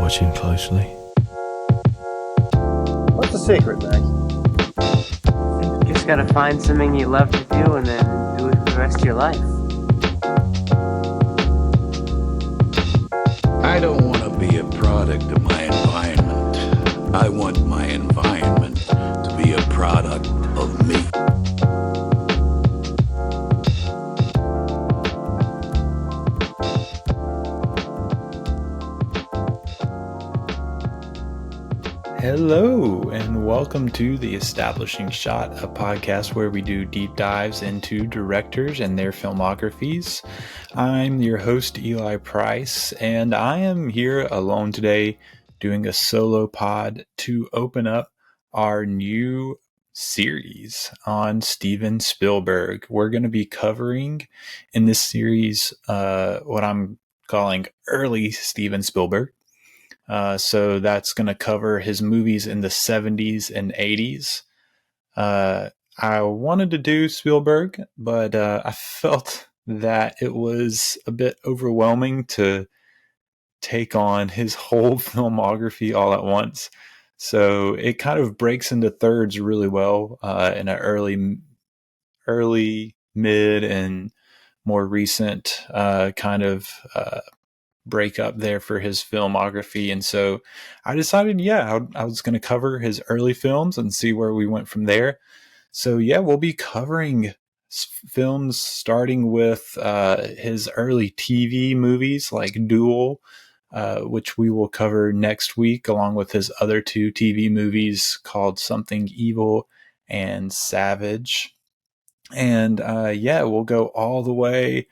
watching closely. What's the secret, Max? You just gotta find something you love to do and then do it for the rest of your life. I don't want to be a product of my environment. I want my environment to be a product of me. Hello, and welcome to The Establishing Shot, a podcast where we do deep dives into directors and their filmographies. I'm your host, Eli Price, and I am here alone today doing a solo pod to open up our new series on Steven Spielberg. We're going to be covering in this series what I'm calling early Steven Spielberg. So that's going to cover his movies in the 70s and 80s. I wanted to do Spielberg, but I felt that it was a bit overwhelming to take on his whole filmography all at once. So it kind of breaks into thirds really well in an early, mid, and more recent kind of break up there for his filmography. And so I decided, I was going to cover his early films and see where we went from there. So we'll be covering films starting with his early TV movies like Duel, which we will cover next week, along with his other two TV movies called Something Evil and Savage. And we'll go all the way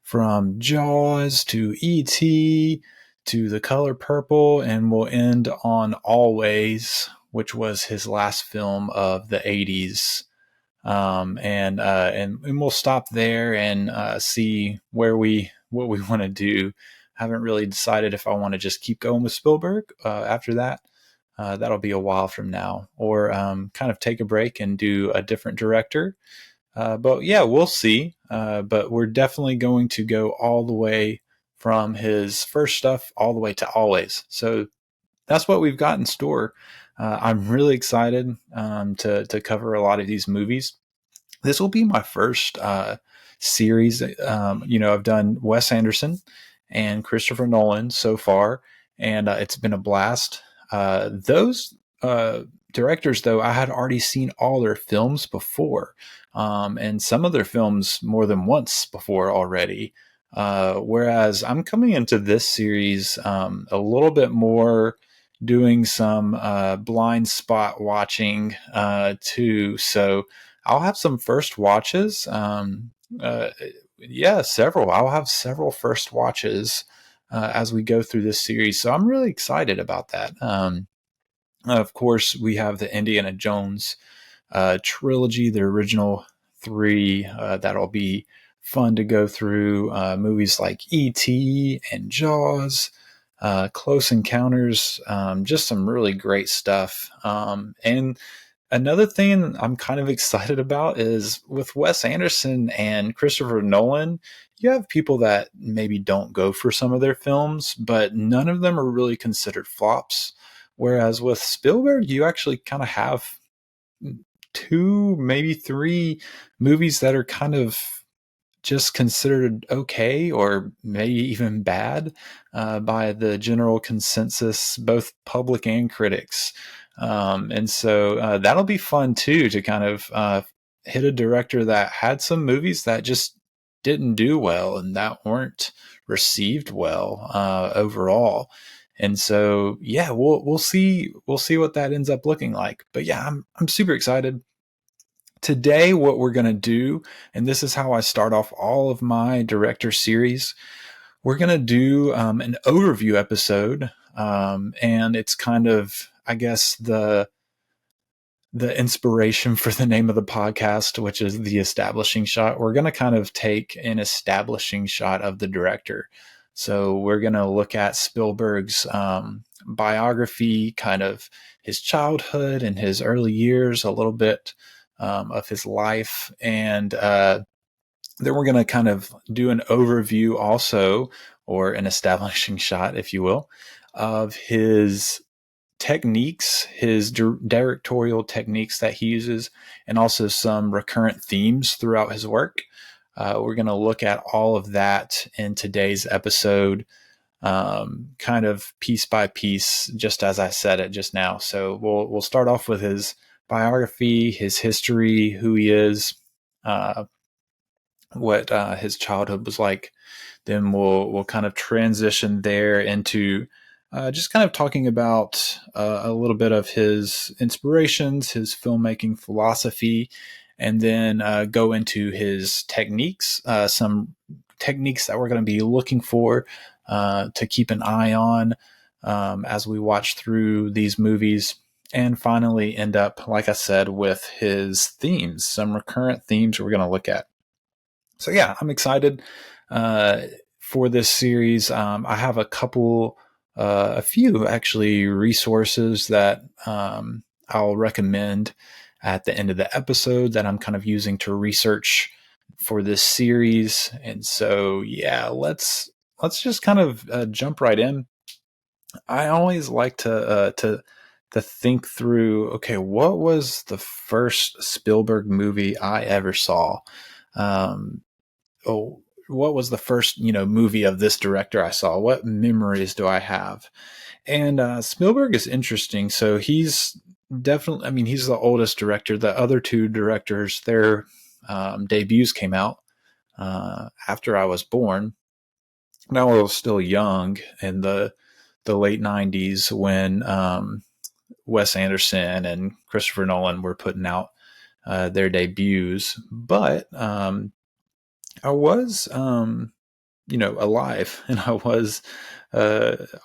from Jaws to E.T. to The Color Purple, and we'll end on Always, which was his last film of the 80s. And we'll stop there and see what we want to do. I haven't really decided if I want to just keep going with Spielberg after that. That'll be a while from now, or kind of take a break and do a different director. But we'll see. But we're definitely going to go all the way from his first stuff all the way to Always. So that's what we've got in store. I'm really excited to cover a lot of these movies. This will be my first series. I've done Wes Anderson and Christopher Nolan so far, and it's been a blast. Those directors, though, I had already seen all their films before. And some of their films more than once before already. Whereas I'm coming into this series a little bit more doing some blind spot watching too. So I'll have some first watches. Several. I'll have several first watches as we go through this series. So I'm really excited about that. Of course, we have the Indiana Jones trilogy, the original 3. That'll be fun to go through. Movies like E.T. and Jaws, Close Encounters, just some really great stuff. And another thing I'm kind of excited about is with Wes Anderson and Christopher Nolan, you have people that maybe don't go for some of their films, but none of them are really considered flops. Whereas with Spielberg, you actually kind of have 2, maybe 3 movies that are kind of just considered okay or maybe even bad by the general consensus, both public and critics. And so that'll be fun too, to kind of hit a director that had some movies that just didn't do well and that weren't received well overall. And so, we'll see what that ends up looking like. But I'm super excited. Today, what we're going to do, and this is how I start off all of my director series, we're going to do an overview episode. And it's kind of, I guess, the inspiration for the name of the podcast, which is The Establishing Shot. We're going to kind of take an establishing shot of the director. So we're going to look at Spielberg's biography, kind of his childhood and his early years, a little bit of his life. And then we're going to kind of do an overview also, or an establishing shot, if you will, of his techniques, his directorial techniques that he uses, and also some recurrent themes throughout his work. We're going to look at all of that in today's episode, kind of piece by piece, just as I said it just now. So we'll start off with his biography, his history, who he is, what his childhood was like. Then we'll kind of transition there into just kind of talking about a little bit of his inspirations, his filmmaking philosophy, and then go into his techniques, some techniques that we're going to be looking for to keep an eye on as we watch through these movies. And finally end up, like I said, with his themes, some recurrent themes we're going to look at. So yeah, I'm excited for this series. I have a few actually resources that I'll recommend at the end of the episode that I'm kind of using to research for this series. And so yeah, let's just kind of jump right in. I always like to think through, okay, what was the first Spielberg movie I ever saw? What was the first, movie of this director I saw? What memories do I have? And Spielberg is interesting. So he's definitely, he's the oldest director. The other two directors, their debuts came out after I was born. Now I was still young in the late 90s when Wes Anderson and Christopher Nolan were putting out their debuts. But I was, alive, and I was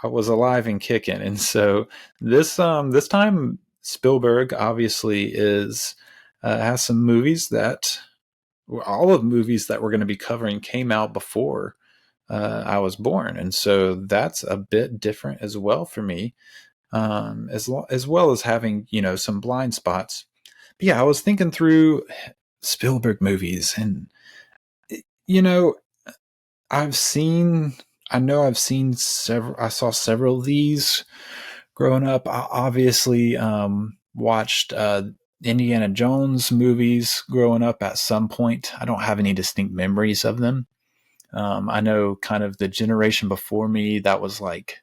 alive and kicking. And so this time Spielberg obviously has some movies that all of the movies that we're going to be covering came out before I was born. And so that's a bit different as well for me, as well as having, some blind spots. But yeah, I was thinking through Spielberg movies, and I know I've seen several. I saw several of these growing up. I obviously watched Indiana Jones movies growing up at some point. I don't have any distinct memories of them. I know kind of the generation before me, that was like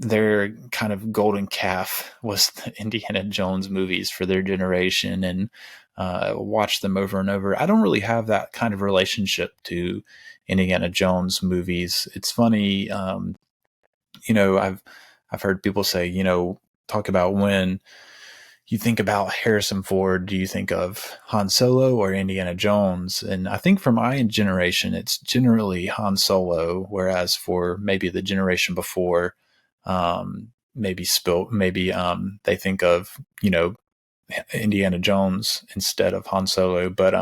their kind of golden calf was the Indiana Jones movies for their generation, and watched them over and over. I don't really have that kind of relationship to Indiana Jones movies. It's funny, I've heard people say, talk about when you think about Harrison Ford, do you think of Han Solo or Indiana Jones? And I think for my generation, it's generally Han Solo, whereas for maybe the generation before, maybe they think of, Indiana Jones instead of Han Solo. But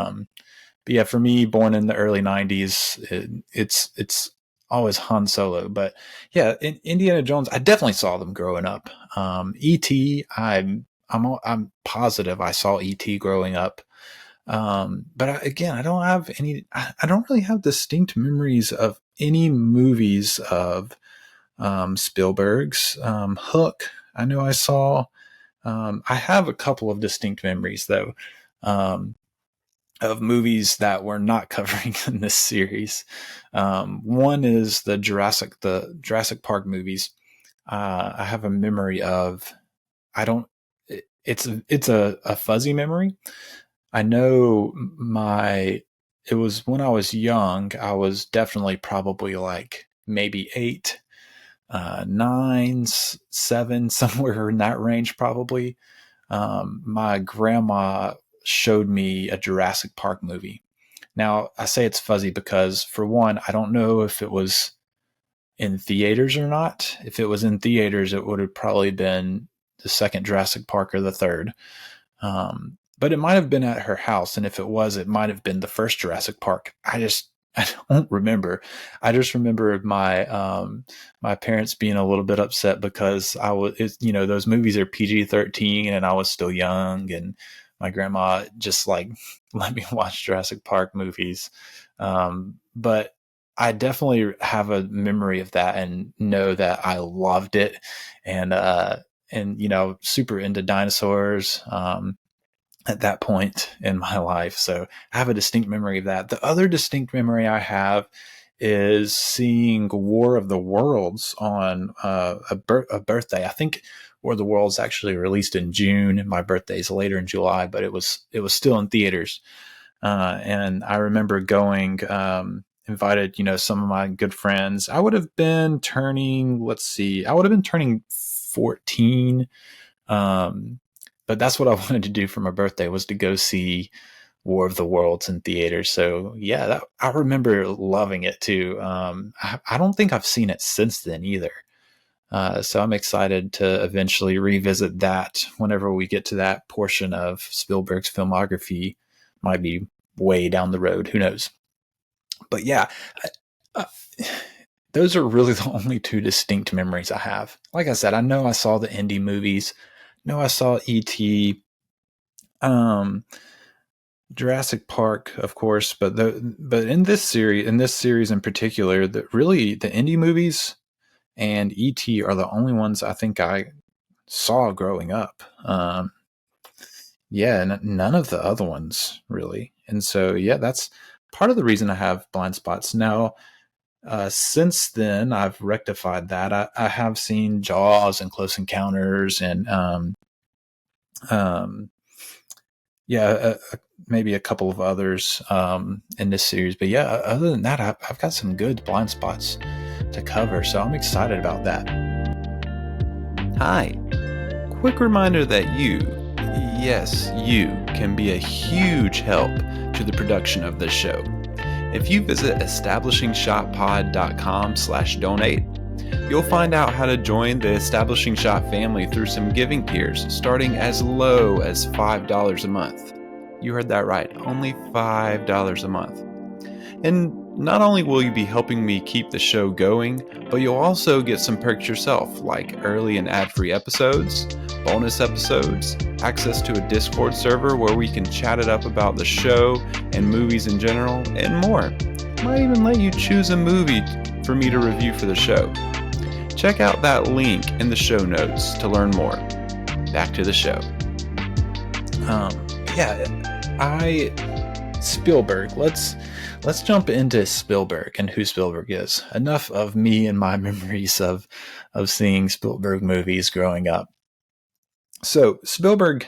yeah, for me, born in the early 90s, it's always Han Solo. But yeah, Indiana Jones, I definitely saw them growing up. E.T., I'm positive I saw E.T. growing up. But again, I don't really have distinct memories of any movies of Spielberg's. Hook, I know I saw. I have a couple of distinct memories though, of movies that we're not covering in this series. One is the Jurassic Park movies. I have a memory of, it's a fuzzy memory. I know it was when I was young. I was definitely probably like maybe 8, 9, 7, somewhere in that range probably. My grandma showed me a Jurassic Park movie. Now, I say it's fuzzy because, for one, I don't know if it was in theaters or not. If it was in theaters, it would have probably been the second Jurassic Park or the third. But it might have been at her house, and if it was, it might have been the first Jurassic Park. I don't remember. I just remember my parents being a little bit upset because those movies are PG-13 and I was still young, and my grandma just like let me watch Jurassic Park movies. But I definitely have a memory of that and know that I loved it, and super into dinosaurs at that point in my life. So I have a distinct memory of that. The other distinct memory I have is seeing War of the Worlds on a birthday. I think War of the Worlds actually released in June. My birthday's later in July, but it was still in theaters. And I remember going, invited, some of my good friends. I would have been turning, 14. But that's what I wanted to do for my birthday, was to go see War of the Worlds in theaters. So yeah, I remember loving it too. I don't think I've seen it since then either. So I'm excited to eventually revisit that whenever we get to that portion of Spielberg's filmography. Might be way down the road. Who knows? But yeah, those are really the only two distinct memories I have. Like I said, I know I saw the indie movies. No, I saw E.T., Jurassic Park, of course, but in this series in particular, the indie movies and E.T. are the only ones I think I saw growing up. None of the other ones really. And so, yeah, that's part of the reason I have blind spots. Now, since then, I've rectified that. I have seen Jaws and Close Encounters and maybe a couple of others in this series. But yeah, other than that, I've got some good blind spots to cover. So I'm excited about that. Hi. Quick reminder that you can be a huge help to the production of this show. If you visit establishingshotpod.com/donate, you'll find out how to join the Establishing Shot family through some giving tiers starting as low as $5 a month. You heard that right, only $5 a month. And not only will you be helping me keep the show going, but you'll also get some perks yourself, like early and ad-free episodes, bonus episodes, access to a Discord server where we can chat it up about the show and movies in general, and more. Might even let you choose a movie for me to review for the show. Check out that link in the show notes to learn more. Back to the show. Spielberg. Let's jump into Spielberg and who Spielberg is. Enough of me and my memories of seeing Spielberg movies growing up. So Spielberg,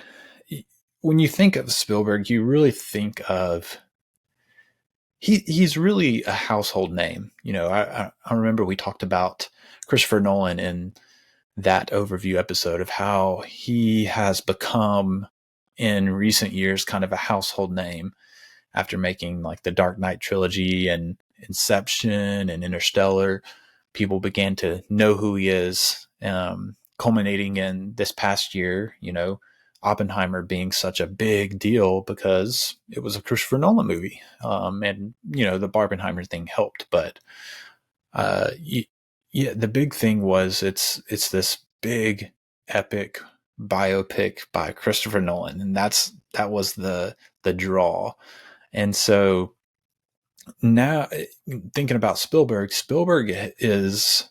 when you think of Spielberg, you really think of he's really a household name. I remember we talked about Christopher Nolan in that overview episode of how he has become in recent years kind of a household name after making like the Dark Knight trilogy and Inception and Interstellar. People began to know who he is, culminating in this past year, Oppenheimer being such a big deal because it was a Christopher Nolan movie. And, the Barbenheimer thing helped, but the big thing was it's this big epic biopic by Christopher Nolan. And that was the draw. And so now thinking about Spielberg is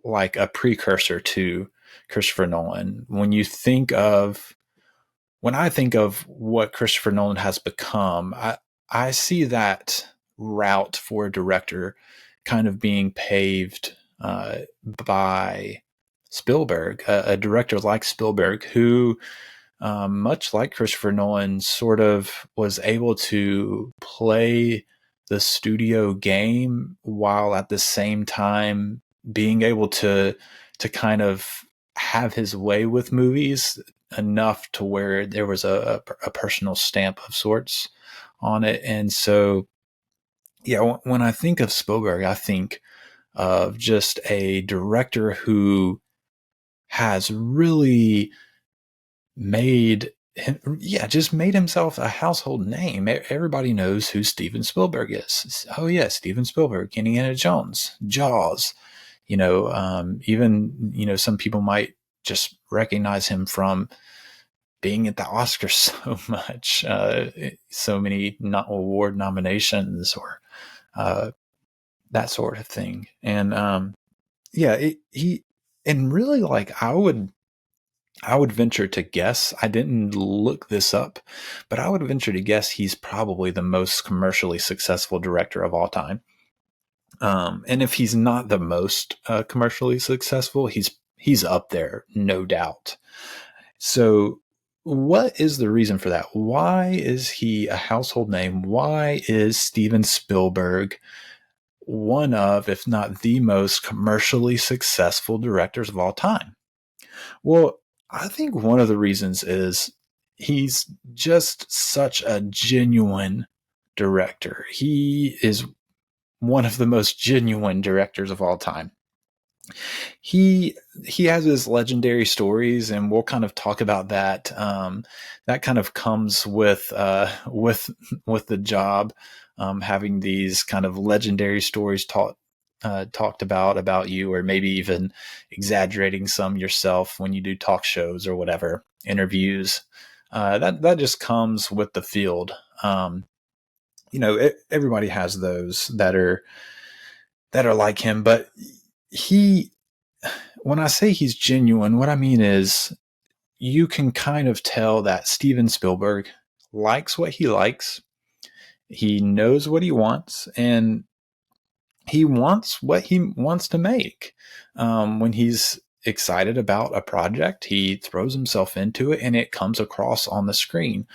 like a precursor to Christopher Nolan. When I think of what Christopher Nolan has become, I see that route for a director kind of being paved by Spielberg, a director like Spielberg who, much like Christopher Nolan, sort of was able to play the studio game while at the same time being able to kind of have his way with movies enough to where there was a personal stamp of sorts on it. And so, yeah, when I think of Spielberg, I think of just a director who has really made himself a household name. Everybody knows who Steven Spielberg is. Oh yeah, Steven Spielberg, Indiana Jones, Jaws. Even some people might just recognize him from being at the Oscars so much, so many award nominations, or that sort of thing. And and really, like, I would venture to guess, I didn't look this up, but I would venture to guess he's probably the most commercially successful director of all time. And if he's not the most commercially successful, he's up there, no doubt. So what is the reason for that? Why is he a household name? Why is Steven Spielberg one of, if not the most commercially successful directors of all time? Well, I think one of the reasons is he's just such a genuine director. He is one of the most genuine directors of all time. He has his legendary stories, and we'll kind of talk about that. That kind of comes with the job, having these kind of legendary stories talked about you, or maybe even exaggerating some yourself when you do talk shows or whatever, interviews. That just comes with the field. Everybody has those that are like him, but when I say he's genuine, what I mean is you can kind of tell that Steven Spielberg likes what he likes. He knows what he wants, and he wants what he wants to make. When he's excited about a project, he throws himself into it, and it comes across on the screen.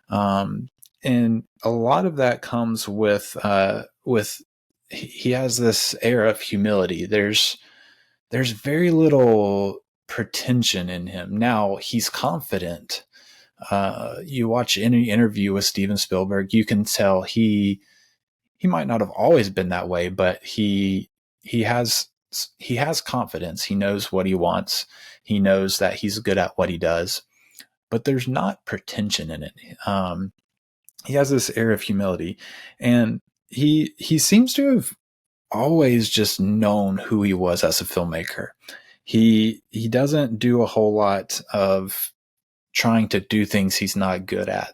And a lot of that comes with he has this air of humility. There's very little pretension in him. Now, he's confident. You watch any interview with Steven Spielberg, you can tell he might not have always been that way, but he has confidence. He knows what he wants. He knows that he's good at what he does, but there's not pretension in it. He has this air of humility, and he seems to have always just known who he was as a filmmaker. He doesn't do a whole lot of trying to do things he's not good at.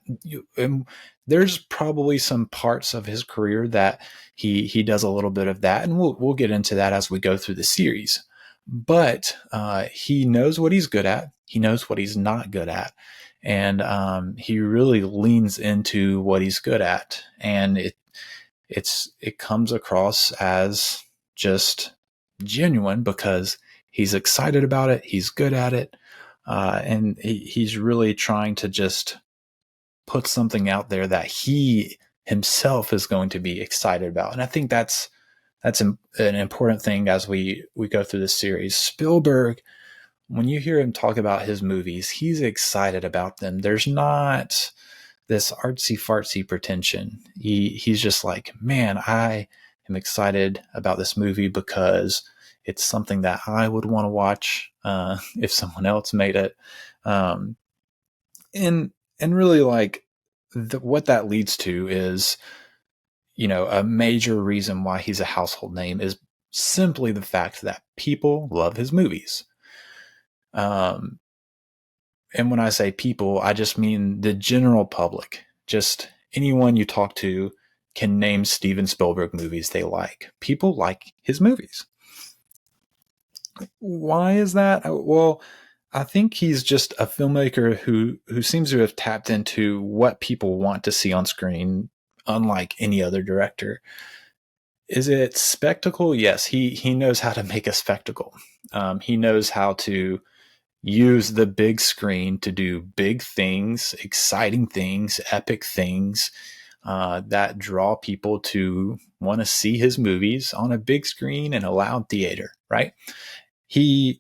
There's probably some parts of his career that he does a little bit of that, and we'll get into that as we go through the series. But he knows what he's good at. He knows what he's not good at, and he really leans into what he's good at, and it comes across as just genuine because he's excited about it. He's good at it. And he's really trying to just put something out there that he himself is going to be excited about. And I think that's an important thing as we go through this series. Spielberg, when you hear him talk about his movies, he's excited about them. There's not this artsy fartsy pretension. He's just like, man, I am excited about this movie because it's something that I would want to watch if someone else made it. And really, like, what that leads to is, a major reason why he's a household name is simply the fact that people love his movies. And when I say people, I just mean the general public. Just anyone you talk to can name Steven Spielberg movies they like. People like his movies. Why is that? Well, I think he's just a filmmaker who seems to have tapped into what people want to see on screen, unlike any other director. Is it spectacle? Yes, he knows how to make a spectacle. He knows how to use the big screen to do big things, exciting things, epic things that draw people to want to see his movies on a big screen in a loud theater, right? His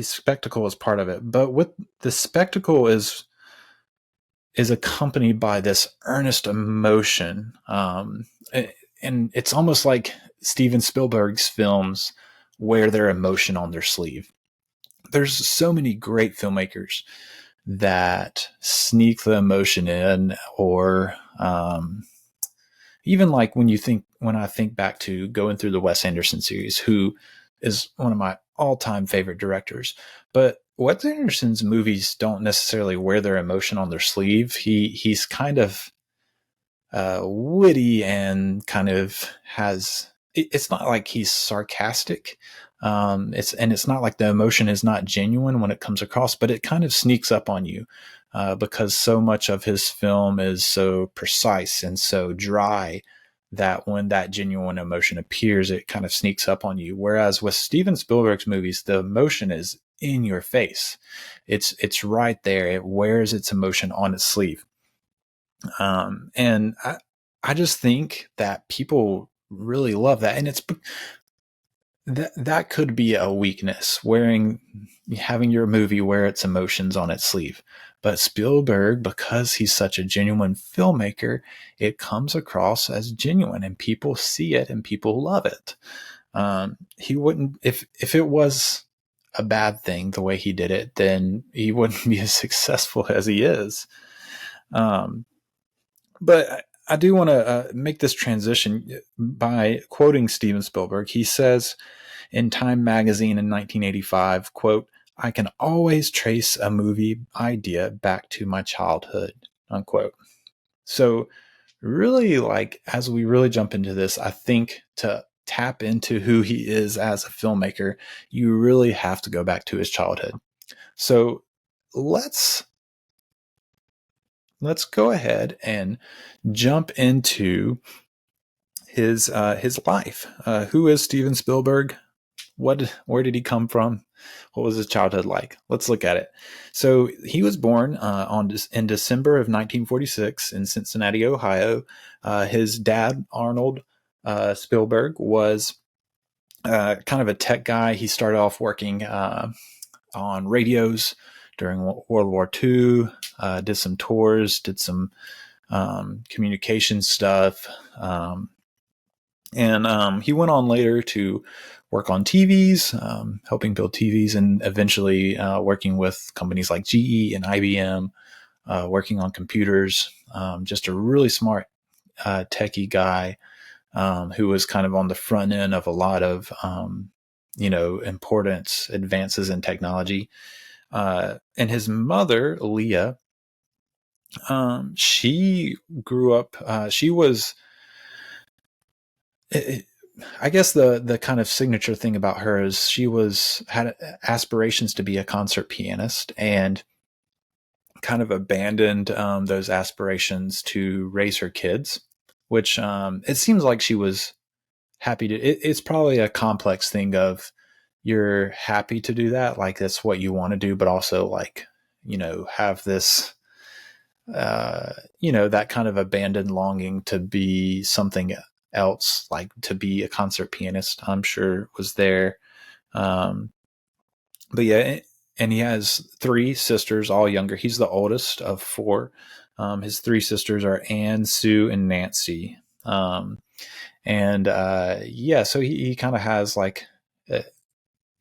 spectacle is part of it, but what the spectacle is accompanied by this earnest emotion. And it's almost like Steven Spielberg's films wear their emotion on their sleeve. There's so many great filmmakers that sneak the emotion in, or even like when I think back to going through the Wes Anderson series, who is one of my all-time favorite directors. But Wes Anderson's movies don't necessarily wear their emotion on their sleeve. He's kind of witty and kind of has it's not like he's sarcastic. It's not like the emotion is not genuine when it comes across, but it kind of sneaks up on you because so much of his film is so precise and so dry that when that genuine emotion appears, it kind of sneaks up on you. Whereas with Steven Spielberg's movies, the emotion is in your face. It's right there. It wears its emotion on its sleeve. And I just think that people really love that. And that could be a weakness, having your movie wear its emotions on its sleeve. But Spielberg, because he's such a genuine filmmaker, it comes across as genuine, and people see it and people love it. He wouldn't, if it was a bad thing the way he did it, then he wouldn't be as successful as he is. But I do want to make this transition by quoting Steven Spielberg. He says in Time magazine in 1985, quote, "I can always trace a movie idea back to my childhood," unquote. So really, like, as we really jump into this, I think to tap into who he is as a filmmaker, you really have to go back to his childhood. So let's go ahead and jump into his life. Who is Steven Spielberg? Where did he come from? What was his childhood like? Let's look at it. So he was born in December of 1946 in Cincinnati, Ohio. His dad, Arnold Spielberg, was kind of a tech guy. He started off working on radios during World War II, did some tours, did some communication stuff. And he went on later to work on TVs, helping build TVs, and eventually working with companies like GE and IBM, working on computers. Just a really smart techie guy who was kind of on the front end of a lot of, important advances in technology. And his mother, Leah, she grew up, she was, I guess the kind of signature thing about her is she had aspirations to be a concert pianist, and kind of abandoned those aspirations to raise her kids, which it seems like she was happy to. It's probably a complex thing of, you're happy to do that, like that's what you want to do, but also like, have this that kind of abandoned longing to be something else, like to be a concert pianist, I'm sure was there. But yeah, and he has 3 sisters, all younger. He's the oldest of 4. His 3 sisters are Anne, Sue, and Nancy. So he kind of has like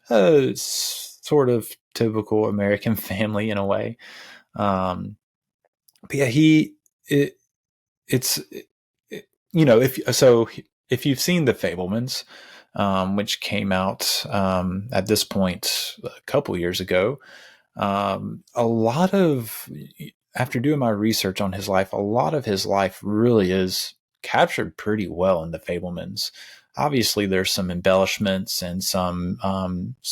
a sort of typical American family in a way. But yeah, if you've seen The Fabelmans, which came out at this point a couple years ago, after doing my research on his life, a lot of his life really is captured pretty well in The Fabelmans. Obviously, there's some embellishments and some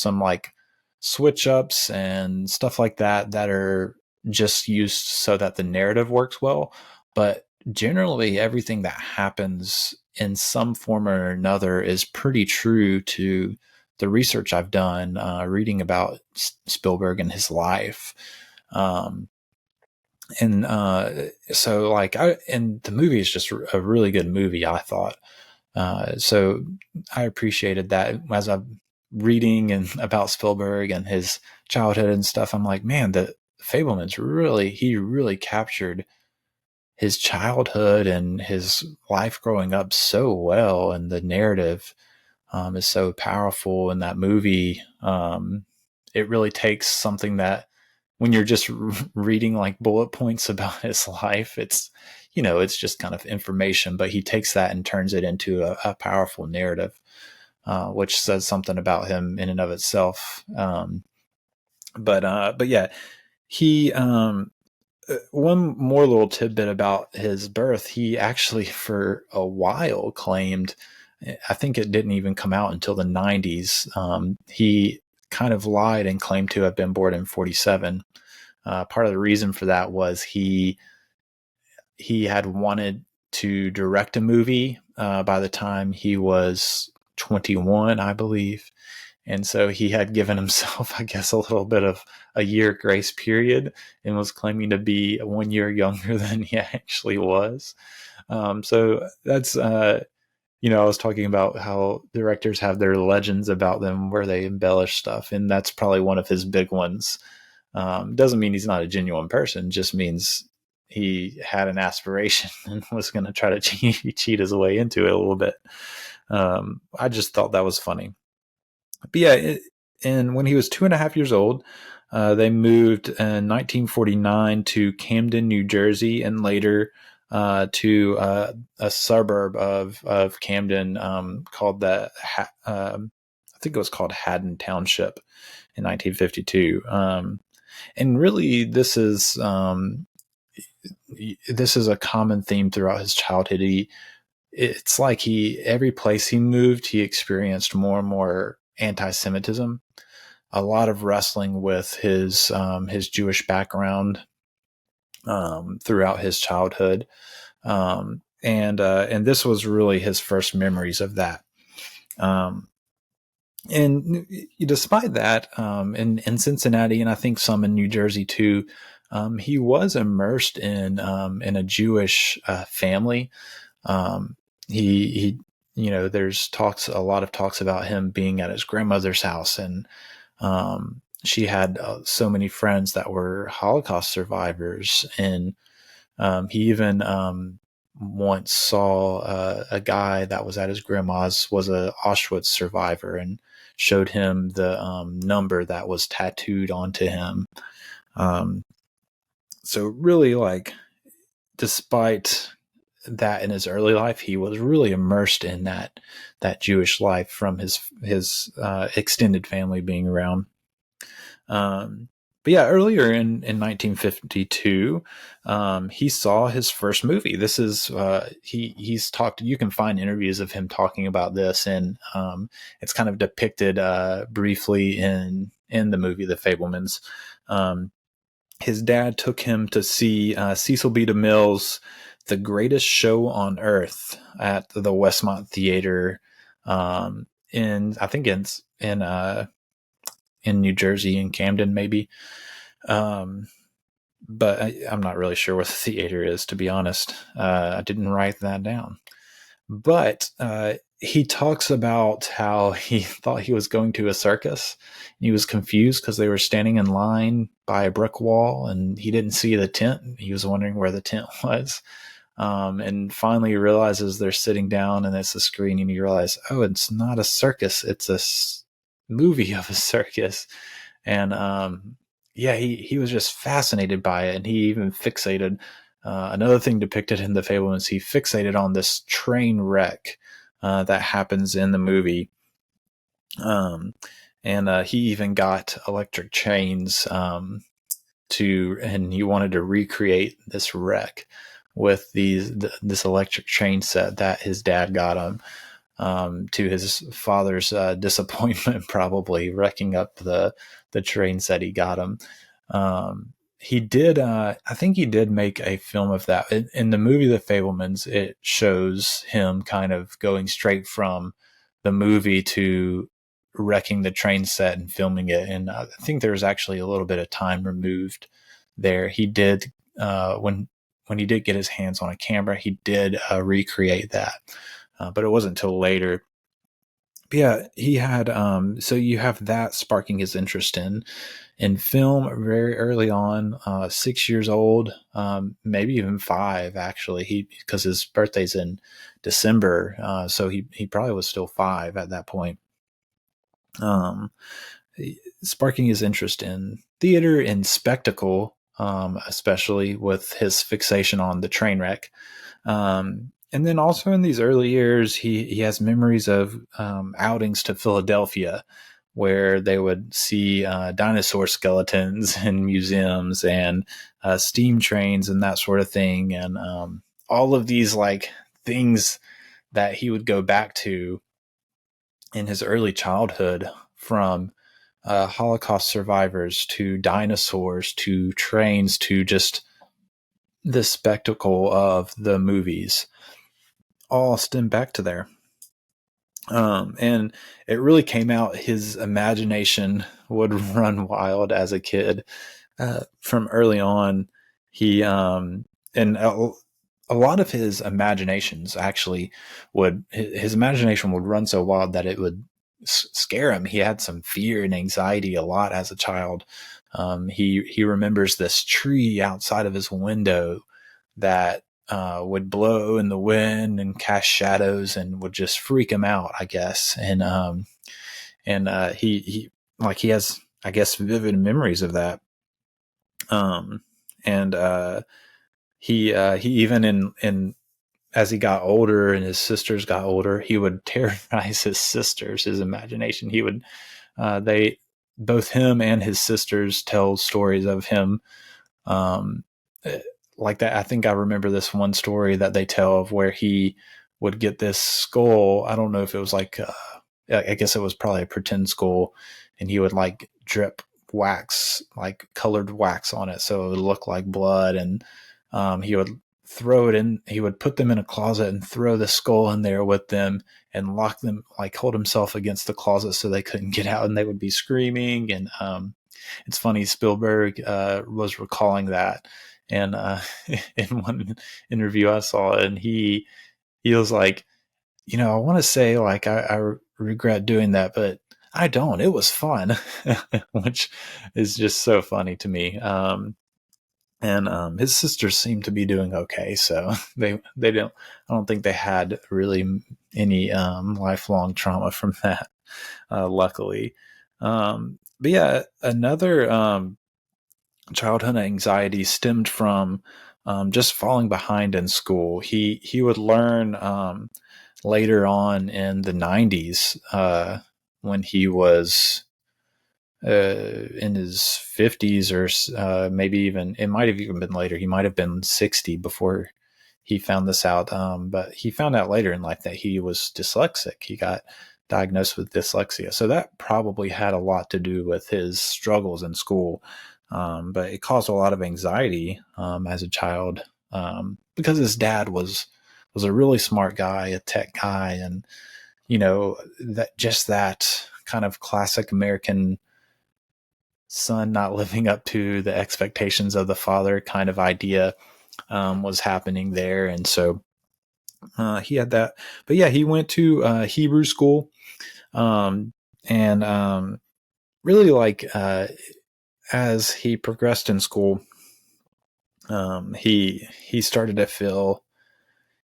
like switch ups and stuff like that are just used so that the narrative works well. But generally, everything that happens in some form or another is pretty true to the research I've done reading about Spielberg and his life. And the movie is just a really good movie, I thought. So I appreciated that as I'm reading and about Spielberg and his childhood and stuff. I'm like, man, the Fabelmans he really captured his childhood and his life growing up so well, and the narrative is so powerful in that movie. It really takes something that, when you're just reading like bullet points about his life, it's just kind of information, but he takes that and turns it into a powerful narrative, which says something about him in and of itself. But yeah, he, one more little tidbit about his birth. He actually, for a while, claimed I think it didn't even come out until the 90s. He kind of lied and claimed to have been born in 47. Part of the reason for that was he had wanted to direct a movie by the time he was 21, I believe. And so he had given himself, I guess, a little bit of a year grace period and was claiming to be 1 year younger than he actually was. So that's, I was talking about how directors have their legends about them where they embellish stuff. And that's probably one of his big ones. Doesn't mean he's not a genuine person, just means he had an aspiration and was going to try to cheat his way into it a little bit. I just thought that was funny. But yeah, and when he was 2.5 years old, they moved in 1949 to Camden, New Jersey, and later to a suburb of Camden called I think it was called Haddon Township in 1952. And really, this is a common theme throughout his childhood. It's like every place he moved, he experienced more and more anti-Semitism, a lot of wrestling with his Jewish background throughout his childhood, and this was really his first memories of that. And despite that, in Cincinnati, and I think some in New Jersey too, he was immersed in a Jewish family. He there's a lot of talks about him being at his grandmother's house, and she had so many friends that were Holocaust survivors, and he even once saw a guy that was at his grandma's was a Auschwitz survivor and showed him the number that was tattooed onto him. So really, like, despite that in his early life, he was really immersed in that Jewish life from his extended family being around. But yeah, earlier in 1952, he saw his first movie. This is he's talked. You can find interviews of him talking about this, and it's kind of depicted briefly in the movie The Fabelmans. His dad took him to see Cecil B. DeMille's The Greatest Show on Earth at the Westmont Theater in New Jersey, in Camden, maybe. But I'm not really sure what the theater is, to be honest. I didn't write that down. But he talks about how he thought he was going to a circus. And he was confused because they were standing in line by a brick wall and he didn't see the tent. He was wondering where the tent was. And finally he realizes they're sitting down and it's a screen, and you realize, oh, it's not a circus. It's a movie of a circus. And he was just fascinated by it. And he even fixated, another thing depicted in The Fabelmans, he fixated on this train wreck that happens in the movie. And he even got electric chains and he wanted to recreate this wreck with this electric chain set that his dad got him, to his father's disappointment, probably wrecking up the train set he got him. He did, I think he did make a film of that. In the movie The Fabelmans, it shows him kind of going straight from the movie to wrecking the train set and filming it. And I think there's actually a little bit of time removed there. He did, when he did get his hands on a camera, he did recreate that. But it wasn't until later. But yeah, he had, so you have that sparking his interest in film very early on, 6 years old, maybe even 5, actually, because his birthday's in December. So he probably was still 5 at that point. Sparking his interest in theater and spectacle, especially with his fixation on the train wreck. And then also in these early years, he has memories of outings to Philadelphia, where they would see dinosaur skeletons in museums and steam trains and that sort of thing. And all of these like things that he would go back to in his early childhood, from Holocaust survivors to dinosaurs to trains to just the spectacle of the movies, all stem back to there. And it really came out, his imagination would run wild as a kid. From early on, he and a lot of his imaginations actually his imagination would run so wild that it would scare him. He had some fear and anxiety a lot as a child. He remembers this tree outside of his window that would blow in the wind and cast shadows and would just freak him out, I guess. And he he has, I guess, vivid memories of that. And he even in as he got older and his sisters got older, he would terrorize his sisters. His imagination, he would they both him and his sisters tell stories of him like that. I think I remember this one story that they tell of where he would get this skull. I don't know if it was like I guess it was probably a pretend skull, and he would like drip wax, like colored wax on it, so it would look like blood. And he would throw it in. He would put them in a closet and throw the skull in there with them, and lock them, like hold himself against the closet so they couldn't get out, and they would be screaming. And it's funny, Spielberg was recalling that, and in one interview I saw, and he was like, I want to say like I regret doing that, but I don't. It was fun, which is just so funny to me. And his sisters seem to be doing okay, so they don't. I don't think they had really any lifelong trauma from that, luckily. But yeah, another childhood anxiety stemmed from just falling behind in school. He would learn later on in the 90s, when he was in his 50s, or maybe even, it might have even been later. He might have been 60 before he found this out. But he found out later in life that he was dyslexic. He got diagnosed with dyslexia. So that probably had a lot to do with his struggles in school. But it caused a lot of anxiety as a child, because his dad was a really smart guy, a tech guy. And, that kind of classic American son not living up to the expectations of the father kind of idea was happening there. And so he had that. But yeah, he went to Hebrew school, and really, like, as he progressed in school, he started to feel,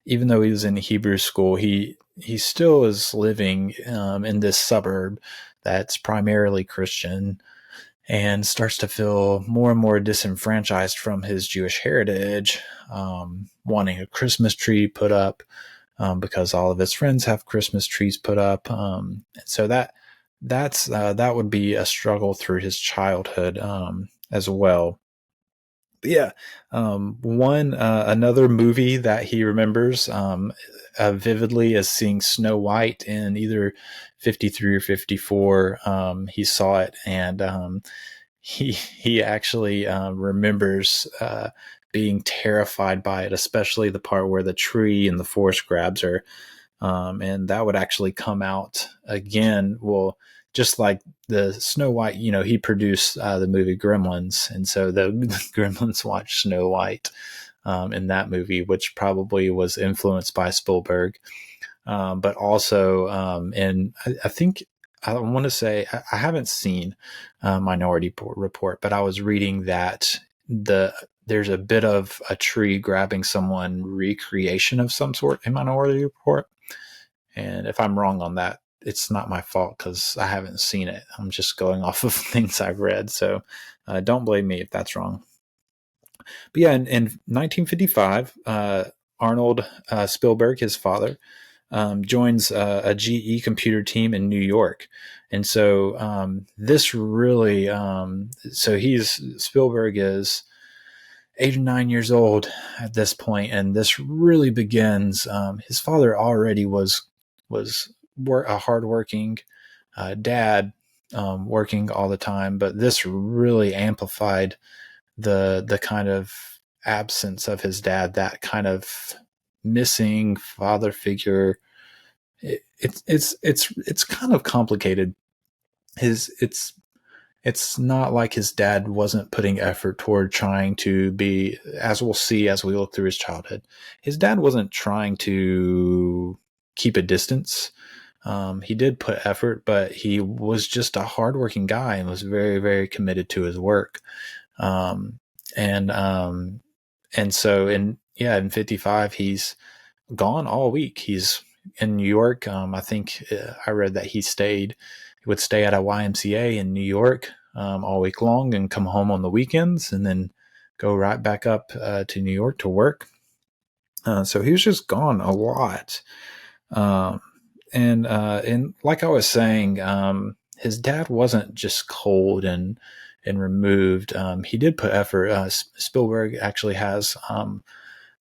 even though he was in Hebrew school, he still is living in this suburb that's primarily Christian, and starts to feel more and more disenfranchised from his Jewish heritage, wanting a Christmas tree put up because all of his friends have Christmas trees put up. And so that would be a struggle through his childhood as well. But yeah, another movie that he remembers vividly is seeing Snow White in either 53 or 54. He saw it, and he actually remembers being terrified by it, especially the part where the tree and the forest grabs her. And that would actually come out again. Well, just like the Snow White, he produced the movie Gremlins. And so the Gremlins watched Snow White in that movie, which probably was influenced by Spielberg. But also, and I think, I want to say, I haven't seen Minority Report, but I was reading that there's a bit of a tree grabbing someone recreation of some sort in Minority Report. And if I'm wrong on that, it's not my fault, because I haven't seen it. I'm just going off of things I've read. So don't blame me if that's wrong. But yeah, in 1955, Arnold Spielberg, his father, joins a GE computer team in New York. And so this really, Spielberg is 8 or 9 years old at this point, and this really begins. His father already was a hardworking dad, working all the time, but this really amplified the kind of absence of his dad, that kind of missing father figure. It's kind of complicated. It's not like his dad wasn't putting effort toward trying to be, as we'll see as we look through his childhood. His dad wasn't trying to keep a distance. He did put effort, but he was just a hardworking guy and was very, very committed to his work. Um, and so in 55, he's gone all week. He's in New York. I think I read that he would stay at a YMCA in New York all week long and come home on the weekends and then go right back up to New York to work. So he was just gone a lot. And like I was saying, his dad wasn't just cold and removed. He did put effort. Spielberg actually has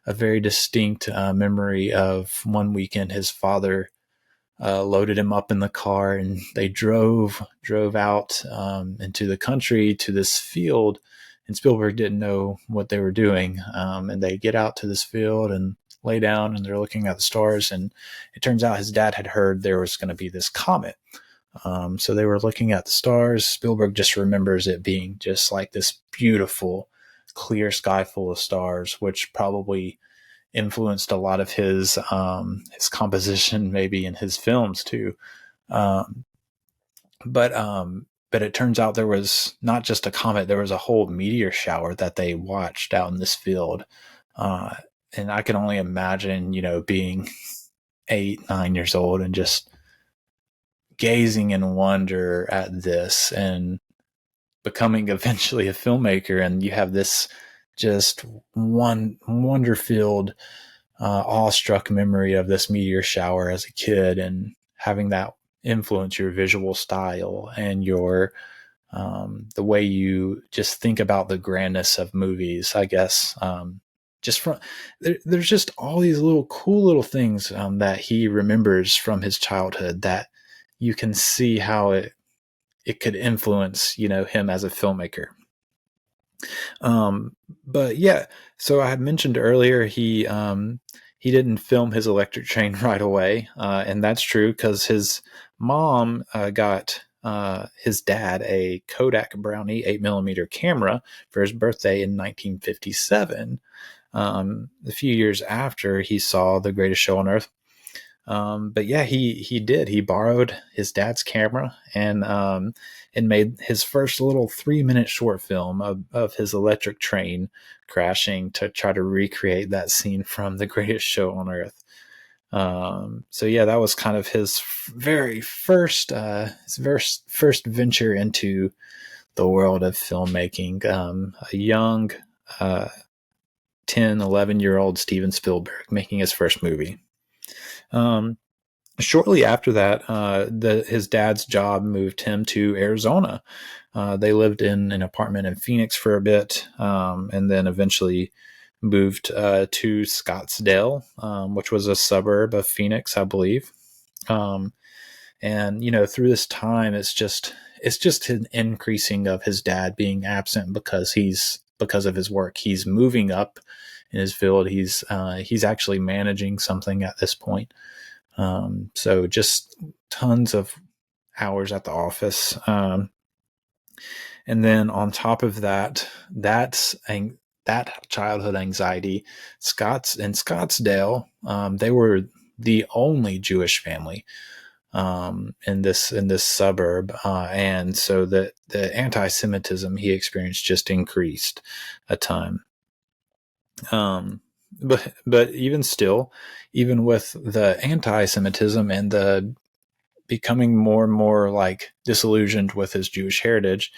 a very distinct memory of one weekend his father loaded him up in the car, and they drove out into the country to this field, and Spielberg didn't know what they were doing. And they get out to this field and lay down, and they're looking at the stars, and it turns out his dad had heard there was going to be this comet. So they were looking at the stars. Spielberg just remembers it being just like this beautiful, clear sky full of stars, which probably influenced a lot of his composition, maybe in his films too. But it turns out there was not just a comet; there was a whole meteor shower that they watched out in this field. And I can only imagine, being 8, 9 years old and just gazing in wonder at this and becoming eventually a filmmaker. And you have this just one wonder-filled, awestruck memory of this meteor shower as a kid, and having that influence your visual style and your the way you just think about the grandness of movies, I guess. Just from there's just all these little cool little things that he remembers from his childhood that you can see how it could influence, him as a filmmaker. But yeah, so I had mentioned earlier he didn't film his electric train right away, and that's true because his mom got his dad a Kodak Brownie 8mm camera for his birthday in 1957. A few years after he saw The Greatest Show on Earth. But yeah, he borrowed his dad's camera and made his first little 3-minute short film of his electric train crashing to try to recreate that scene from The Greatest Show on Earth. So yeah, that was kind of his very first venture into the world of filmmaking. A young 10, 11-year-old Steven Spielberg making his first movie. Shortly after that, his dad's job moved him to Arizona. They lived in an apartment in Phoenix for a bit, and then eventually moved to Scottsdale, which was a suburb of Phoenix, I believe. And through this time, it's just an increasing of his dad being absent because of his work. He's moving up in his field. He's actually managing something at this point. So just tons of hours at the office. And then on top of that childhood anxiety, in Scottsdale, they were the only Jewish family in this suburb, and so the anti-Semitism he experienced just increased a ton. But even still, even with the anti-Semitism and the becoming more and more like disillusioned with his Jewish heritage,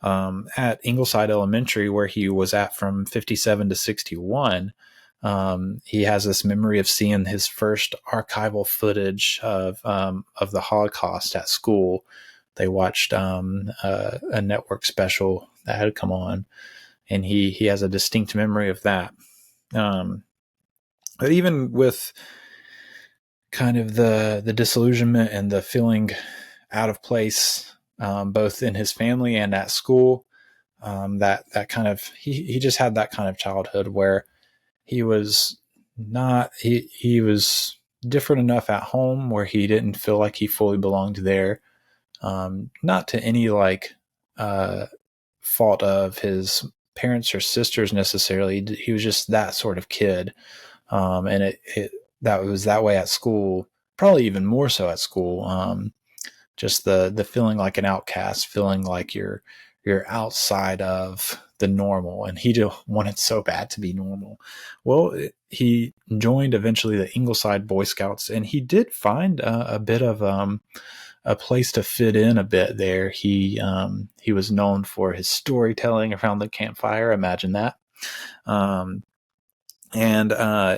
at Ingleside Elementary, where he was at from 57 to 61, he has this memory of seeing his first archival footage of the Holocaust at school. They watched a network special that had come on. and he has a distinct memory of that. But even with kind of the disillusionment and the feeling out of place, both in his family and at school, that kind of he just had that kind of childhood where he was he was different enough at home where he didn't feel like he fully belonged there. Not to any fault of his parents or sisters necessarily. He was just that sort of kid. And that was that way at school, probably even more so at school. Just the feeling like an outcast, feeling like you're outside of the normal, and he just wanted so bad to be normal. Well, he joined eventually the Ingleside Boy Scouts, and he did find a bit of a place to fit in a bit there. He was known for his storytelling around the campfire. Imagine that. And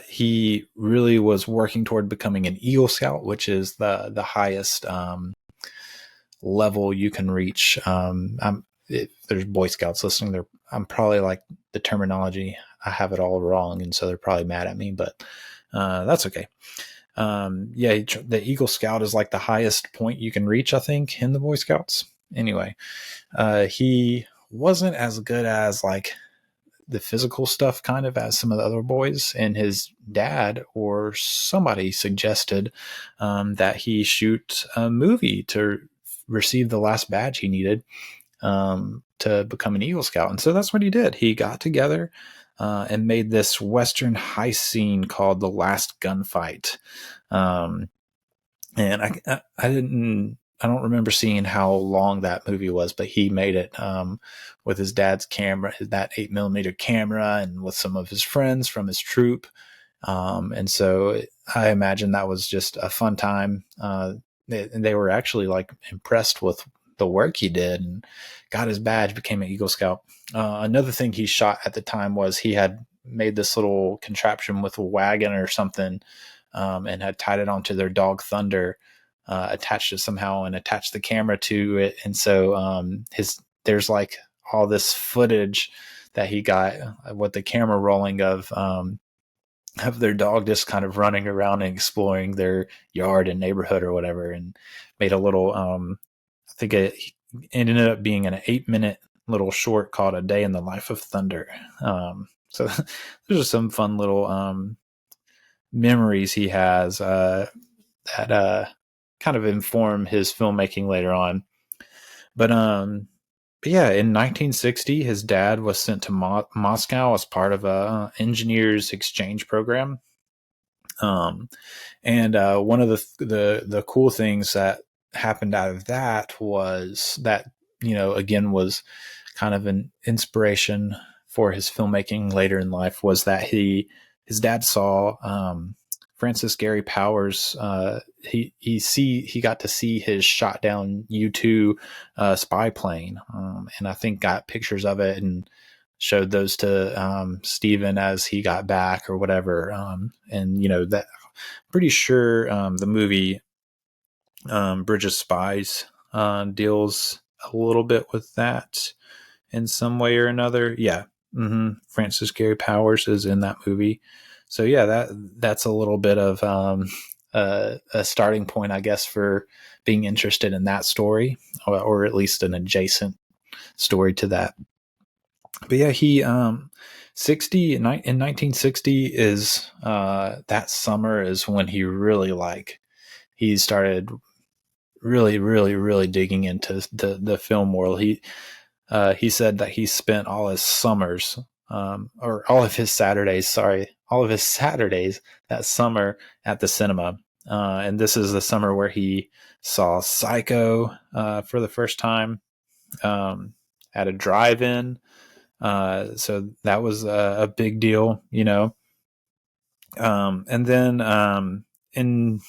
he really was working toward becoming an Eagle Scout, which is the highest level you can reach. If there's Boy Scouts listening, I'm probably like the terminology, I have it all wrong, and so they're probably mad at me, but that's okay. The Eagle Scout is like the highest point you can reach, I think, in the Boy Scouts. Anyway, he wasn't as good as like the physical stuff kind of as some of the other boys, and his dad or somebody suggested that he shoot a movie to receive the last badge he needed to become an Eagle Scout. And so that's what he did. He got together and made this Western heist scene called The Last Gunfight. And I don't remember seeing how long that movie was, but he made it with his dad's camera, that 8mm camera, and with some of his friends from his troop. And so I imagine that was just a fun time. They were actually like impressed with the work he did and got his badge, became an Eagle Scout. Another thing he shot at the time was he had made this little contraption with a wagon or something, and had tied it onto their dog Thunder, attached it somehow and attached the camera to it. And so there's like all this footage that he got with the camera rolling of their dog just kind of running around and exploring their yard and neighborhood or whatever, and made a little I think it ended up being an 8-minute little short called A Day in the Life of Thunder. So there's just some fun little memories he has that kind of inform his filmmaking later on. But yeah, in 1960, his dad was sent to Moscow as part of a engineers exchange program. And one of the cool things that happened out of that was that, again, was kind of an inspiration for his filmmaking later in life, was that his dad saw Francis Gary Powers. He got to see his shot down U-2 spy plane, and I think got pictures of it and showed those to Stephen as he got back or whatever. And that pretty sure the movie Bridge of Spies deals a little bit with that in some way or another. Yeah. Mm-hmm. Francis Gary Powers is in that movie. So yeah, that's a little bit of a starting point, I guess, for being interested in that story, or at least an adjacent story to that. But yeah, he in 1960 is that summer is when he really he started really digging into the film world. He said that he spent all his summers, or all of his Saturdays that summer at the cinema. And this is the summer where he saw Psycho for the first time at a drive-in. So that was a big deal, And then in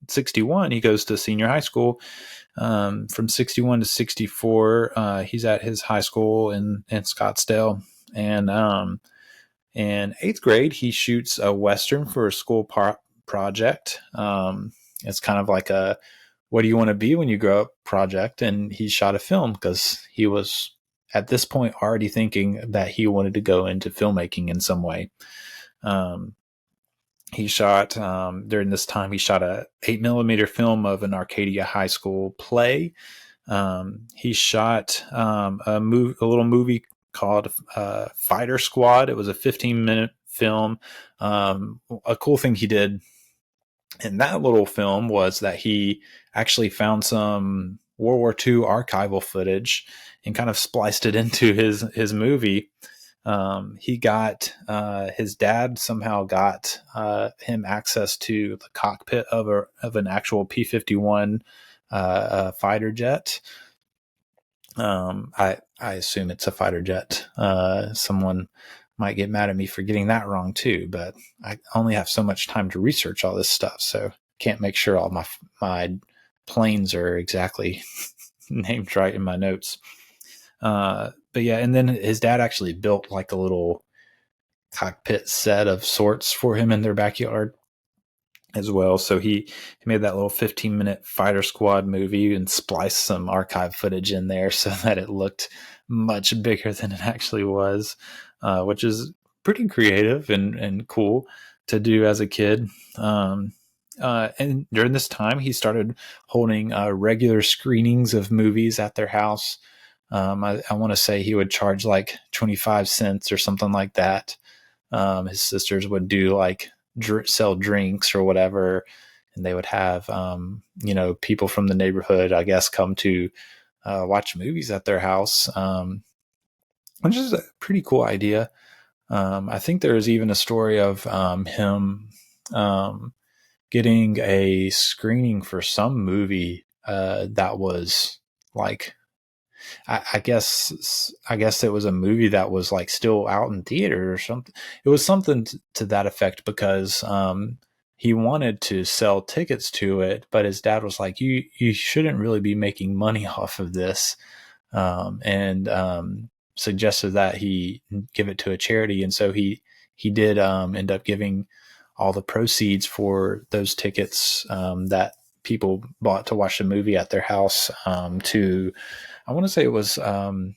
61, he goes to senior high school. From 61 to 64, he's at his high school in Scottsdale. And in 8th grade, he shoots a Western for a school project. It's kind of like a what do you want to be when you grow up project. And he shot a film because he was at this point already thinking that he wanted to go into filmmaking in some way. He shot during this time. He shot a 8mm film of an Arcadia High School play. He shot a little movie called Fighter Squad. It was a 15-minute film. A cool thing he did in that little film was that he actually found some World War II archival footage and kind of spliced it into his movie. He got his dad somehow got him access to the cockpit of an actual P-51 fighter jet. I assume it's a fighter jet. Someone might get mad at me for getting that wrong too, but I only have so much time to research all this stuff, so can't make sure all my planes are exactly named right in my notes. But yeah, and then his dad actually built like a little cockpit set of sorts for him in their backyard as well. So he made that little 15-minute Fighter Squad movie and spliced some archive footage in there so that it looked much bigger than it actually was, which is pretty creative and cool to do as a kid. And during this time, he started holding regular screenings of movies at their house. I want to say he would charge like 25 cents or something like that. His sisters would do like sell drinks or whatever, and they would have people from the neighborhood, I guess, come to watch movies at their house, which is a pretty cool idea. I think there is even a story of him getting a screening for some movie that was like, I guess it was a movie that was like still out in theater or something. It was something to that effect, because he wanted to sell tickets to it, but his dad was like, you shouldn't really be making money off of this, and suggested that he give it to a charity. And so he did end up giving all the proceeds for those tickets that people bought to watch the movie at their house to, I want to say it was an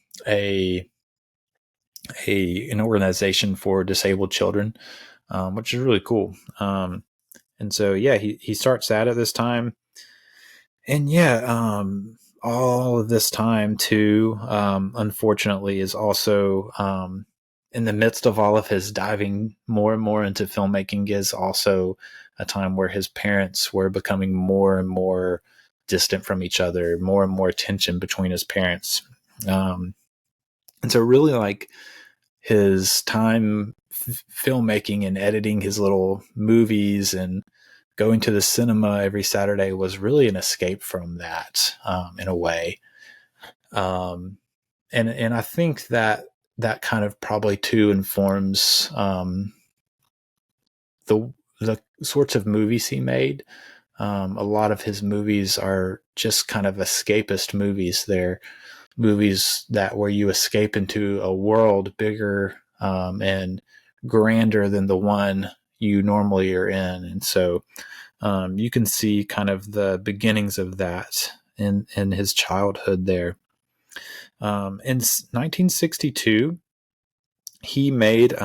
organization for disabled children, which is really cool. And so, yeah, he starts that at this time. And yeah, all of this time too, unfortunately, is also in the midst of all of his diving more and more into filmmaking, is also a time where his parents were becoming more and more distant from each other, more and more tension between his parents. And so really, like, his time filmmaking and editing his little movies and going to the cinema every Saturday was really an escape from that, in a way. And I think that kind of probably too informs the sorts of movies he made. A lot of his movies are just kind of escapist movies. They're movies that where you escape into a world bigger and grander than the one you normally are in. And so you can see kind of the beginnings of that in his childhood there. In 1962, he made a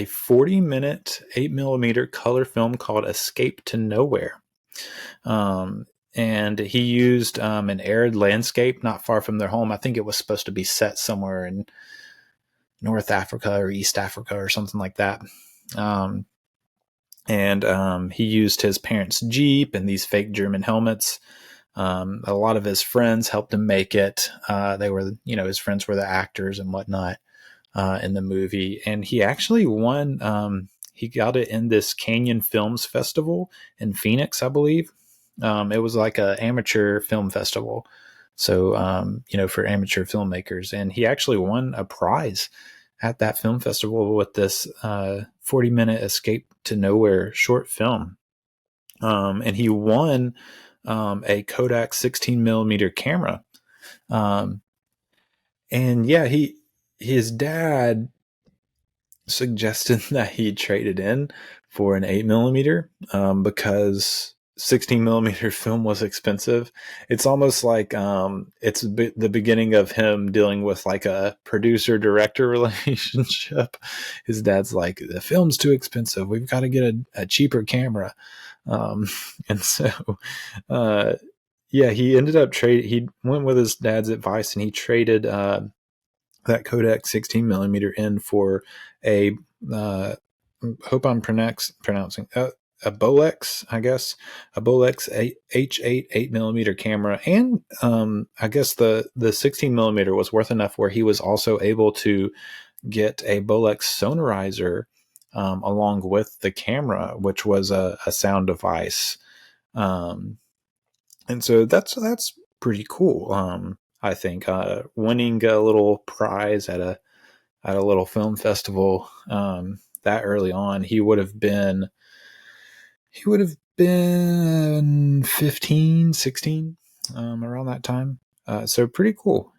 40-minute 8mm color film called Escape to Nowhere. And he used an arid landscape not far from their home. I think it was supposed to be set somewhere in North Africa or East Africa or something like that. And he used his parents' Jeep and these fake German helmets. A lot of his friends helped him make it. They were, his friends were the actors and whatnot in the movie. And he actually won, he got it in this Canyon Films Festival in Phoenix, I believe. It was like an amateur film festival. So, for amateur filmmakers. And he actually won a prize at that film festival with this 40-minute Escape to Nowhere short film. And he won a Kodak 16mm camera. And yeah, his dad suggested that he traded in for an 8mm because 16 millimeter film was expensive. It's almost like it's the beginning of him dealing with like a producer director relationship. His dad's like, the film's too expensive, we've got to get a cheaper camera. And so yeah, he ended up he went with his dad's advice, and he traded that Kodak 16 millimeter in for a hope I'm pronouncing a Bolex, I guess, a Bolex H8 8mm camera, and I guess the 16 millimeter was worth enough where he was also able to get a Bolex sonorizer along with the camera, which was a sound device, and so that's pretty cool. I think winning a little prize at a little film festival that early on, he would have been 15, 16, around that time. So pretty cool.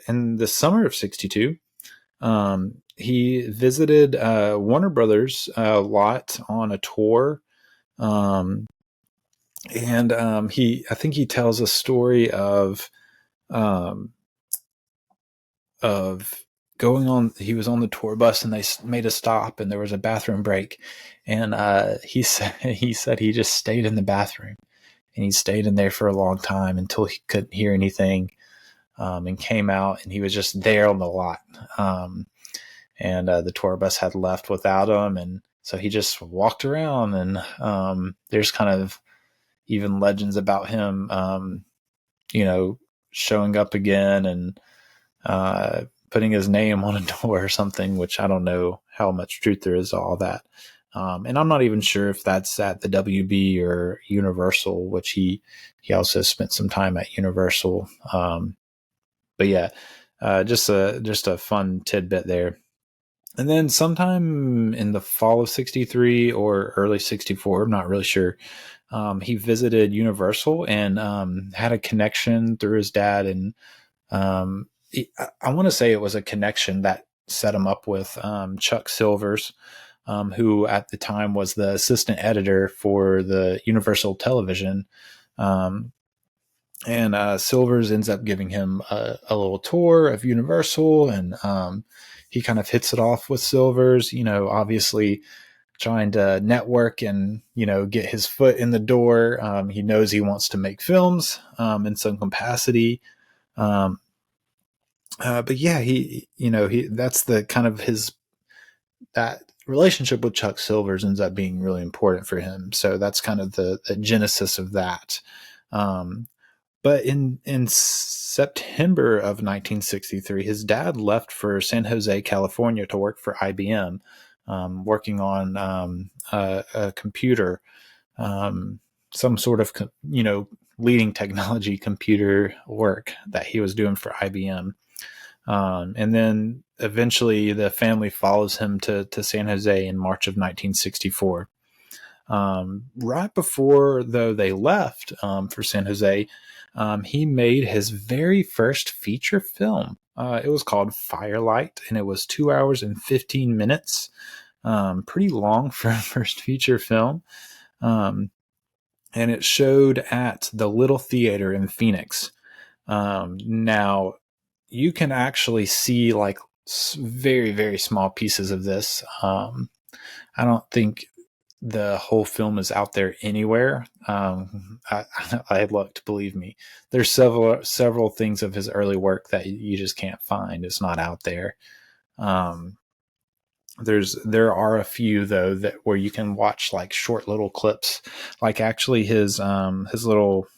In the summer of 62, he visited Warner Brothers a lot on a tour. And I think he tells a story um, of going on. He was on the tour bus, and they made a stop, and there was a bathroom break, and he said he just stayed in the bathroom, and he stayed in there for a long time until he couldn't hear anything, and came out, and he was just there on the lot, and the tour bus had left without him, and so he just walked around, and there's kind of even legends about him, showing up again and putting his name on a door or something, which I don't know how much truth there is to all that. And I'm not even sure if that's at the WB or Universal, which he also spent some time at Universal. But yeah, just a fun tidbit there. And then sometime in the fall of 63 or early 64, I'm not really sure, he visited Universal and had a connection through his dad. And I want to say it was a connection that set him up with Chuck Silvers, who at the time was the assistant editor for the Universal Television. And Silvers ends up giving him a little tour of Universal, and he kind of hits it off with Silvers, obviously trying to network and, get his foot in the door. He knows he wants to make films in some capacity. But yeah, that's the kind of that relationship with Chuck Silvers ends up being really important for him. So that's kind of the genesis of that. But in September of 1963, his dad left for San Jose, California to work for IBM, working on a computer, some sort of, leading technology computer work that he was doing for IBM. And then eventually the family follows him to San Jose in March of 1964. Right before, though, they left for San Jose, he made his very first feature film. It was called Firelight, and it was 2 hours and 15 minutes. Pretty long for a first feature film. And it showed at the Little Theater in Phoenix. Now, you can actually see like very, very small pieces of this. I don't think the whole film is out there anywhere. I looked, believe me. There's several things of his early work that you just can't find. It's not out there. There are a few though where you can watch like short little clips, like actually his little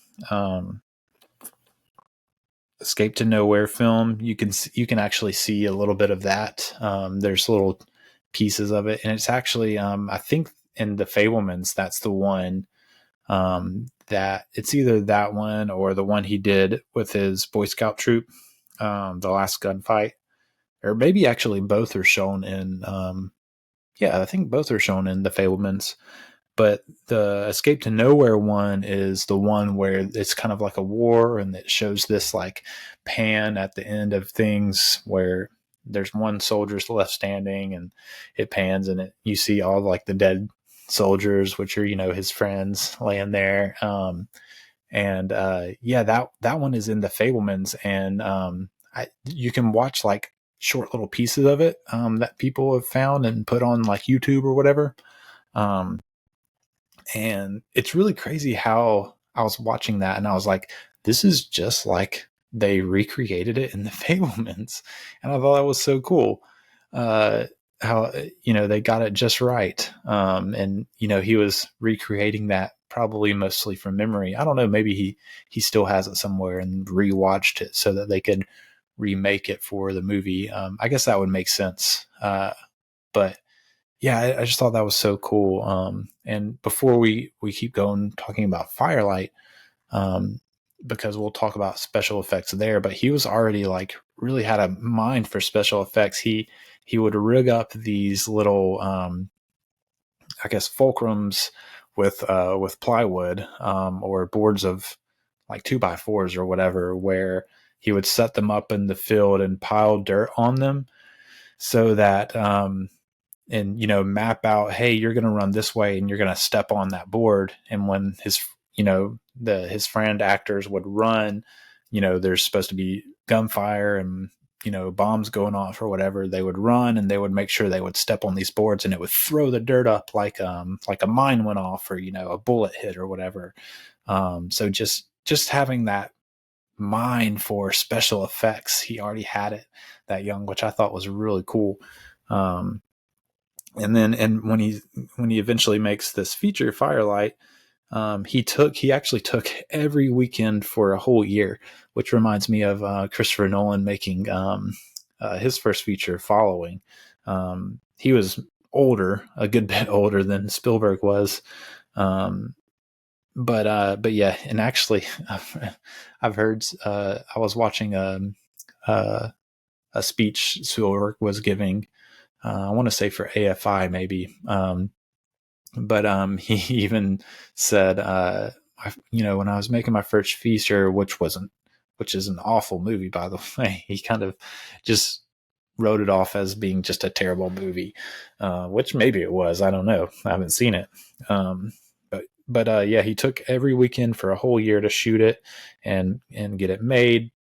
Escape to Nowhere film. You can actually see a little bit of that. There's little pieces of it, and it's actually I think in The Fabelmans, that's the one that it's either that one or the one he did with his Boy Scout troop, The Last Gunfight, or maybe actually both are shown in I think both are shown in The Fabelmans. But the Escape to Nowhere one is the one where it's kind of like a war, and it shows this like pan at the end of things where there's one soldier left standing, and it pans, and you see all like the dead soldiers, which are, his friends laying there. And yeah, that one is in the Fablemans, and you can watch like short little pieces of it that people have found and put on like YouTube or whatever. Um, and it's really crazy how I was watching that and I was like, this is just like they recreated it in the Fablemans. And I thought that was so cool. How, they got it just right. And, he was recreating that probably mostly from memory. I don't know. Maybe he still has it somewhere and rewatched it so that they could remake it for the movie. I guess that would make sense. But yeah, I just thought that was so cool. And before we keep going talking about Firelight, because we'll talk about special effects there, but he was already like really had a mind for special effects. He would rig up these little, I guess, fulcrums with plywood, or boards of like 2x4s or whatever, where he would set them up in the field and pile dirt on them so that, and map out, hey, you're going to run this way and you're going to step on that board. And when his his friend actors would run, there's supposed to be gunfire and bombs going off or whatever, they would run and they would make sure they would step on these boards and it would throw the dirt up like a mine went off or a bullet hit or whatever. So just having that mind for special effects, he already had it that young, which I thought was really cool. And then, when he eventually makes this feature Firelight, he actually took every weekend for a whole year, which reminds me of Christopher Nolan making his first feature Following. He was older, a good bit older than Spielberg was. But yeah, and actually I've heard, I was watching a speech Spielberg was giving, I want to say for AFI maybe. But he even said, when I was making my first feature, which is an awful movie, by the way, he kind of just wrote it off as being just a terrible movie, which maybe it was. I don't know. I haven't seen it. But yeah, he took every weekend for a whole year to shoot it and get it made.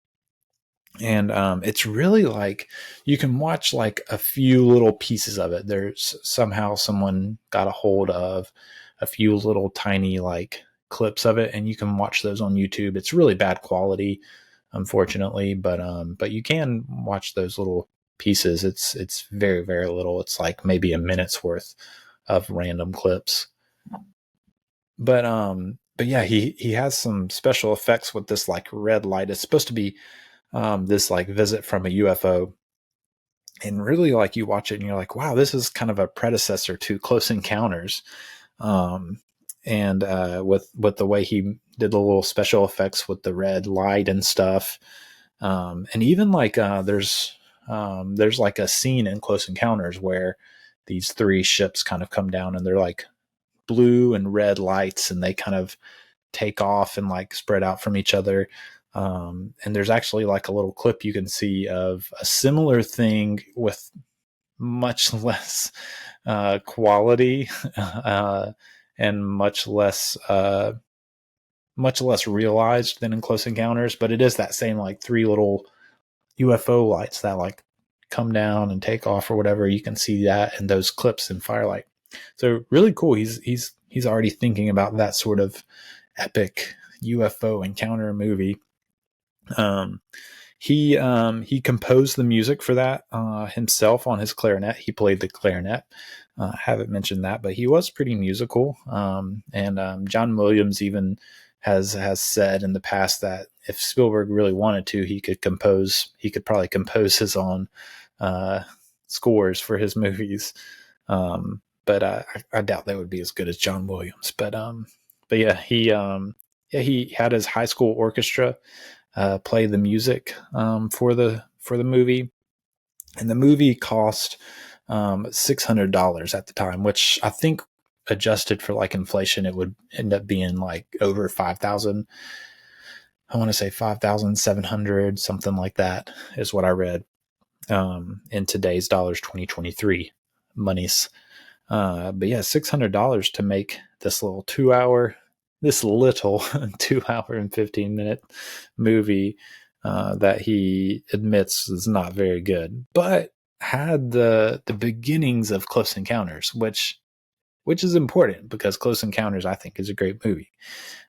And it's really like you can watch like a few little pieces of it. There's somehow someone got a hold of a few little tiny like clips of it, and you can watch those on YouTube. It's really bad quality, unfortunately, but you can watch those little pieces. It's very, very little. It's like maybe a minute's worth of random clips. But yeah, he has some special effects with this like red light. It's supposed to be this like visit from a UFO, and really like you watch it and you're like, wow, this is kind of a predecessor to Close Encounters. And with the way he did the little special effects with the red light and stuff. And even like there's like a scene in Close Encounters where these three ships kind of come down and they're like blue and red lights and they kind of take off and like spread out from each other. And there's actually like a little clip you can see of a similar thing with much less quality and much less realized than in Close Encounters, but it is that same like three little UFO lights that like come down and take off or whatever. You can see that in those clips in Firelight. So really cool. He's already thinking about that sort of epic UFO encounter movie. He composed the music for that himself on his clarinet. He played the clarinet. I haven't mentioned that, but he was pretty musical. And John Williams even has said in the past that if Spielberg really wanted to, he could probably compose his own scores for his movies. But I doubt they would be as good as John Williams. But yeah, he had his high school orchestra play the music for the movie, and the movie cost $600 at the time, which I think adjusted for like inflation, it would end up being like over 5,000. I want to say 5,700, something like that is what I read in today's dollars, 2023 monies. But yeah, $600 to make this little 2 hour, this little 2 hour and 15-minute movie that he admits is not very good, but had the beginnings of Close Encounters, which is important because Close Encounters, I think, is a great movie.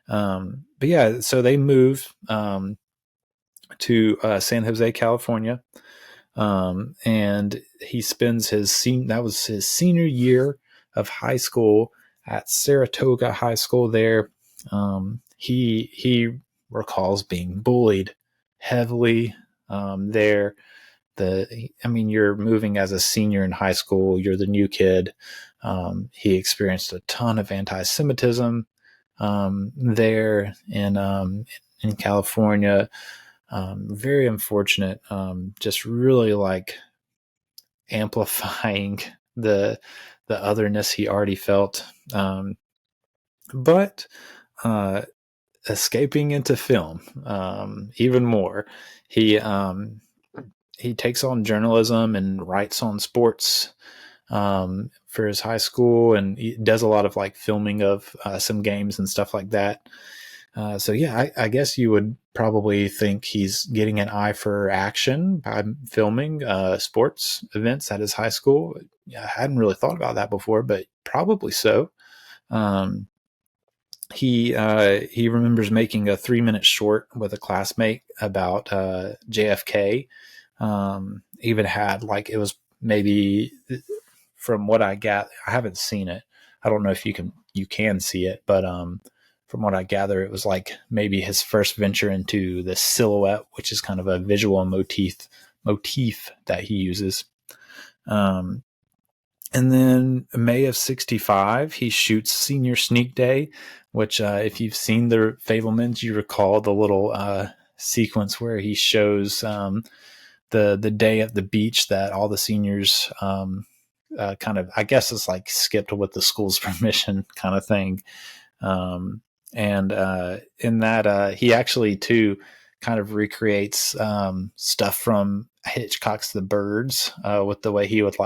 But yeah, so they moved to San Jose, California, and he spends that was his senior year of high school at Saratoga High School there. He recalls being bullied heavily there. You're moving as a senior in high school. You're the new kid. He experienced a ton of anti-Semitism there in California. Very unfortunate. Just really like amplifying the otherness he already felt. But escaping into film even more. He takes on journalism and writes on sports for his high school, and he does a lot of like filming of some games and stuff like that. So yeah, I guess you would probably think he's getting an eye for action by filming sports events at his high school. I hadn't really thought about that before, but probably so. He remembers making a 3-minute short with a classmate about JFK. Even had like, it was maybe, from what I got, I haven't seen it. I don't know if you can see it, but from what I gather, it was like maybe his first venture into the silhouette, which is kind of a visual motif that he uses. And then May of 65, he shoots Senior Sneak Day, which if you've seen the Fabelmans, you recall the little sequence where he shows the day at the beach that all the seniors kind of, I guess it's like skipped with the school's permission kind of thing. And in that, he actually too kind of recreates stuff from Hitchcock's The Birds with the way he would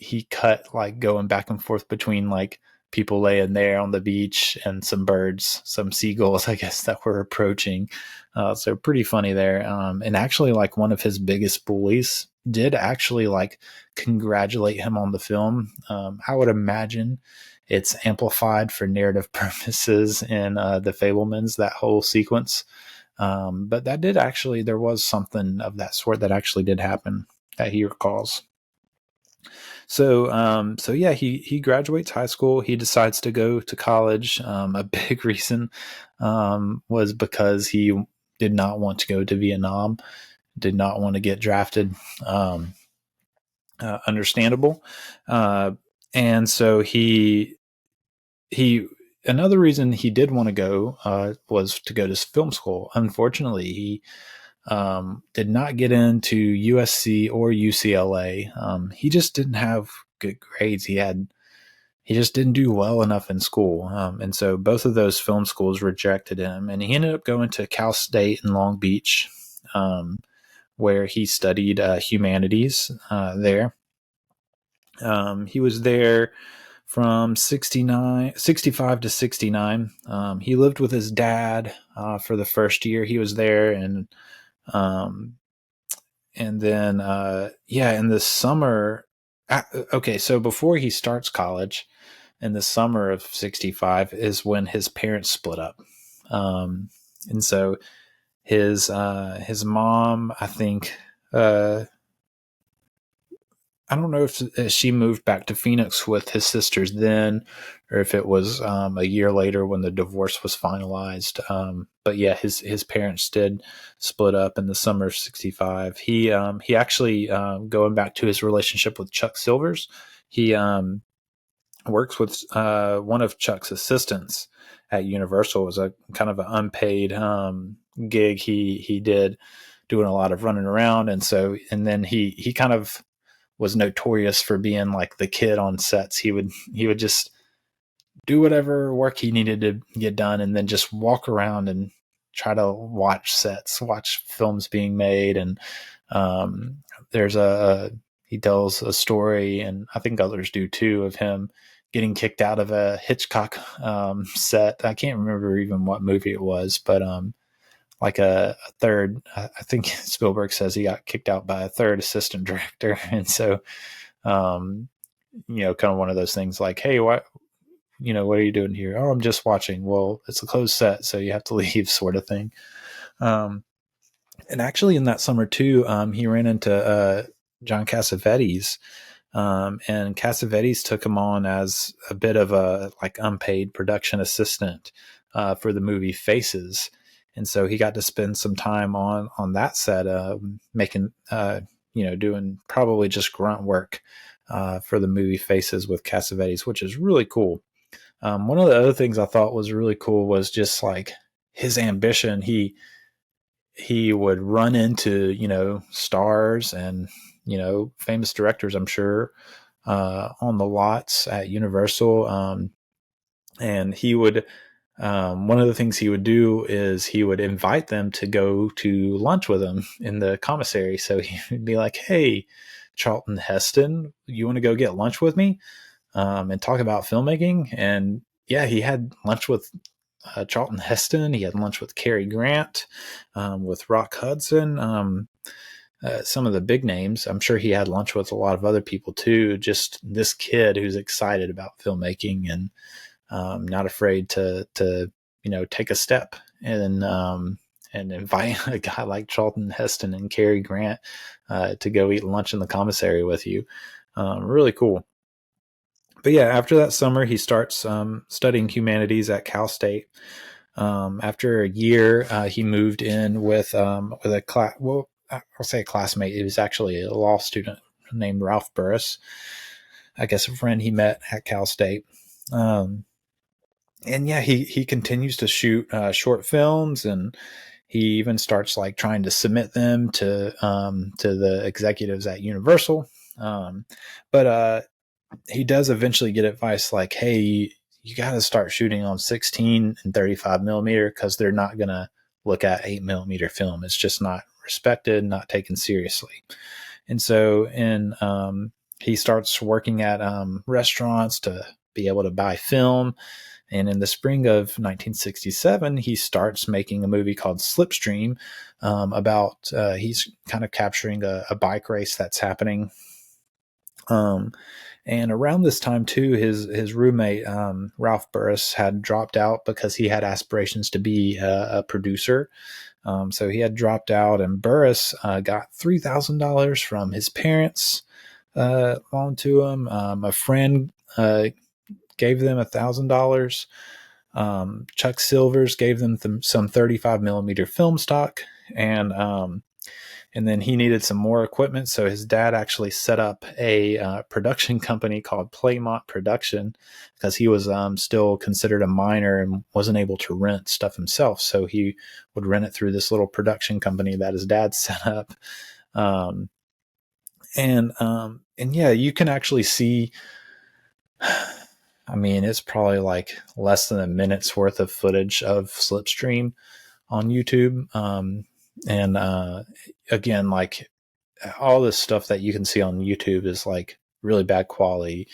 he cut like going back and forth between like people laying there on the beach and some birds, some seagulls, I guess, that were approaching. So pretty funny there. And actually like one of his biggest bullies did actually like congratulate him on the film. I would imagine it's amplified for narrative purposes in the Fabelmans, that whole sequence. But that did actually, there was something of that sort that actually did happen that he recalls. So yeah, he graduates high school. He decides to go to college. A big reason was because he did not want to go to Vietnam, did not want to get drafted. Understandable. And so he another reason he did want to go was to go to film school. Unfortunately, he did not get into USC or UCLA. He just didn't have good grades. He just didn't do well enough in school. And so both of those film schools rejected him, and he ended up going to Cal State in Long Beach, where he studied humanities there. He was there from 65 to 69. He lived with his dad for the first year he was there, and then in the summer, okay, so before he starts college, in the summer of 65 is when his parents split up. And so his mom, I think, I don't know if she moved back to Phoenix with his sisters then, or if it was a year later when the divorce was finalized. But yeah, his parents did split up in the summer of 65. He actually, going back to his relationship with Chuck Silvers, he works with one of Chuck's assistants at Universal. It was a kind of an unpaid gig he did, doing a lot of running around. And then he kind of was notorious for being like the kid on sets. He would just do whatever work he needed to get done, and then just walk around and try to watch sets, watch films being made. And there's he tells a story, and I think others do too, of him getting kicked out of a Hitchcock set. I can't remember even what movie it was, but like a third, I think Spielberg says he got kicked out by a third assistant director. And so, kind of one of those things like, hey, what are you doing here? Oh, I'm just watching. Well, it's a closed set, so you have to leave, sort of thing. And actually in that summer too, he ran into John Cassavetes, and Cassavetes took him on as a bit of a like unpaid production assistant for the movie Faces. And so he got to spend some time on that set, making, doing probably just grunt work for the movie Faces with Cassavetes, which is really cool. One of the other things I thought was really cool was just like his ambition. He would run into, stars and, famous directors, I'm sure, on the lots at Universal. And he would, one of the things he would do is he would invite them to go to lunch with him in the commissary. So he would be like, hey, Charlton Heston, you want to go get lunch with me and talk about filmmaking? And yeah, he had lunch with Charlton Heston. He had lunch with Cary Grant, with Rock Hudson, some of the big names. I'm sure he had lunch with a lot of other people too. Just this kid who's excited about filmmaking and not afraid to take a step and invite a guy like Charlton Heston and Cary Grant to go eat lunch in the commissary with you. Really cool. But yeah, after that summer, he starts studying humanities at Cal State. After a year, he moved in with a class. Well, I'll say a classmate. He was actually a law student named Ralph Burris. I guess a friend he met at Cal State. And yeah, he continues to shoot short films, and he even starts like trying to submit them to the executives at Universal. But he does eventually get advice like, hey, you got to start shooting on 16 and 35 millimeter because they're not going to look at 8 millimeter film. It's just not respected, not taken seriously. And so he starts working at restaurants to be able to buy film. And in the spring of 1967, he starts making a movie called Slipstream about he's kind of capturing a bike race that's happening. And around this time too, his roommate Ralph Burris had dropped out because he had aspirations to be a producer. So he had dropped out, and Burris got $3,000 from his parents loaned to him. A friend gave them $1,000. Chuck Silvers gave them some 35 millimeter film stock, and then he needed some more equipment. So his dad actually set up a production company called Playmont Production because he was still considered a minor and wasn't able to rent stuff himself. So he would rent it through this little production company that his dad set up. And yeah, you can actually see, I mean, it's probably like less than a minute's worth of footage of Slipstream on YouTube. Again, like all this stuff that you can see on YouTube is like really bad quality.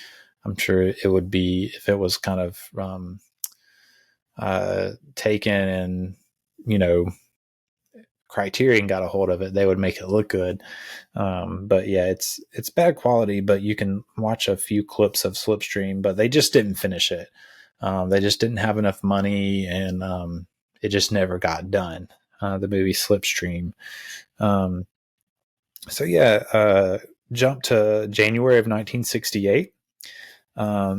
I'm sure it would be if it was kind of taken and, Criterion got a hold of it, they would make it look good. But yeah, it's bad quality, but you can watch a few clips of Slipstream, but they just didn't finish it. They just didn't have enough money, and it just never got done. The movie Slipstream. So yeah, jump to January of 1968.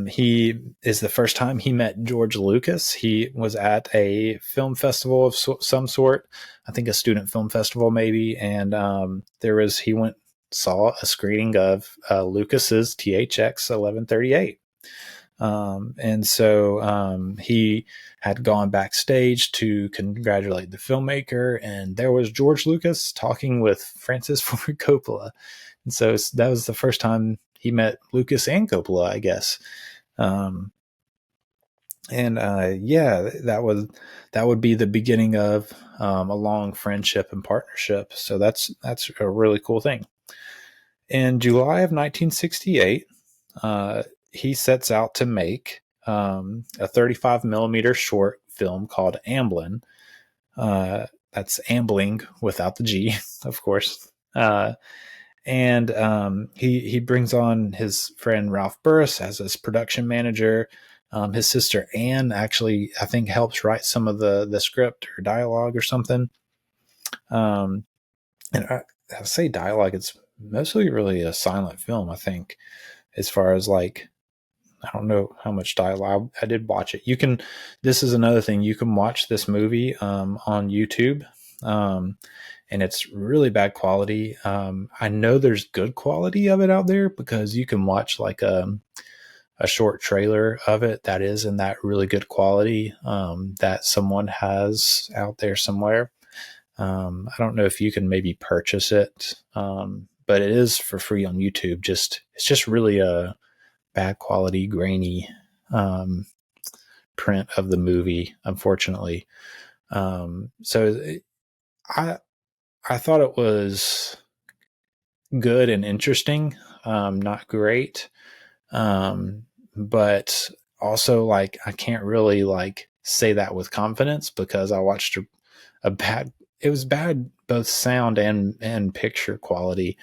He is the first time he met George Lucas. He was at a film festival of some sort, I think a student film festival maybe, and he saw a screening of Lucas's THX 1138. And so he had gone backstage to congratulate the filmmaker, and there was George Lucas talking with Francis Ford Coppola. And so that was the first time he met Lucas and Coppola, I guess. Yeah, that would be the beginning of a long friendship and partnership. So that's a really cool thing. In July of 1968, he sets out to make a 35 millimeter short film called Amblin. That's ambling without the G, of course. And he brings on his friend Ralph Burris as his production manager. His sister Anne actually, I think, helps write some of the script or dialogue or something. And I say dialogue, it's mostly really a silent film, I think, as far as like, I don't know how much dialogue. I did watch it. This is another thing. You can watch this movie on YouTube. And it's really bad quality. I know there's good quality of it out there because you can watch like a short trailer of it that is in that really good quality that someone has out there somewhere. I don't know if you can maybe purchase it, but it is for free on YouTube. It's just really a bad quality, grainy print of the movie, unfortunately. So I thought it was good and interesting, not great, but also like I can't really like say that with confidence because I watched a bad. It was bad both sound and picture quality,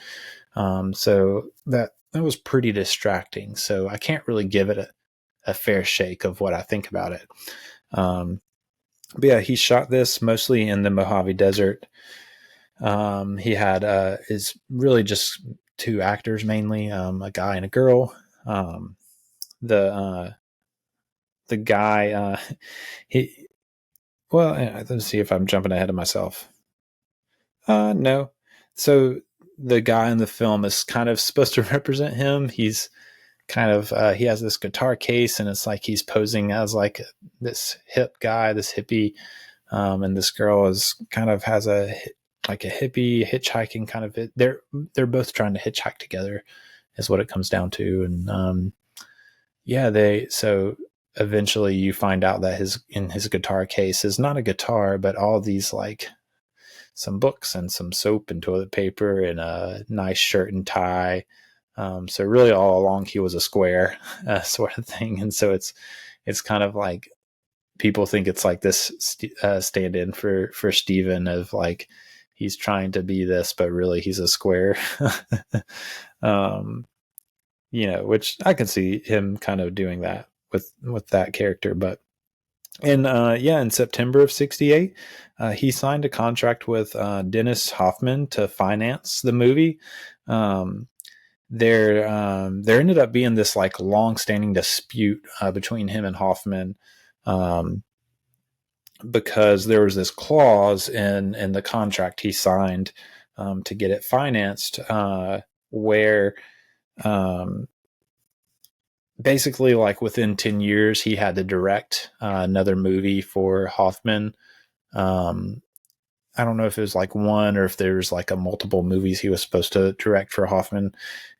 so that was pretty distracting. So I can't really give it a fair shake of what I think about it. But yeah, he shot this mostly in the Mojave Desert. He had is really just two actors mainly, a guy and a girl. The guy, he well, let's see if I'm jumping ahead of myself. No, so the guy in the film is kind of supposed to represent him. He's kind of he has this guitar case, and it's like he's posing as like this hip guy, this hippie, and this girl is kind of has a hippie hitchhiking kind of. They're both trying to hitchhike together, is what it comes down to, and so eventually you find out that his guitar case is not a guitar, but all these like some books and some soap and toilet paper and a nice shirt and tie. So really all along he was a square sort of thing. And so it's kind of like people think it's like this stand-in for Steven of like, he's trying to be this, but really he's a square, which I can see him kind of doing that with that character. But in September of 68, he signed a contract with Dennis Hoffman to finance the movie. There ended up being this like long-standing dispute between him and Hoffman, because there was this clause in the contract he signed to get it financed, where basically like within 10 years he had to direct another movie for Hoffman. I don't know if it was like one or if there's like a multiple movies he was supposed to direct for Hoffman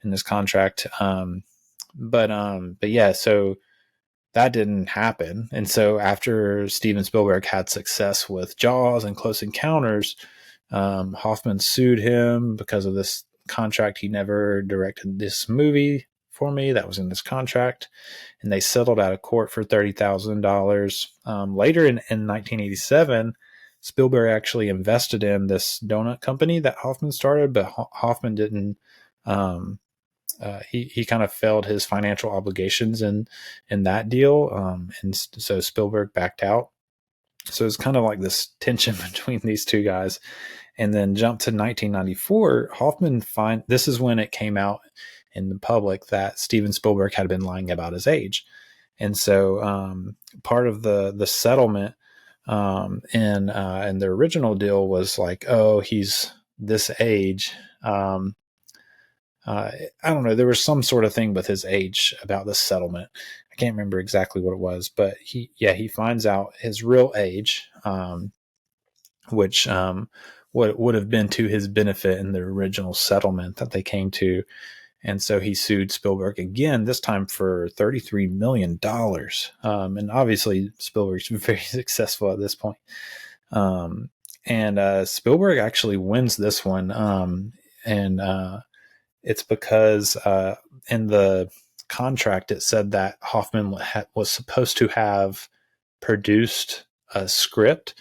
in this contract. But yeah, so that didn't happen. And so after Steven Spielberg had success with Jaws and Close Encounters, Hoffman sued him because of this contract. He never directed this movie for me that was in this contract, and they settled out of court for $30,000. Later in 1987, Spielberg actually invested in this donut company that Hoffman started, but Hoffman didn't. He kind of failed his financial obligations in that deal, and so Spielberg backed out. So it's kind of like this tension between these two guys. And then jump to 1994, Hoffman this is when it came out in the public that Steven Spielberg had been lying about his age. And so part of the settlement in the original deal was like, oh, he's this age. I don't know. There was some sort of thing with his age about the settlement. I can't remember exactly what it was, but he finds out his real age, which would have been to his benefit in the original settlement that they came to. And so he sued Spielberg again, this time for $33 million. And obviously Spielberg's very successful at this point. And Spielberg actually wins this one. And it's because in the contract it said that Hoffman was supposed to have produced a script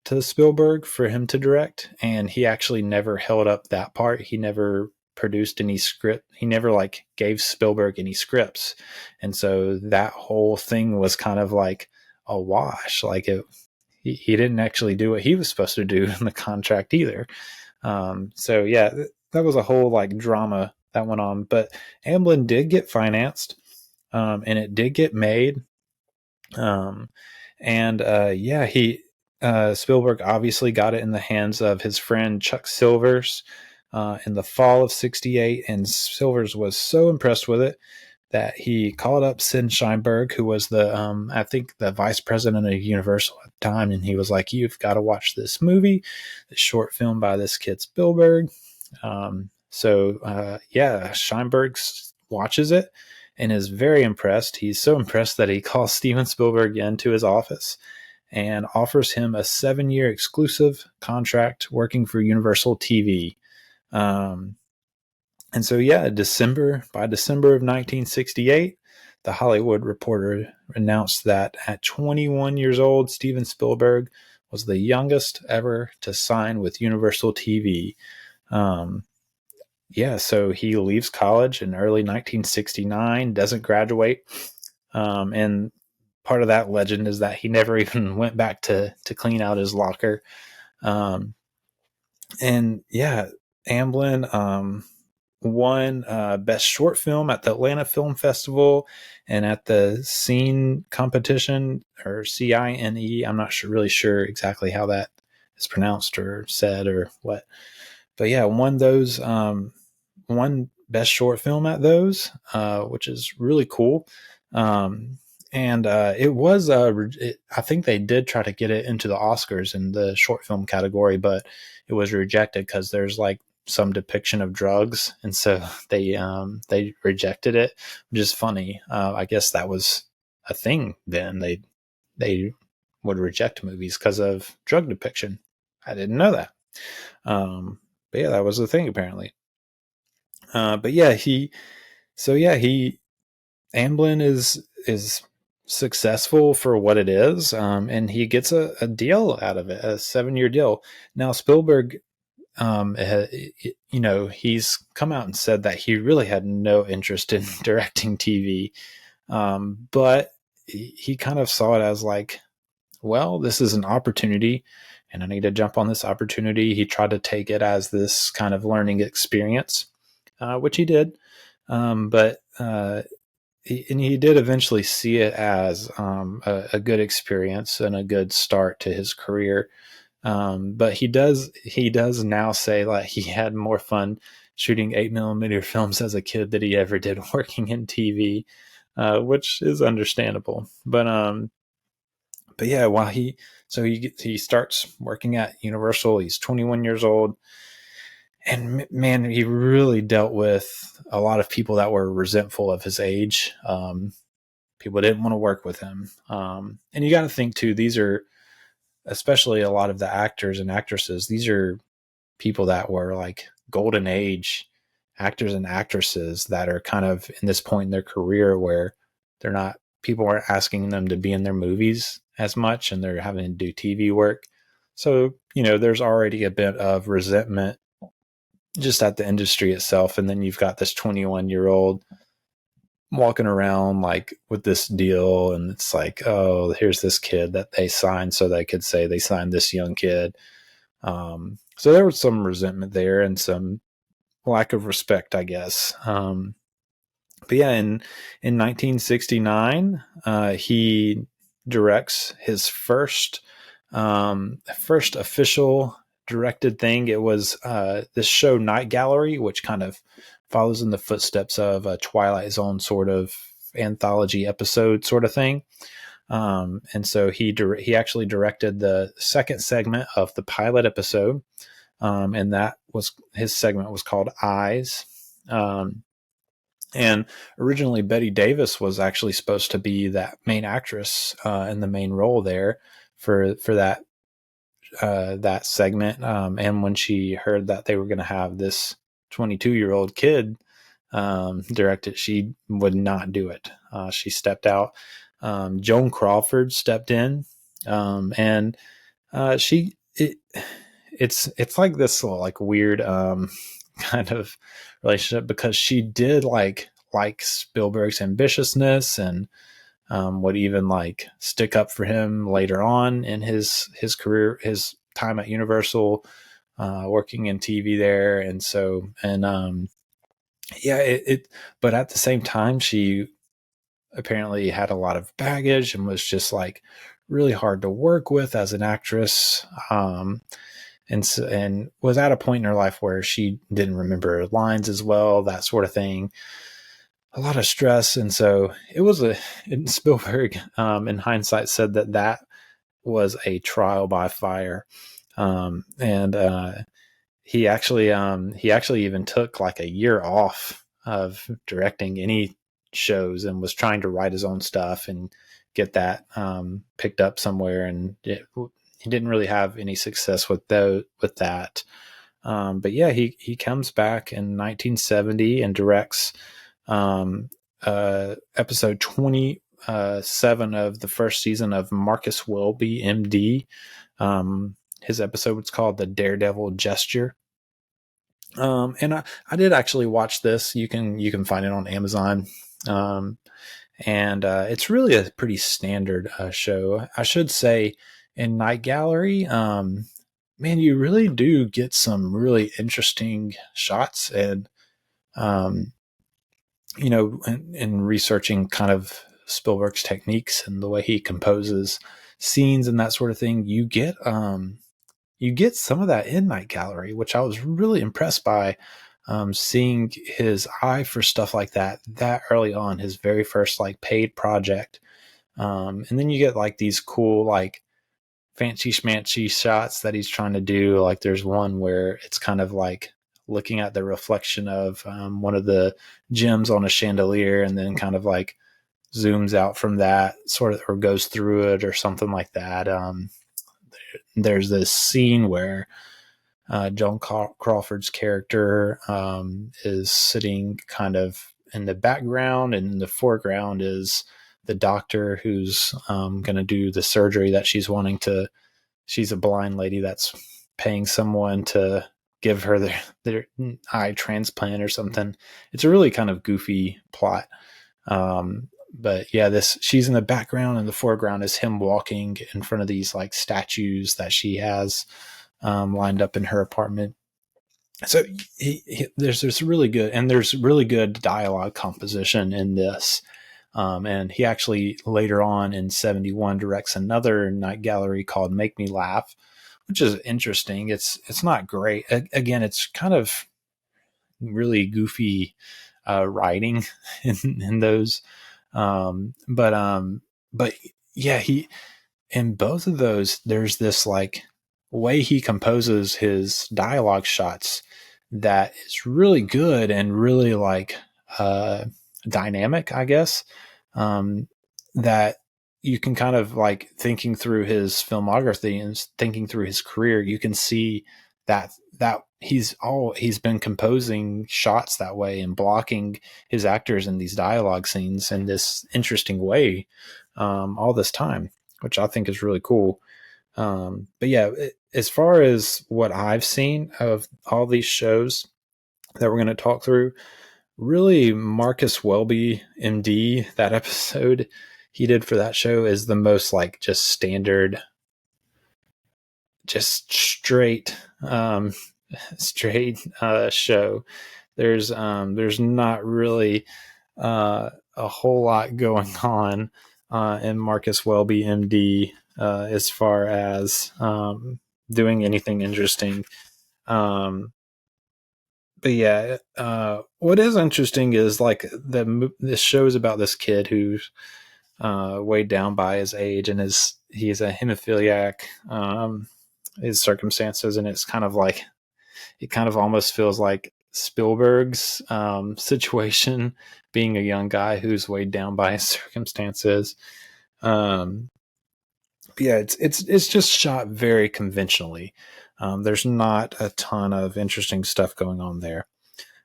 to Spielberg for him to direct, and he actually never held up that part. He never produced any script. He never like gave Spielberg any scripts, and so that whole thing was kind of like a wash. Like he didn't actually do what he was supposed to do in the contract either. So yeah, that was a whole like drama that went on. But Amblin did get financed, and it did get made. Yeah, Spielberg obviously got it in the hands of his friend Chuck Silvers in the fall of '68, and Silvers was so impressed with it that he called up Sid Sheinberg, who was I think the vice president of Universal at the time, and he was like, "You've got to watch this movie, this short film by this kid Spielberg." Sheinberg watches it and is very impressed. He's so impressed that he calls Steven Spielberg into his office and offers him a 7-year exclusive contract working for Universal TV. By December of 1968, the Hollywood Reporter announced that at 21 years old, Steven Spielberg was the youngest ever to sign with Universal TV. So he leaves college in early 1969, doesn't graduate. And part of that legend is that he never even went back to clean out his locker. Amblin won Best Short Film at the Atlanta Film Festival and at the Cine competition, or CINE. I'm not really sure exactly how that is pronounced or said or what. But yeah, won Best Short Film at those, which is really cool. It was, I think they did try to get it into the Oscars in the short film category, but it was rejected because there's like some depiction of drugs, and so they rejected it, which is funny. I guess that was a thing then. They would reject movies because of drug depiction. I didn't know that. But yeah, that was the thing apparently. Amblin is successful for what it is, and he gets a deal out of it, a 7-year deal. Now Spielberg, he's come out and said that he really had no interest in directing TV, but he kind of saw it as like, well, this is an opportunity and I need to jump on this opportunity. He tried to take it as this kind of learning experience, which he did. He did eventually see it as a good experience and a good start to his career. But he does now say that he had more fun shooting 8mm films as a kid than he ever did working in TV, which is understandable. But yeah, while he starts working at Universal, he's 21 years old. And man, he really dealt with a lot of people that were resentful of his age. People didn't want to work with him. And you got to think too, these are, especially a lot of the actors and actresses, these are people that were like golden age actors and actresses that are kind of in this point in their career where people aren't asking them to be in their movies as much and they're having to do TV work. So, there's already a bit of resentment just at the industry itself. And then you've got this 21-year-old walking around like with this deal, and it's like, oh, here's this kid that they signed so they could say they signed this young kid. So there was some resentment there and some lack of respect, I guess. But yeah, in 1969, he directs his first official directed thing. It was this show Night Gallery, which kind of follows in the footsteps of a Twilight Zone sort of anthology episode sort of thing. And so he actually directed the second segment of the pilot episode, and his segment was called Eyes. And originally Betty Davis was actually supposed to be that main actress in the main role there for that segment. And when she heard that they were going to have this 22-year-old kid direct it, she would not do it. She stepped out. Joan Crawford stepped in, and it's like this little, like, weird kind of relationship, because she did like Spielberg's ambitiousness, and would even like stick up for him later on in his career, his time at Universal, working in TV there. And so, and yeah, but at the same time, she apparently had a lot of baggage and was just like really hard to work with as an actress. And was at a point in her life where she didn't remember her lines as well, that sort of thing. A lot of stress. And so it was and Spielberg, in hindsight, said that was a trial by fire. And he actually even took like a year off of directing any shows, and was trying to write his own stuff and get that picked up somewhere. And he didn't really have any success with that. But yeah, he comes back in 1970 and directs episode 27 of the first season of Marcus Welby, MD. His episode was called The Daredevil Gesture. And I did actually watch this. You can find it on Amazon. And it's really a pretty standard show. I should say, in Night Gallery, man, you really do get some really interesting shots. And in researching kind of Spielberg's techniques and the way he composes scenes and that sort of thing, you get some of that in Night Gallery, which I was really impressed by, seeing his eye for stuff like that early on, his very first like paid project. And then you get like these cool, like, fancy schmancy shots that he's trying to do. Like there's one where it's kind of like looking at the reflection of one of the gems on a chandelier, and then kind of like zooms out from that sort of, or goes through it or something like that. There's this scene where Joan Crawford's character is sitting kind of in the background, and in the foreground is the doctor who's going to do the surgery that she's wanting to. She's a blind lady that's paying someone to give her their eye transplant or something. It's a really kind of goofy plot. But yeah, she's in the background, and the foreground is him walking in front of these like statues that she has lined up in her apartment. So there's really good dialogue composition in this. And he actually later on in 71 directs another Night Gallery called Make Me Laugh, which is interesting. It's not great. Again, it's kind of really goofy writing in those. But yeah, in both of those, there's this like way he composes his dialogue shots that is really good and really like dynamic, I guess. That you can kind of like, thinking through his filmography and thinking through his career, you can see that he's been composing shots that way and blocking his actors in these dialogue scenes in this interesting way all this time, which I think is really cool. But yeah, as far as what I've seen of all these shows that we're going to talk through, really Marcus Welby, MD, that episode he did for that show is the most like just standard, just straight show. There's not really a whole lot going on in Marcus Welby, MD, as far as doing anything interesting. But yeah, what is interesting is like this show is about this kid who's weighed down by his age, and he's a hemophiliac, his circumstances, and it's kind of like, it kind of almost feels like Spielberg's situation, being a young guy who's weighed down by his circumstances. But yeah, it's just shot very conventionally. There's not a ton of interesting stuff going on there.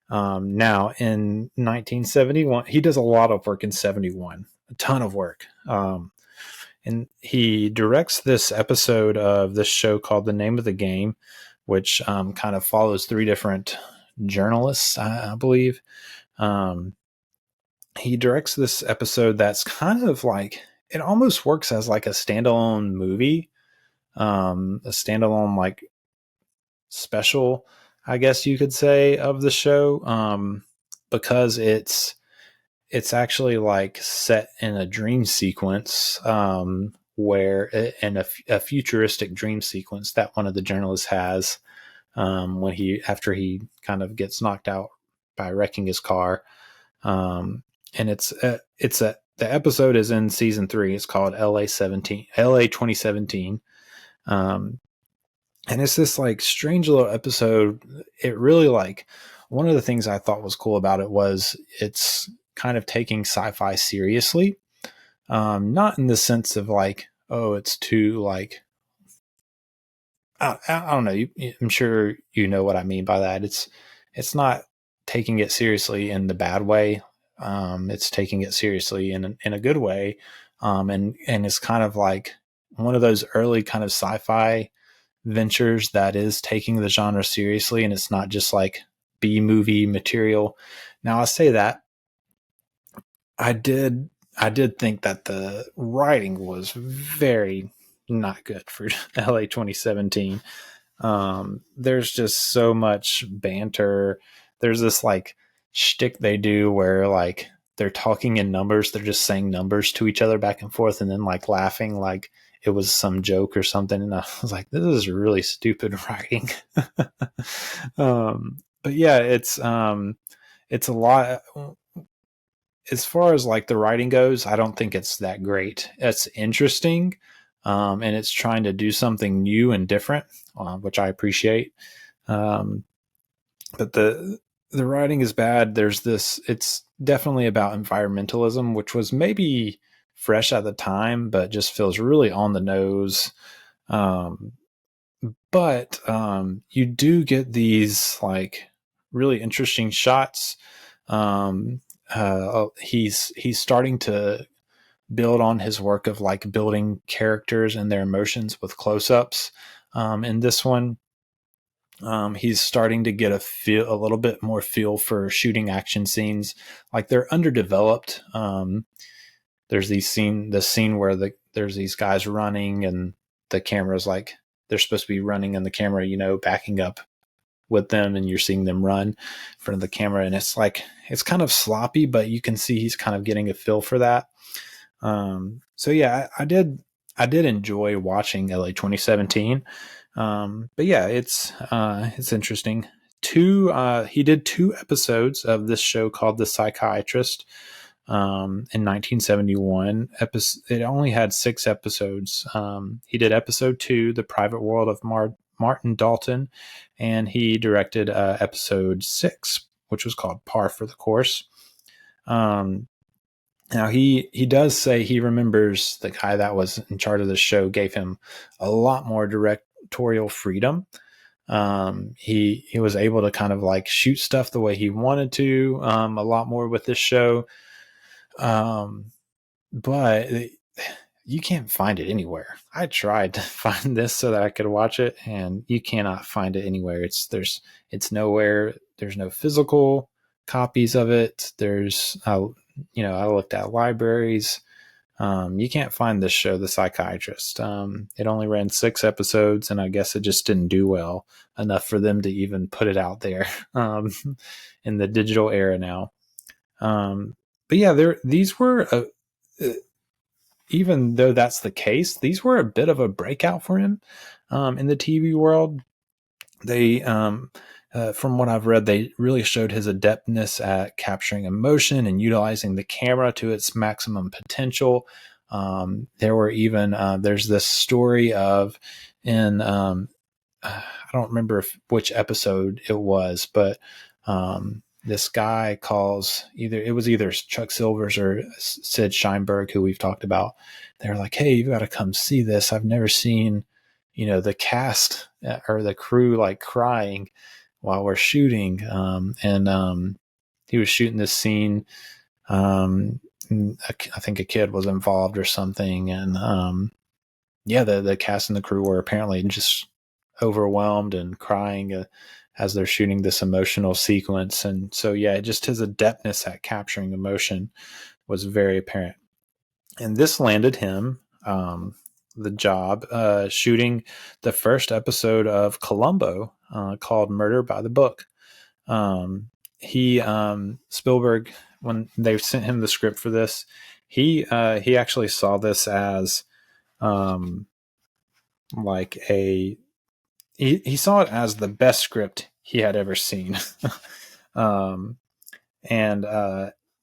Now, in 1971, he does a lot of work in 71, a ton of work. And he directs this episode of this show called The Name of the Game, which kind of follows three different journalists, I believe. He directs this episode that's kind of like, it almost works as like a standalone movie, a standalone like special, I guess you could say, of the show, because it's actually like set in a dream sequence, where in a futuristic dream sequence that one of the journalists has, when after he kind of gets knocked out by wrecking his car. And the episode is in season 3. It's called LA 2017. And it's this like strange little episode. It really like, one of the things I thought was cool about it was it's kind of taking sci-fi seriously. Not in the sense of like, oh, it's too like, I don't know. I'm sure you know what I mean by that. It's not taking it seriously in the bad way. It's taking it seriously in a good way. And it's kind of like one of those early kind of sci-fi ventures that is taking the genre seriously, and it's not just like B movie material. Now I say that I did think that the writing was very not good for LA 2017. There's just so much banter. There's this like shtick they do where like they're talking in numbers. They're just saying numbers to each other back and forth and then like laughing like it was some joke or something. And I was like, this is really stupid writing. But yeah, it's a lot. As far as like the writing goes, I don't think it's that great. It's interesting. And it's trying to do something new and different, which I appreciate. But the writing is bad. It's definitely about environmentalism, which was maybe fresh at the time, but just feels really on the nose. But you do get these like really interesting shots. He's starting to build on his work of like building characters and their emotions with close-ups. In this one, he's starting to get a little bit more feel for shooting action scenes. Like they're underdeveloped. There's the scene where there's these guys running and the camera's like, they're supposed to be running and the camera, backing up with them, and you're seeing them run in front of the camera. And it's like, it's kind of sloppy, but you can see he's kind of getting a feel for that. So yeah, I did enjoy watching LA 2017. But yeah, it's interesting. He did 2 episodes of this show called The Psychiatrist, in 1971. It only had 6 episodes. He did episode 2, The Private World of Martin Dalton, and he directed episode 6, which was called Par for the Course. Now he does say he remembers the guy that was in charge of the show gave him a lot more directorial freedom. He was able to kind of like shoot stuff the way he wanted to, a lot more with this show. But you can't find it anywhere. I tried to find this so that I could watch it, and you cannot find it anywhere. It's nowhere. There's no physical copies of it. I looked at libraries. You can't find this show, The Psychiatrist. It only ran 6 episodes, and I guess it just didn't do well enough for them to even put it out there, in the digital era now. But yeah, these were, even though that's the case, these were a bit of a breakout for him, in the TV world. They, from what I've read, they really showed his adeptness at capturing emotion and utilizing the camera to its maximum potential. There were even, there's this story of I don't remember which episode it was, but this guy calls either Chuck Silvers or Sid Sheinberg, who we've talked about. They're like, hey, you've got to come see this. I've never seen, the cast or the crew like crying while we're shooting. He was shooting this scene. I think a kid was involved or something. And the cast and the crew were apparently just overwhelmed and crying as they're shooting this emotional sequence. And so, just his adeptness at capturing emotion was very apparent. And this landed him the job shooting the first episode of Columbo called Murder by the Book. Spielberg, when they sent him the script for this, he actually saw this as he saw it as the best script he had ever seen.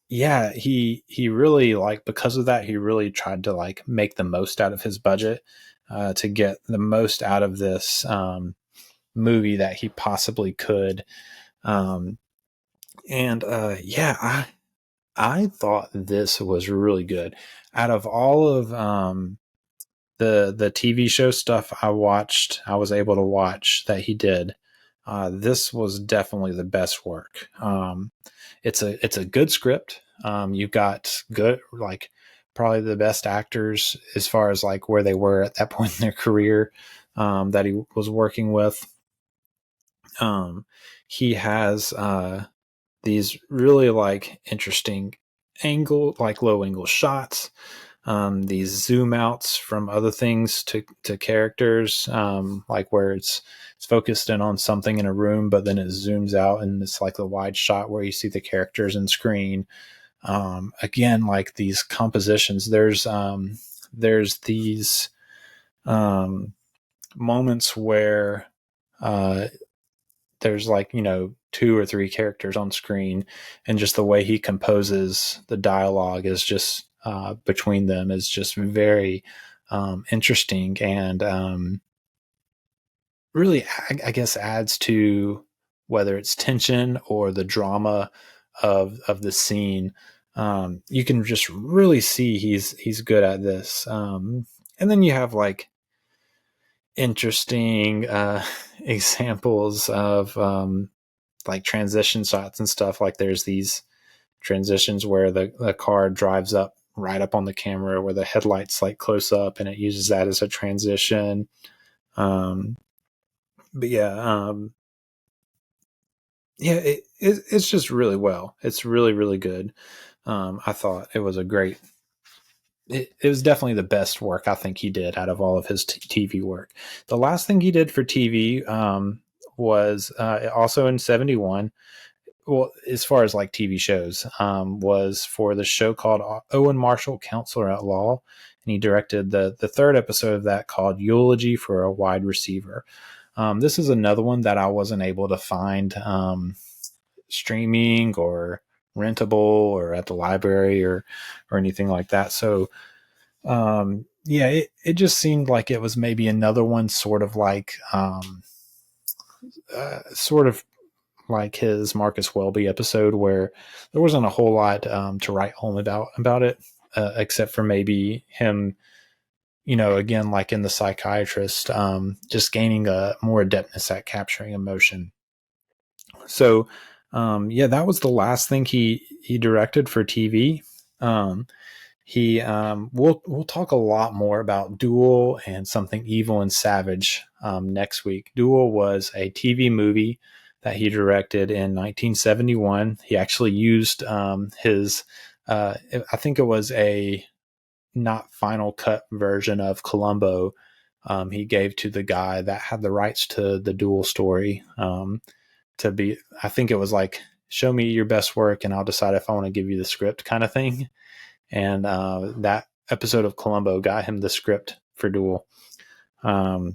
He really because of that, he really tried to make the most out of his budget to get the most out of this movie that he possibly could. I thought this was really good. Out of all of the TV show stuff I was able to watch that he did, this was definitely the best work. It's a good script. You've got good, probably the best actors as far as where they were at that point in their career that he was working with. He has these really interesting low angle shots, these zoom outs from other things to characters, where it's focused in on something in a room, but then it zooms out and it's like the wide shot where you see the characters in screen. Again, these compositions, there's these moments where there's 2 or 3 characters on screen, and just the way he composes the dialogue is just between them is just very interesting, and really, I guess, adds to whether it's tension or the drama of the scene. You can just really see he's good at this. And then you have interesting examples of transition shots and stuff. There's these transitions where the car drives up right up on the camera where the headlights close up, and it uses that as a transition. It's just really well. It's really, really good. I thought it was it was definitely the best work I think he did out of all of his TV work. The last thing he did for TV was also in 1971. Well, as far as TV shows, was for the show called Owen Marshall, Counselor at Law. And he directed the third episode of that called Eulogy for a Wide Receiver. This is another one that I wasn't able to find streaming or rentable or at the library or anything like that. So, it just seemed like it was maybe another one sort of like his Marcus Welby episode, where there wasn't a whole lot to write home about it, except for maybe him, again, in The Psychiatrist, just gaining a more adeptness at capturing emotion. So, that was the last thing he directed for TV. We'll talk a lot more about Duel and Something Evil and Savage next week. Duel was a TV movie that he directed in 1971. He actually used his, I think it was a not final cut version of Columbo. He gave to the guy that had the rights to the Duel story. I think it was show me your best work and I'll decide if I want to give you the script kind of thing. And that episode of Columbo got him the script for Duel. We'll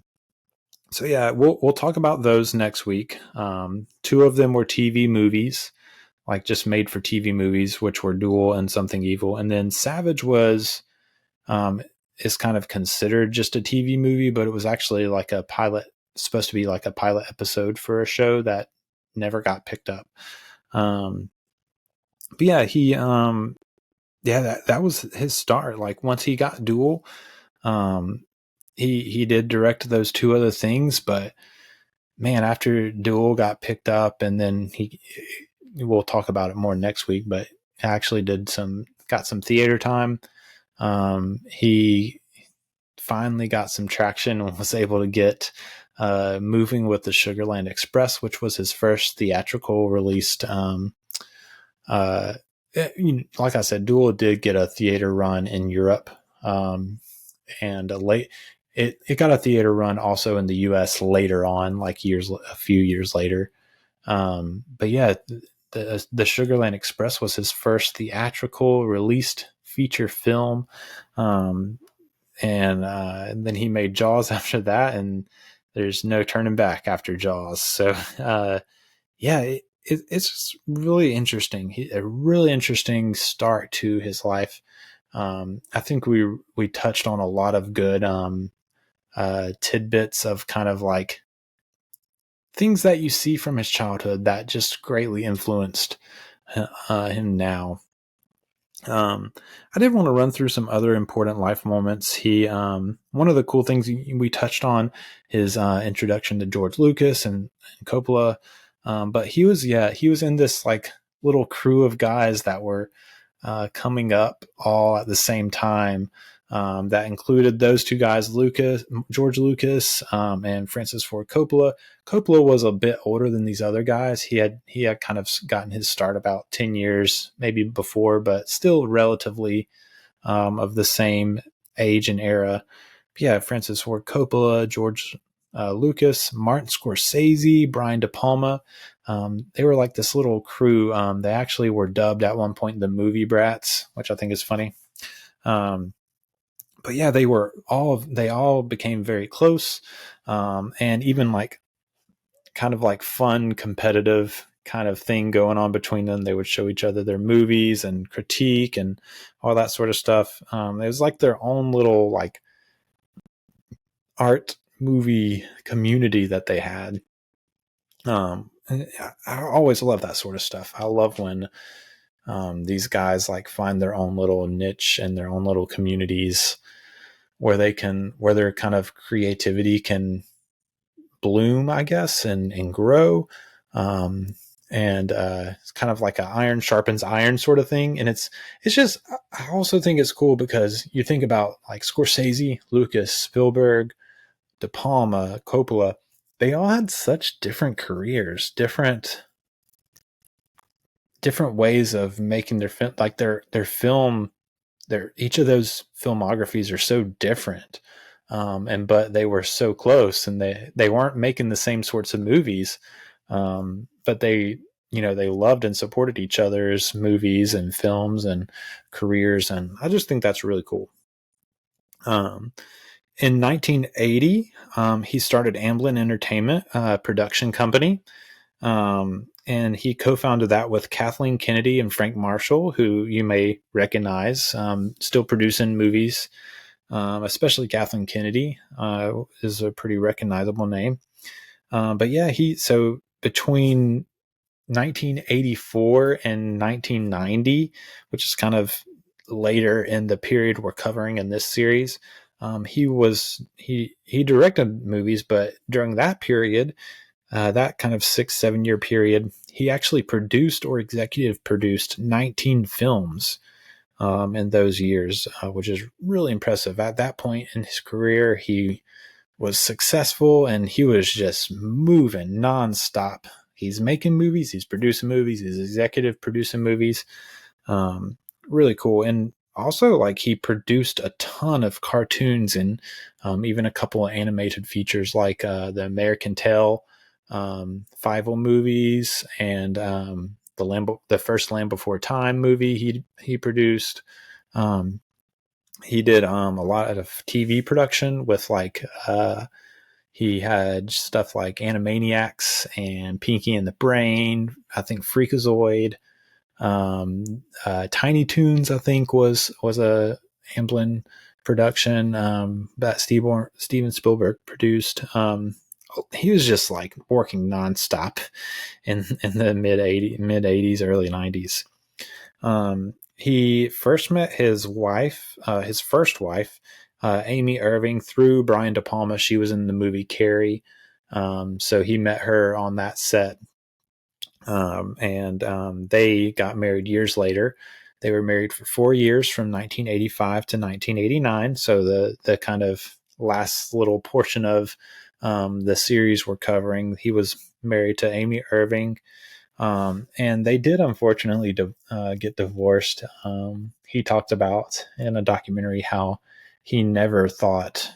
talk about those next week. 2 of them were TV movies, just made for TV movies, which were Duel and Something Evil. And then Savage is kind of considered just a TV movie, but it was actually a pilot, supposed to be a pilot episode for a show that never got picked up. That was his start. Once he got Duel, he did direct those 2 other things, but man, after Duel got picked up, and then we'll talk about it more next week, but actually got some theater time. He finally got some traction and was able to get moving with the Sugarland Express, which was his first theatrical released. Like I said, Duel did get a theater run in Europe, and it got a theater run also in the U.S. later on, like a few years later. But yeah, the Sugarland Express was his first theatrical released feature film. And then he made Jaws after that, and there's no turning back after Jaws. So, yeah, it's just really interesting. A really interesting start to his life. I think we touched on a lot of good tidbits of kind of like things that you see from his childhood that just greatly influenced him now. I did want to run through some other important life moments. One of the cool things we touched on his introduction to George Lucas and Coppola. But he was in this like little crew of guys that were coming up all at the same time. That included those two guys, George Lucas, and Francis Ford Coppola. Coppola was a bit older than these other guys. He had kind of gotten his start about 10 years, maybe before, but still relatively of the same age and era. But yeah, Francis Ford Coppola, George Lucas, Martin Scorsese, Brian De Palma. They were like this little crew. They actually were dubbed at one point the Movie Brats, which I think is funny. But yeah, they all became very close, and even like kind of like fun, competitive kind of thing going on between them. They would show each other their movies and critique and all that sort of stuff. It was like their own little like art movie community that they had. And I always love that sort of stuff. I love when these guys like find their own little niche and their own little communities where their kind of creativity can bloom, I guess, and grow. It's kind of like an iron sharpens iron sort of thing. And it's just, I also think it's cool because you think about like Scorsese, Lucas, Spielberg, De Palma, Coppola, they all had such different careers, different ways of making their film, like their film. Each of those filmographies are so different, but they were so close, and they weren't making the same sorts of movies, but they loved and supported each other's movies and films and careers, and I just think that's really cool. In 1980, he started Amblin Entertainment, production company. And he co-founded that with Kathleen Kennedy and Frank Marshall, who you may recognize, still producing movies, especially Kathleen Kennedy is a pretty recognizable name. But yeah, so between 1984 and 1990, which is kind of later in the period we're covering in this series, he directed movies, but during that period, that kind of 6-7 year period, he actually produced or executive produced 19 films in those years, which is really impressive. At that point in his career, he was successful and he was just moving nonstop. He's making movies, he's producing movies, he's executive producing movies. Really cool. And also, like, he produced a ton of cartoons and even a couple of animated features like the American Tail, Fievel movies, and the first Land Before Time movie he produced. He did a lot of TV production with like he had stuff like Animaniacs and Pinky and the Brain. I think Freakazoid, Tiny Toons. I think was a Amblin production that Steven Spielberg produced. He was just like working nonstop in the mid 80s, early 90s. He first met his first wife, Amy Irving, through Brian De Palma. She was in the movie Carrie. So he met her on that set, and they got married years later. They were married for 4 years from 1985 to 1989. So the kind of last little portion of the series we're covering, he was married to Amy Irving, and they did unfortunately get divorced. He talked about in a documentary how he never thought,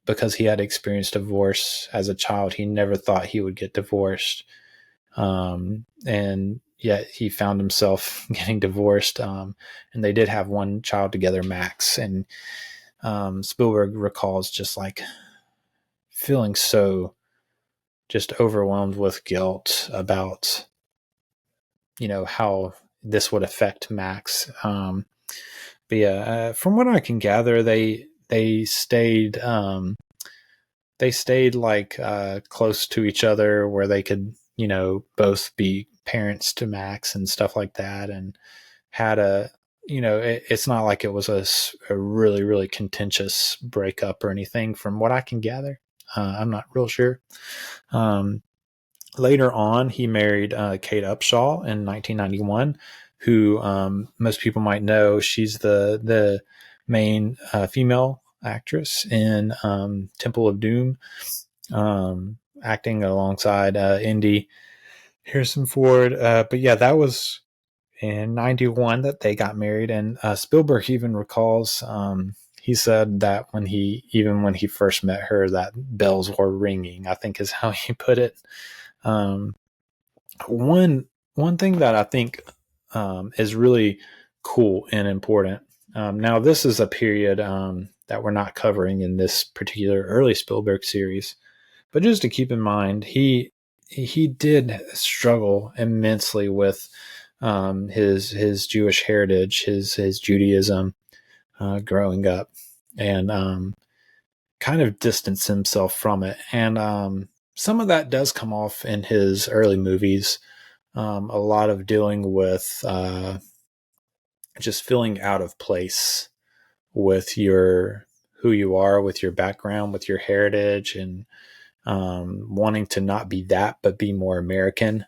because he had experienced divorce as a child, he never thought he would get divorced. And yet he found himself getting divorced. And they did have one child together, Max. And Spielberg recalls just like feeling so just overwhelmed with guilt about, how this would affect Max. But yeah, from what I can gather, they stayed like close to each other where they could, both be parents to Max and stuff like that, and had it's not like it was a really, really contentious breakup or anything from what I can gather. I'm not real sure. Later on, he married Kate Upshaw in 1991, who most people might know. She's the main female actress in Temple of Doom, acting alongside Indy Harrison Ford. But yeah, that was in 91 that they got married. And Spielberg even recalls, he said that when he first met her, that bells were ringing, I think is how he put it. One thing that I think is really cool and important. Now, this is a period that we're not covering in this particular early Spielberg series, but just to keep in mind, he did struggle immensely with his Jewish heritage, his Judaism, growing up, and kind of distance himself from it. And some of that does come off in his early movies. A lot of dealing with just feeling out of place with who you are, with your background, with your heritage, and wanting to not be that, but be more American,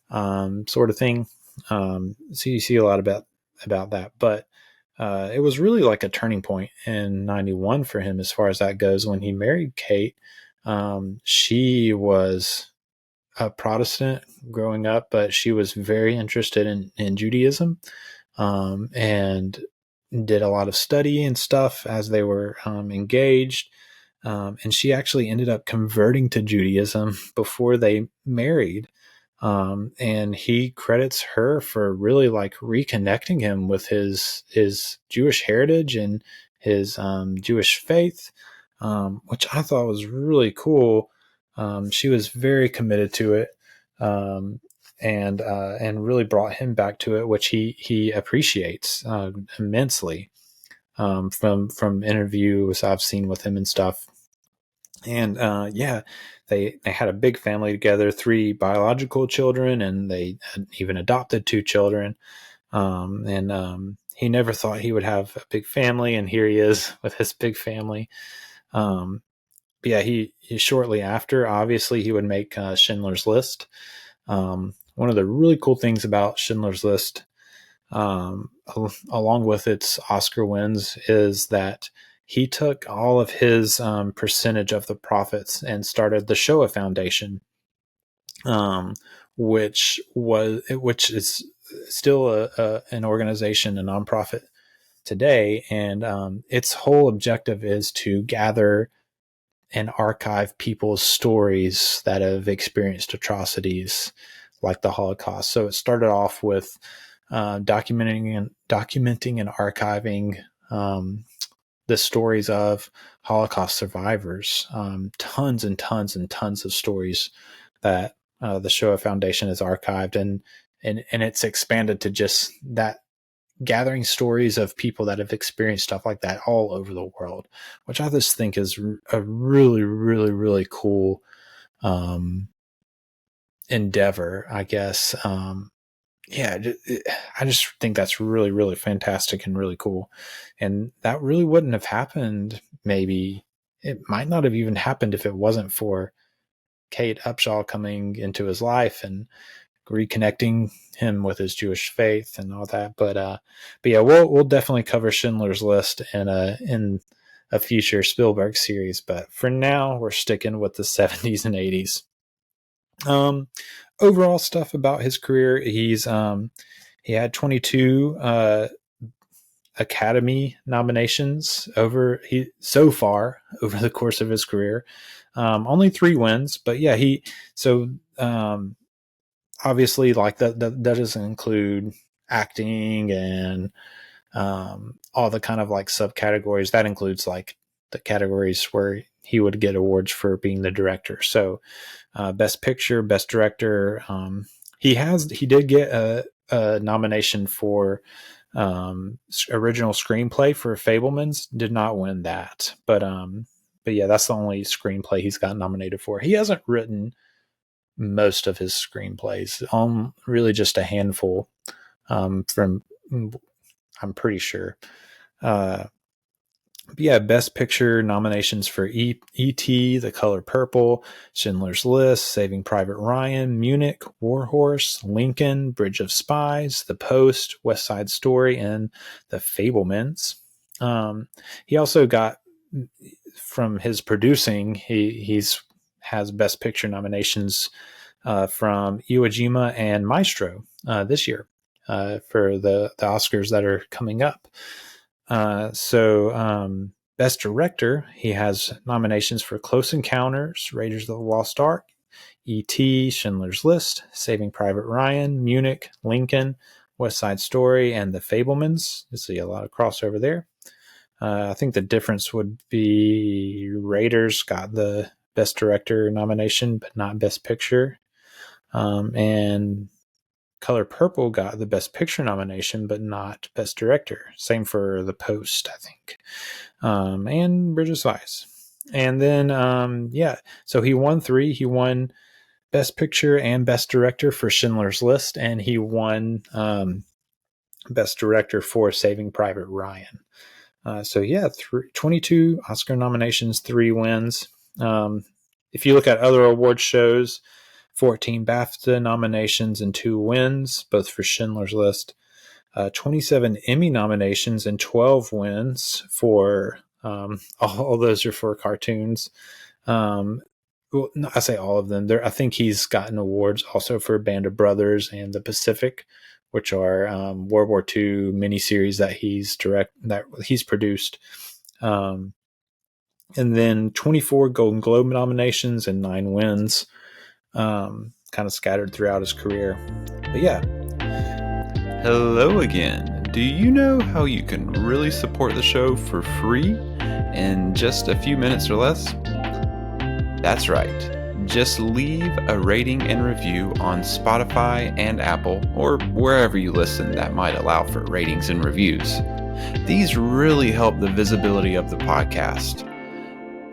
sort of thing. So you see a lot about that, but it was really like a turning point in 91 for him as far as that goes. When he married Kate, she was a Protestant growing up, but she was very interested in Judaism, and did a lot of study and stuff as they were engaged. And she actually ended up converting to Judaism before they married. And he credits her for really like reconnecting him with his Jewish heritage and his Jewish faith, which I thought was really cool. She was very committed to it, and really brought him back to it, which he appreciates immensely, from interviews I've seen with him and stuff. And yeah, they had a big family together, 3 biological children, and they had even adopted 2 children. And he never thought he would have a big family, and here he is with his big family. But yeah, he shortly after, obviously, he would make Schindler's List. One of the really cool things about Schindler's List, along with its Oscar wins, is that he took all of his percentage of the profits and started the Shoah Foundation, which is still an organization, a nonprofit today, and its whole objective is to gather and archive people's stories that have experienced atrocities like the Holocaust. So it started off with documenting and archiving the stories of Holocaust survivors, tons and tons and tons of stories that the Shoah Foundation has archived, and it's expanded to just that, gathering stories of people that have experienced stuff like that all over the world, which I just think is a really, really, really cool endeavor, I guess. Yeah, I just think that's really, really fantastic and really cool. And that really wouldn't have happened. Maybe it might not have even happened if it wasn't for Kate Upshaw coming into his life and reconnecting him with his Jewish faith and all that. But yeah, we'll definitely cover Schindler's List in a future Spielberg series. But for now, we're sticking with the 70s and 80s. Overall stuff about his career, he had 22 Academy nominations so far over the course of his career. Only 3 wins, but yeah, obviously, like that doesn't include acting and all the kind of like subcategories. That includes like the categories where he would get awards for being the director. So best picture, best director. He did get a nomination for original screenplay for Fabelmans. Did not win that, but yeah, that's the only screenplay he's got nominated for. He hasn't written most of his screenplays, really just a handful, from I'm pretty sure. Yeah, Best Picture nominations for E.T., The Color Purple, Schindler's List, Saving Private Ryan, Munich, War Horse, Lincoln, Bridge of Spies, The Post, West Side Story, and The Fabelmans. He also got, from his producing, he's has Best Picture nominations from Iwo Jima and Maestro this year for the Oscars that are coming up. Best Director, he has nominations for Close Encounters, Raiders of the Lost Ark, E.T., Schindler's List, Saving Private Ryan, Munich, Lincoln, West Side Story, and The Fabelmans. You see a lot of crossover there. I think the difference would be Raiders got the Best Director nomination, but not Best Picture. And Color Purple got the Best Picture nomination, but not Best Director. Same for The Post, I think. And Bridge of Spies. And then, so he won 3. He won Best Picture and Best Director for Schindler's List, and he won Best Director for Saving Private Ryan. 22 Oscar nominations, 3 wins. If you look at other award shows, 14 BAFTA nominations and 2 wins, both for Schindler's List. 27 Emmy nominations and 12 wins for, all those are for cartoons. I say all of them. I think he's gotten awards also for Band of Brothers and The Pacific, which are World War II miniseries that he's produced. And then 24 Golden Globe nominations and 9 wins. Kind of scattered throughout his career. But yeah. Hello again. Do you know how you can really support the show for free in just a few minutes or less? That's right. Just leave a rating and review on Spotify and Apple, or wherever you listen that might allow for ratings and reviews. These really help the visibility of the podcast.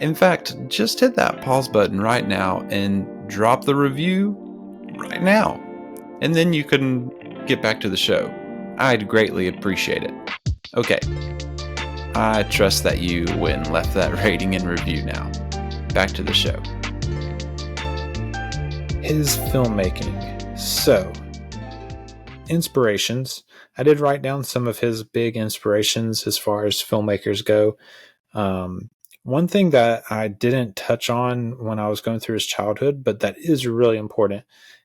In fact, just hit that pause button right now and drop the review right now. And then you can get back to the show. I'd greatly appreciate it. Okay. I trust that you went and left that rating and review now. Back to the show. His filmmaking. So, inspirations. I did write down some of his big inspirations as far as filmmakers go. One thing that I didn't touch on when I was going through his childhood, but that is really important,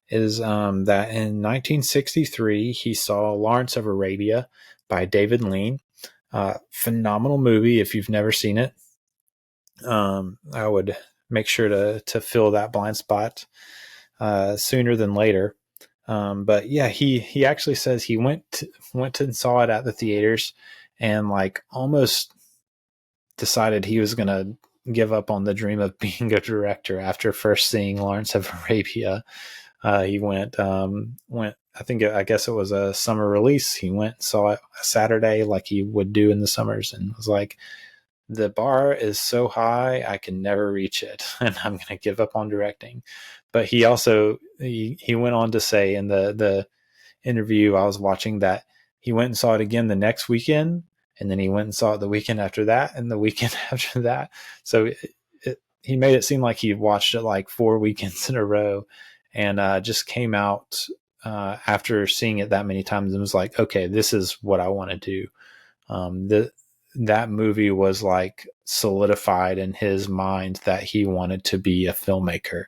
is that in 1963, he saw Lawrence of Arabia by David Lean. Phenomenal movie if you've never seen it. I would make sure to fill that blind spot sooner than later. But yeah, he actually says he went and saw it at the theaters and like almost decided he was going to give up on the dream of being a director after first seeing Lawrence of Arabia. He went, I guess it was a summer release. He went and saw it a Saturday like he would do in the summers and was like, the bar is so high, I can never reach it. And I'm going to give up on directing. But he also, he went on to say in the interview I was watching that he went and saw it again the next weekend. And then he went and saw it the weekend after that and the weekend after that. So he made it seem like he watched it like 4 weekends in a row, and just came out after seeing it that many times and was like, okay, this is what I want to do. That movie was like solidified in his mind that he wanted to be a filmmaker,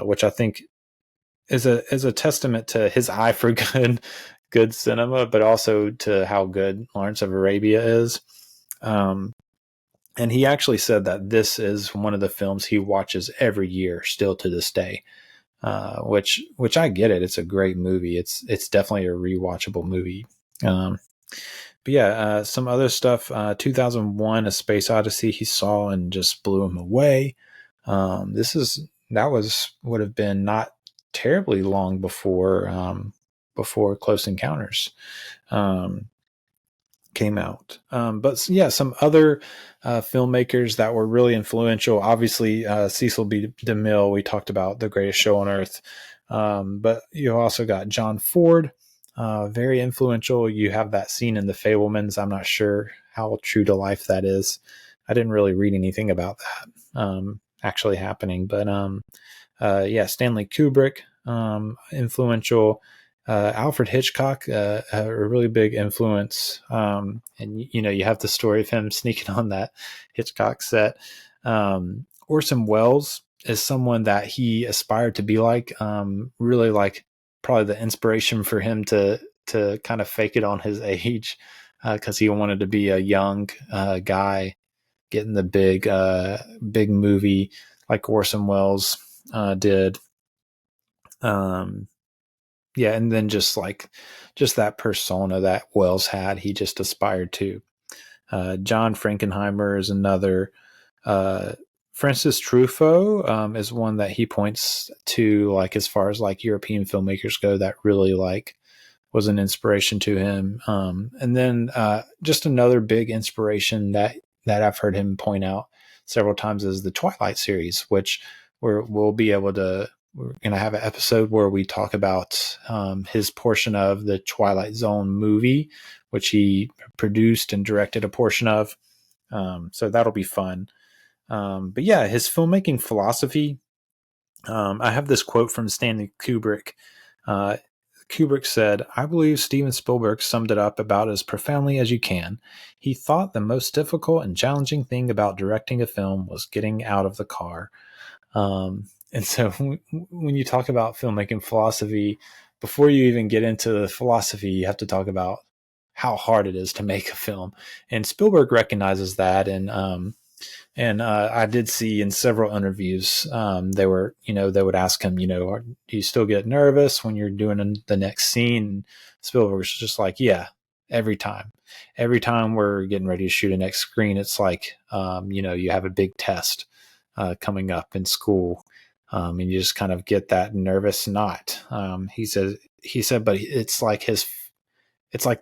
which I think is a testament to his eye for good cinema, but also to how good Lawrence of Arabia is. And he actually said that this is one of the films he watches every year, still to this day. Which I get it. It's a great movie. It's definitely a rewatchable movie. But yeah, some other stuff. 2001: A Space Odyssey he saw and just blew him away. Would have been not terribly long before Close Encounters came out. But yeah, some other filmmakers that were really influential. Obviously, Cecil B. DeMille. We talked about The Greatest Show on Earth. But you also got John Ford, very influential. You have that scene in The Fabelmans. I'm not sure how true to life that is. I didn't really read anything about that actually happening. But yeah, Stanley Kubrick, influential. Alfred Hitchcock, a really big influence. And, you have the story of him sneaking on that Hitchcock set. Orson Welles is someone that he aspired to be like, really like probably the inspiration for him to kind of fake it on his age, because he wanted to be a young guy getting the big movie like Orson Welles did. Yeah, and then just that persona that Wells had, he just aspired to. John Frankenheimer is another. Francis Truffaut is one that he points to, like as far as like European filmmakers go, that really like was an inspiration to him. And then just another big inspiration that I've heard him point out several times is the Twilight series, which we'll be able to. We're going to have an episode where we talk about his portion of the Twilight Zone movie, which he produced and directed a portion of. So that'll be fun. But yeah, his filmmaking philosophy. I have this quote from Stanley Kubrick. Kubrick said, "I believe Steven Spielberg summed it up about as profoundly as you can. He thought the most difficult and challenging thing about directing a film was getting out of the car." And so when you talk about filmmaking philosophy, before you even get into the philosophy, you have to talk about how hard it is to make a film. And Spielberg recognizes that. And I did see in several interviews, they would ask him, do you still get nervous when you're doing the next scene? And Spielberg's just like, yeah, every time we're getting ready to shoot a next screen, it's like, you have a big test coming up in school. And you just kind of get that nervous knot. He said, but it's like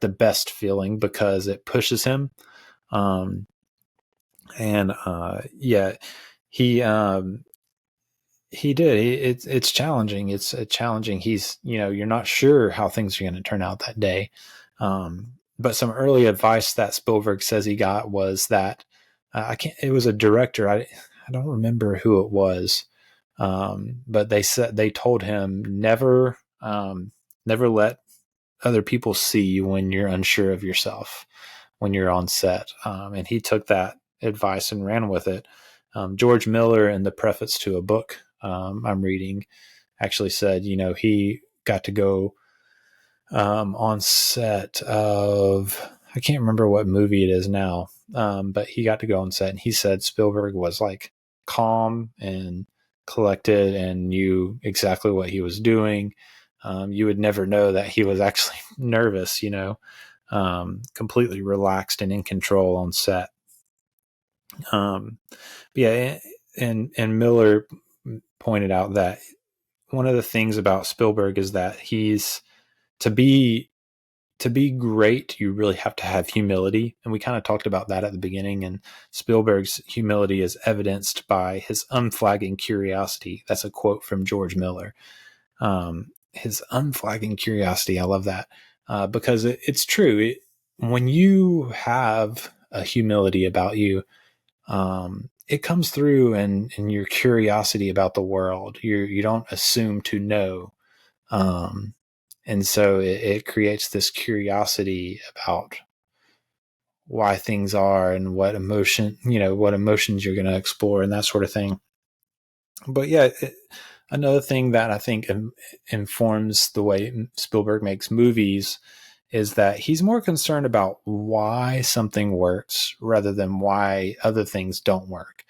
the best feeling because it pushes him. Yeah, he did. It's challenging. It's challenging. You're not sure how things are going to turn out that day. But some early advice that Spielberg says he got was that it was a director. I don't remember who it was. But they told him never let other people see you when you're unsure of yourself, when you're on set. And he took that advice and ran with it. George Miller, in the preface to a book I'm reading, actually said, he got to go on set of, I can't remember what movie it is now, but he got to go on set, and he said Spielberg was like calm and collected and knew exactly what he was doing. You would never know that he was actually nervous, completely relaxed and in control on set. Yeah, and Miller pointed out that one of the things about Spielberg is that he's to be great, you really have to have humility. And we kind of talked about that at the beginning. And Spielberg's humility is evidenced by his unflagging curiosity. That's a quote from George Miller. His unflagging curiosity. I love that because it's true. When you have a humility about you, it comes through in your curiosity about the world. You don't assume to know. And so it creates this curiosity about why things are and what emotions you're going to explore and that sort of thing. But yeah, another thing that I think informs the way Spielberg makes movies is that he's more concerned about why something works rather than why other things don't work.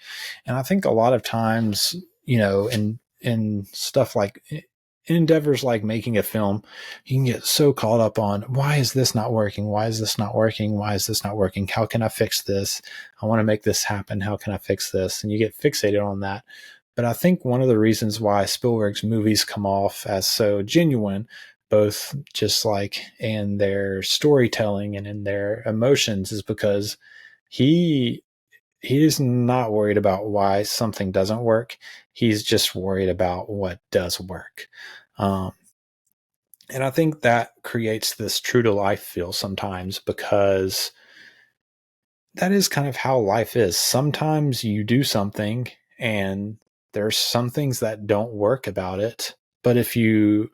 And I think a lot of times, in stuff like in endeavors like making a film, you can get so caught up on why is this not working? Why is this not working? Why is this not working? How can I fix this? I want to make this happen. How can I fix this? And you get fixated on that. But I think one of the reasons why Spielberg's movies come off as so genuine, both just like in their storytelling and in their emotions, is because he is not worried about why something doesn't work. He's just worried about what does work. And I think that creates this true to life feel sometimes, because that is kind of how life is. Sometimes you do something and there's some things that don't work about it. But if you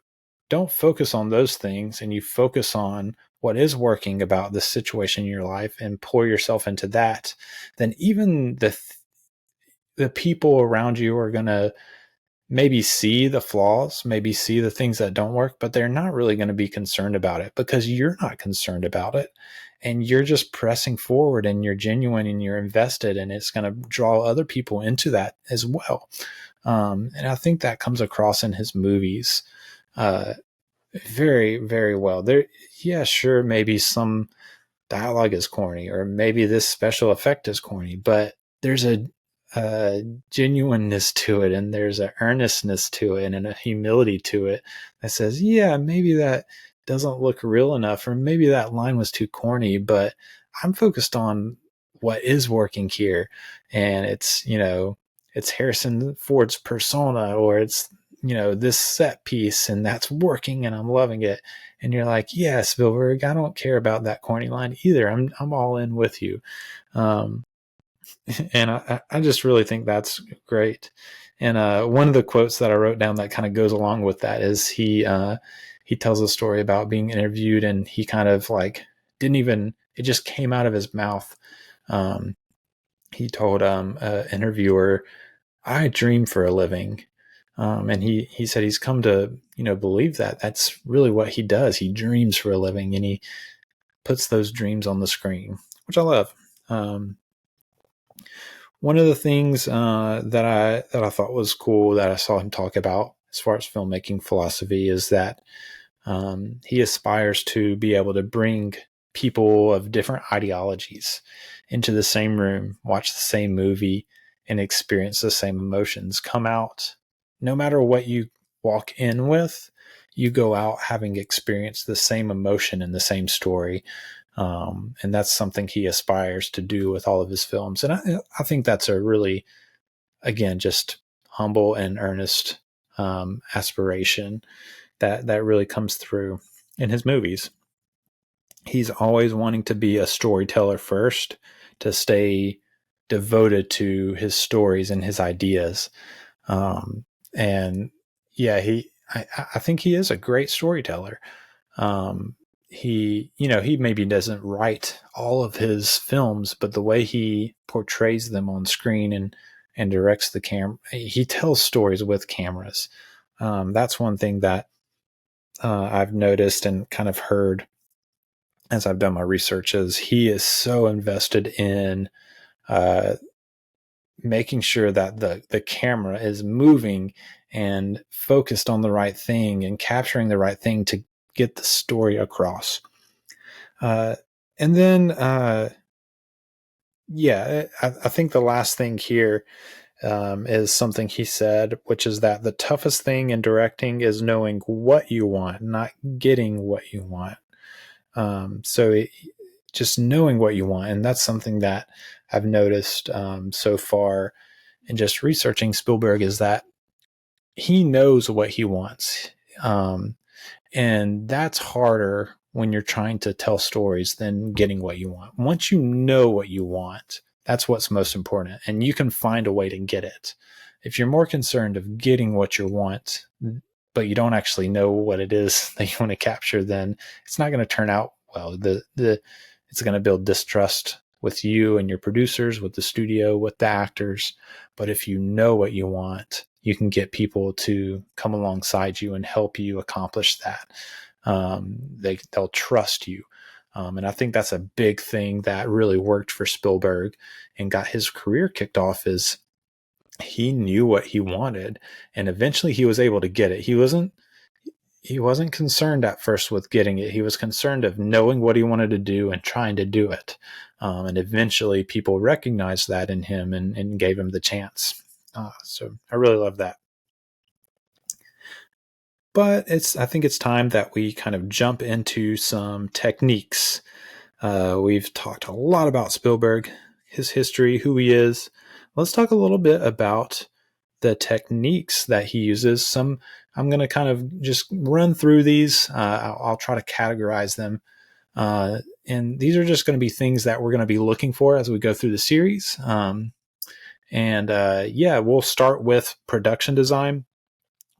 don't focus on those things and you focus on what is working about the situation in your life and pour yourself into that, then even the people around you are going to maybe see the flaws, maybe see the things that don't work, but they're not really going to be concerned about it because you're not concerned about it. And you're just pressing forward and you're genuine and you're invested, and it's going to draw other people into that as well. And I think that comes across in his movies very, very well. Yeah, sure, maybe some dialogue is corny, or maybe this special effect is corny, but there's a genuineness to it, and there's an earnestness to it, and a humility to it that says, yeah, maybe that doesn't look real enough, or maybe that line was too corny, but I'm focused on what is working here. And it's Harrison Ford's persona, or it's, this set piece, and that's working and I'm loving it. And you're like, yeah, Spielberg, I don't care about that corny line either. I'm all in with you. And I just really think that's great. And one of the quotes that I wrote down that kind of goes along with that is he tells a story about being interviewed, and he kind of like it just came out of his mouth. He told an interviewer, I dream for a living. And he said he's come to, believe that that's really what he does. He dreams for a living, and he puts those dreams on the screen, which I love. One of the things that I thought was cool that I saw him talk about as far as filmmaking philosophy is that he aspires to be able to bring people of different ideologies into the same room, watch the same movie, and experience the same emotions. Come out, no matter what you walk in with, you go out having experienced the same emotion and the same story. And that's something he aspires to do with all of his films. And I think that's a really, again, just humble and earnest aspiration that really comes through in his movies. He's always wanting to be a storyteller first, to stay devoted to his stories and his ideas. And yeah, I think he is a great storyteller. He maybe doesn't write all of his films, but the way he portrays them on screen and directs the camera, he tells stories with cameras. That's one thing that I've noticed and kind of heard as I've done my research, is he is so invested in making sure that the camera is moving and focused on the right thing and capturing the right thing to get the story across. And then, I think the last thing here is something he said, which is that the toughest thing in directing is knowing what you want, not getting what you want. Just knowing what you want. And that's something that I've noticed so far in just researching Spielberg, is that he knows what he wants. And that's harder when you're trying to tell stories than getting what you want. Once you know what you want, That's what's most important. And you can find a way to get it. If you're more concerned of getting what you want, but you don't actually know what it is that you want to capture, then it's not going to turn out well. It's going to build distrust with you and your producers, with the studio, with the actors. But if you know what you want, you can get people to come alongside you and help you accomplish that. They'll trust you. And I think that's a big thing that really worked for Spielberg and got his career kicked off, is he knew what he wanted, and eventually he was able to get it. He wasn't concerned at first with getting it. He was concerned of knowing what he wanted to do and trying to do it. And eventually people recognized that in him and gave him the chance. So I really love that. But I think it's time that we kind of jump into some techniques. We've talked a lot about Spielberg, his history, who he is. Let's talk a little bit about the techniques that he uses. I'm going to kind of just run through these. I'll try to categorize them. And these are just going to be things that we're going to be looking for as we go through the series. We'll start with production design.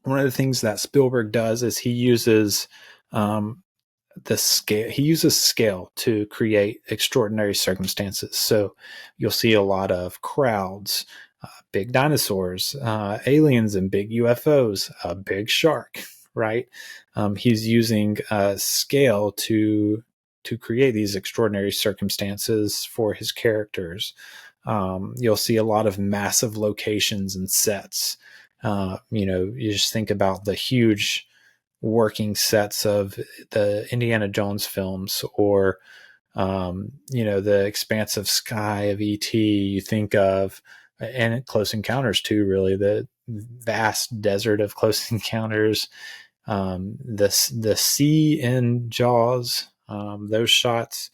One of the things that Spielberg does is he uses the scale. He uses scale to create extraordinary circumstances. So you'll see a lot of crowds, big dinosaurs, aliens and big UFOs, a big shark, right? He's using scale to create these extraordinary circumstances for his characters. You'll see a lot of massive locations and sets. You just think about the huge working sets of the Indiana Jones films, or the expansive sky of E.T. You think of, and Close Encounters too, really, the vast desert of Close Encounters, the sea in Jaws, those shots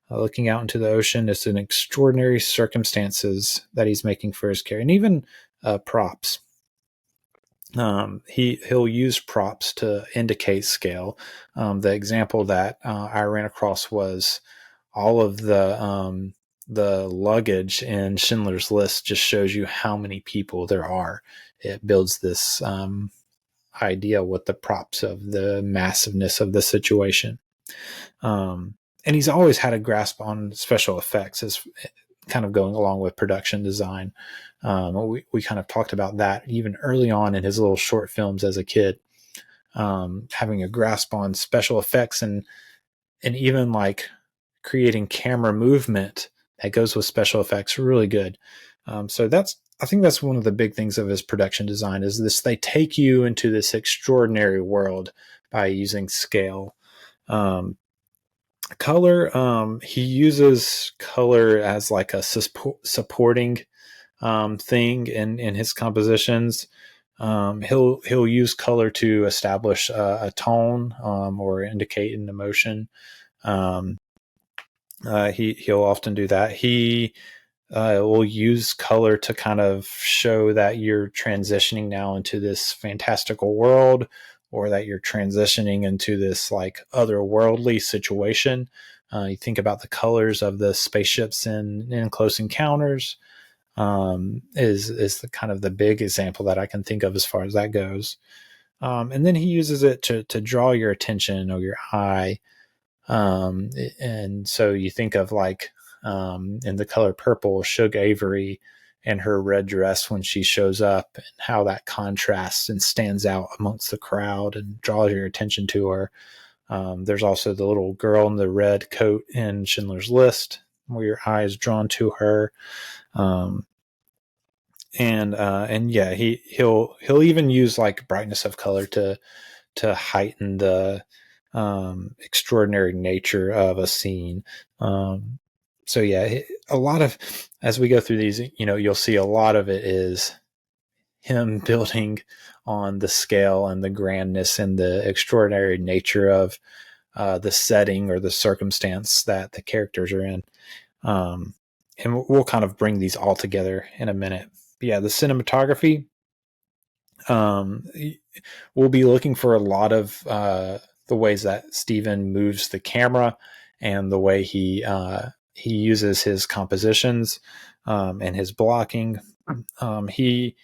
looking out into the ocean. It's an extraordinary circumstances that he's making for his character, and even props. He'll use props to indicate scale. The example that I ran across was all of the luggage in Schindler's List just shows you how many people there are. It builds this idea with the props of the massiveness of the situation. And he's always had a grasp on special effects, as kind of going along with production design. We kind of talked about that even early on in his little short films as a kid, having a grasp on special effects and even like creating camera movement that goes with special effects really good. So I think that's one of the big things of his production design, is this: they take you into this extraordinary world by using scale. Color, he uses color as like a supporting thing in his compositions. He'll use color to establish a tone or indicate an emotion. He'll often do that. He will use color to kind of show that you're transitioning now into this fantastical world, or that you're transitioning into this like otherworldly situation. You think about the colors of the spaceships in Close Encounters, is the kind of the big example that I can think of as far as that goes. And then he uses it to draw your attention or your eye. And so you think of like in The Color Purple, Shug Avery and her red dress when she shows up, and how that contrasts and stands out amongst the crowd and draws your attention to her. There's also the little girl in the red coat in Schindler's List, where your eye is drawn to her. He'll even use like brightness of color to heighten the extraordinary nature of a scene. A lot of, as we go through these, you'll see a lot of it is him building on the scale and the grandness and the extraordinary nature of the setting or the circumstance that the characters are in. And we'll kind of bring these all together in a minute. But yeah, the cinematography, we'll be looking for a lot of the ways that Steven moves the camera, and the way he uses his compositions and his blocking. He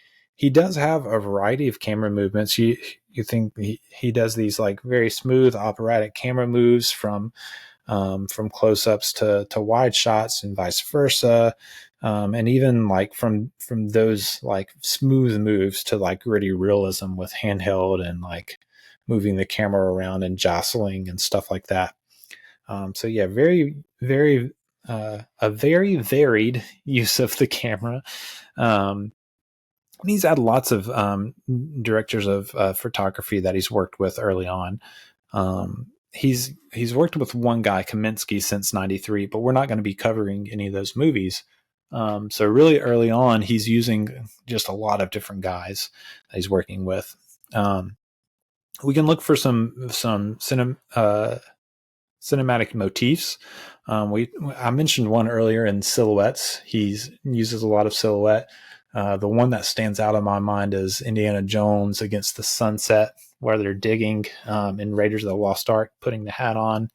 does have a variety of camera movements. You think he does these like very smooth operatic camera moves from close-ups to wide shots and vice versa, and even like from those like smooth moves to like gritty realism with handheld and like moving the camera around and jostling and stuff like that. So yeah, a very varied use of the camera. And he's had lots of directors of photography that he's worked with early on. He's worked with one guy, Kaminsky, since '93, but we're not going to be covering any of those movies. So really early on, he's using just a lot of different guys that he's working with. We can look for some cinematic motifs. I mentioned one earlier in silhouettes. He uses a lot of silhouette. The one that stands out in my mind is Indiana Jones Against the Sunset, where they're digging in Raiders of the Lost Ark, putting the hat on.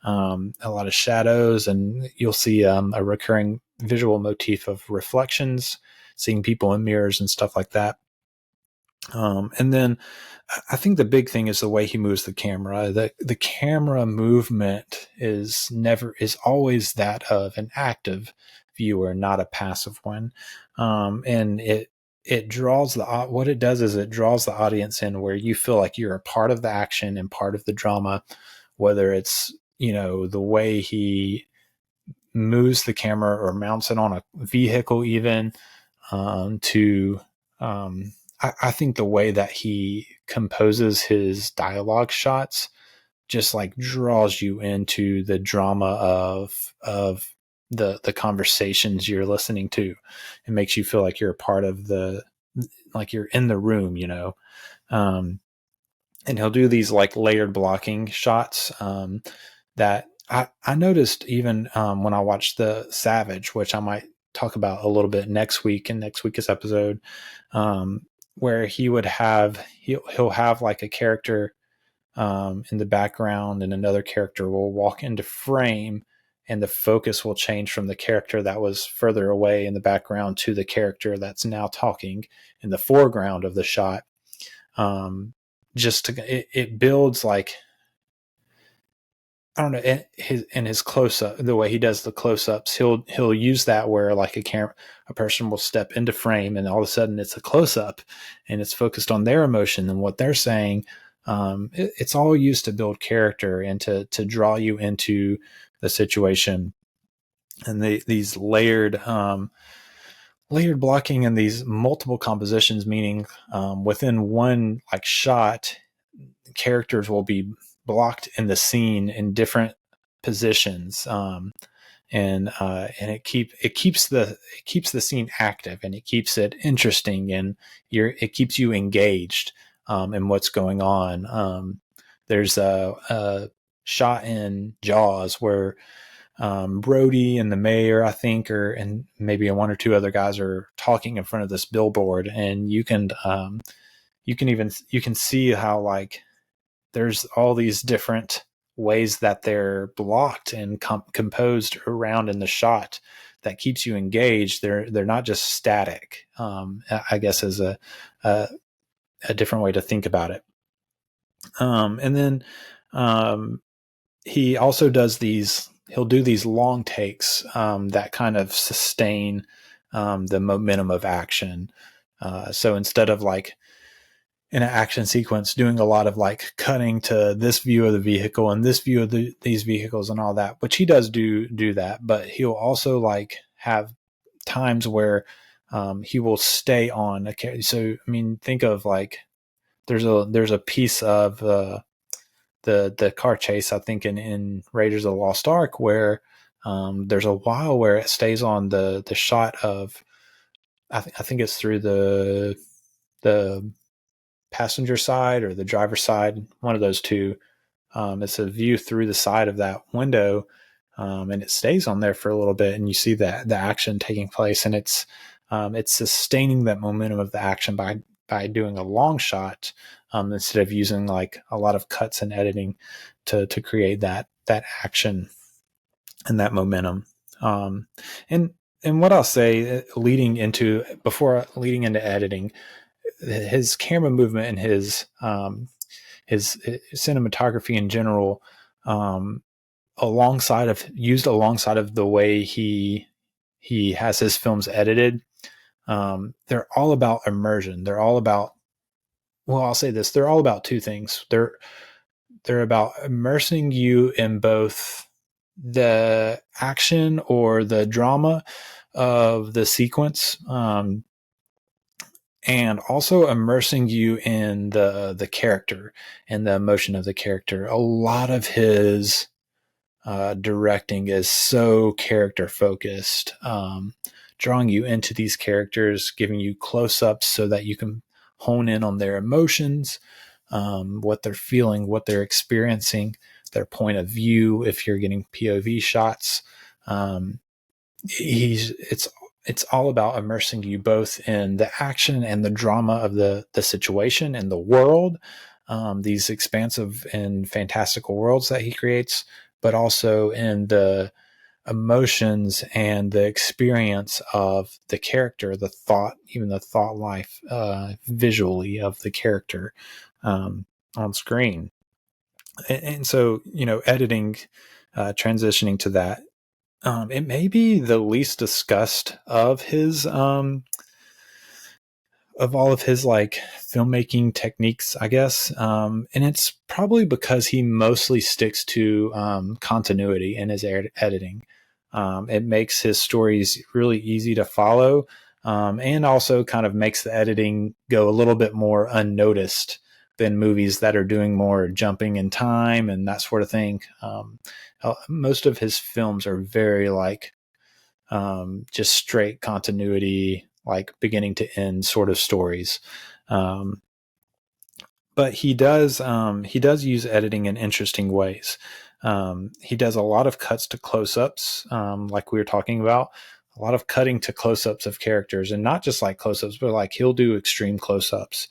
A lot of shadows, and you'll see a recurring visual motif of reflections, seeing people in mirrors and stuff like that. And then I think the big thing is the way he moves the camera. The camera movement is always that of an active viewer, not a passive one. And it draws what it does is it draws the audience in where you feel like you're a part of the action and part of the drama, whether it's, the way he moves the camera or mounts it on a vehicle even, I think the way that he composes his dialogue shots just like draws you into the drama of the conversations you're listening to. It makes you feel like you're a part of like you're in the room, and he'll do these like layered blocking shots that I noticed even when I watched The Savage, which I might talk about a little bit next week in next week's episode, where he'll have like a character in the background and another character will walk into frame, and the focus will change from the character that was further away in the background to the character that's now talking in the foreground of the shot. It builds like, I don't know, in his close up, the way he does the close ups, he'll use that where like a person will step into frame and all of a sudden it's a close up and it's focused on their emotion and what they're saying. It's all used to build character and to draw you into the situation. And these layered blocking and these multiple compositions, meaning within one like shot, characters will be blocked in the scene in different positions, and it keeps the scene active and it keeps it interesting, and it keeps you engaged in what's going on. There's a shot in Jaws where Brody and the mayor, I think, and maybe one or two other guys are talking in front of this billboard, and you can see how like there's all these different ways that they're blocked and composed around in the shot that keeps you engaged. They're not just static, I guess, is a different way to think about it. And then he also does he'll do these long takes that kind of sustain the momentum of action. So instead of like in an action sequence doing a lot of like cutting to this view of the vehicle and this view of these vehicles and all that, which he does do that, but he'll also like have times where he will stay on a. So I mean, think of like there's a piece of the car chase, I think in Raiders of the Lost Ark, where there's a while where it stays on the shot of, I think it's through the passenger side or the driver's side, one of those two. It's a view through the side of that window, and it stays on there for a little bit, and you see the action taking place, and it's sustaining that momentum of the action by doing a long shot instead of using like a lot of cuts and editing to create that action and that momentum. Um, and and what I'll say before leading into editing, his camera movement and his cinematography in general, used alongside of the way he has his films edited, they're all about immersion. They're all about, well, I'll say this, they're all about two things. They're about immersing you in both the action or the drama of the sequence, and also immersing you in the character and the emotion of the character. A lot of his directing is so character focused, drawing you into these characters, giving you close ups so that you can hone in on their emotions, what they're feeling, what they're experiencing, their point of view. If you're getting POV shots, um, it's all about immersing you both in the action and the drama of the situation and the world, these expansive and fantastical worlds that he creates, but also in the emotions and the experience of the character, the thought, even the thought life, visually of the character, on screen. And so, editing, transitioning to that, it may be the least discussed of all of his like filmmaking techniques, I guess. And it's probably because he mostly sticks to continuity in his editing. It makes his stories really easy to follow, and also kind of makes the editing go a little bit more unnoticed than movies that are doing more jumping in time and that sort of thing. Most of his films are very like just straight continuity, like beginning to end sort of stories. Um, but he does use editing in interesting ways. He does a lot of cuts to close-ups, like we were talking about, a lot of cutting to close-ups of characters, and not just like close-ups, but like he'll do extreme close-ups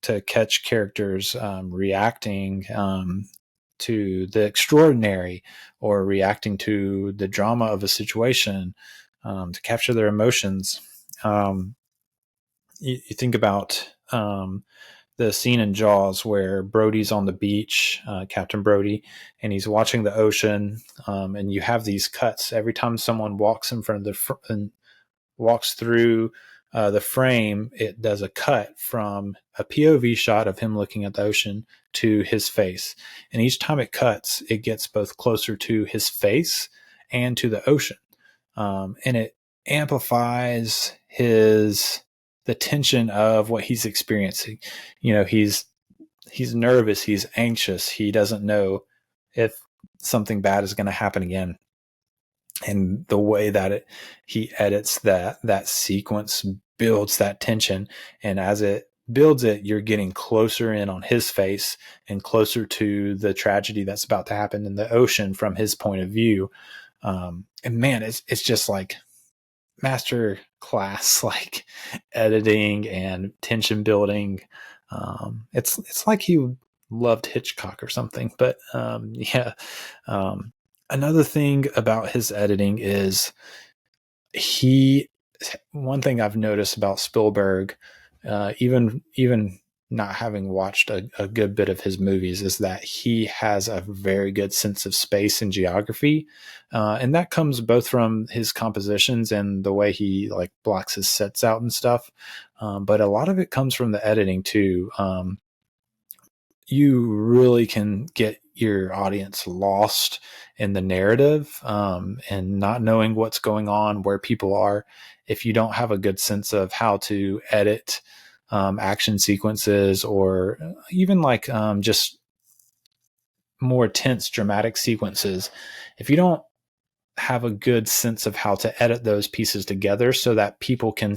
to catch characters reacting to the extraordinary or reacting to the drama of a situation, to capture their emotions. You think about the scene in Jaws where Brody's on the beach, Captain Brody, and he's watching the ocean, and you have these cuts every time someone walks in front of and walks through the frame. It does a cut from a POV shot of him looking at the ocean to his face, and each time it cuts, it gets both closer to his face and to the ocean, and it amplifies the tension of what he's experiencing. He's nervous, he's anxious, he doesn't know if something bad is going to happen again. And the way that he edits that sequence builds that tension, and as it builds it, you're getting closer in on his face and closer to the tragedy that's about to happen in the ocean from his point of view. And man, it's just like master class, like editing and tension building. It's like he loved Hitchcock or something. But yeah. Another thing about his editing is one thing I've noticed about Spielberg, even not having watched a good bit of his movies, is that he has a very good sense of space and geography. And that comes both from his compositions and the way he like blocks his sets out and stuff. But a lot of it comes from the editing too. You really can get your audience lost in the narrative, and not knowing what's going on, where people are, if you don't have a good sense of how to edit action sequences, or even like just more tense dramatic sequences. If you don't have a good sense of how to edit those pieces together so that people can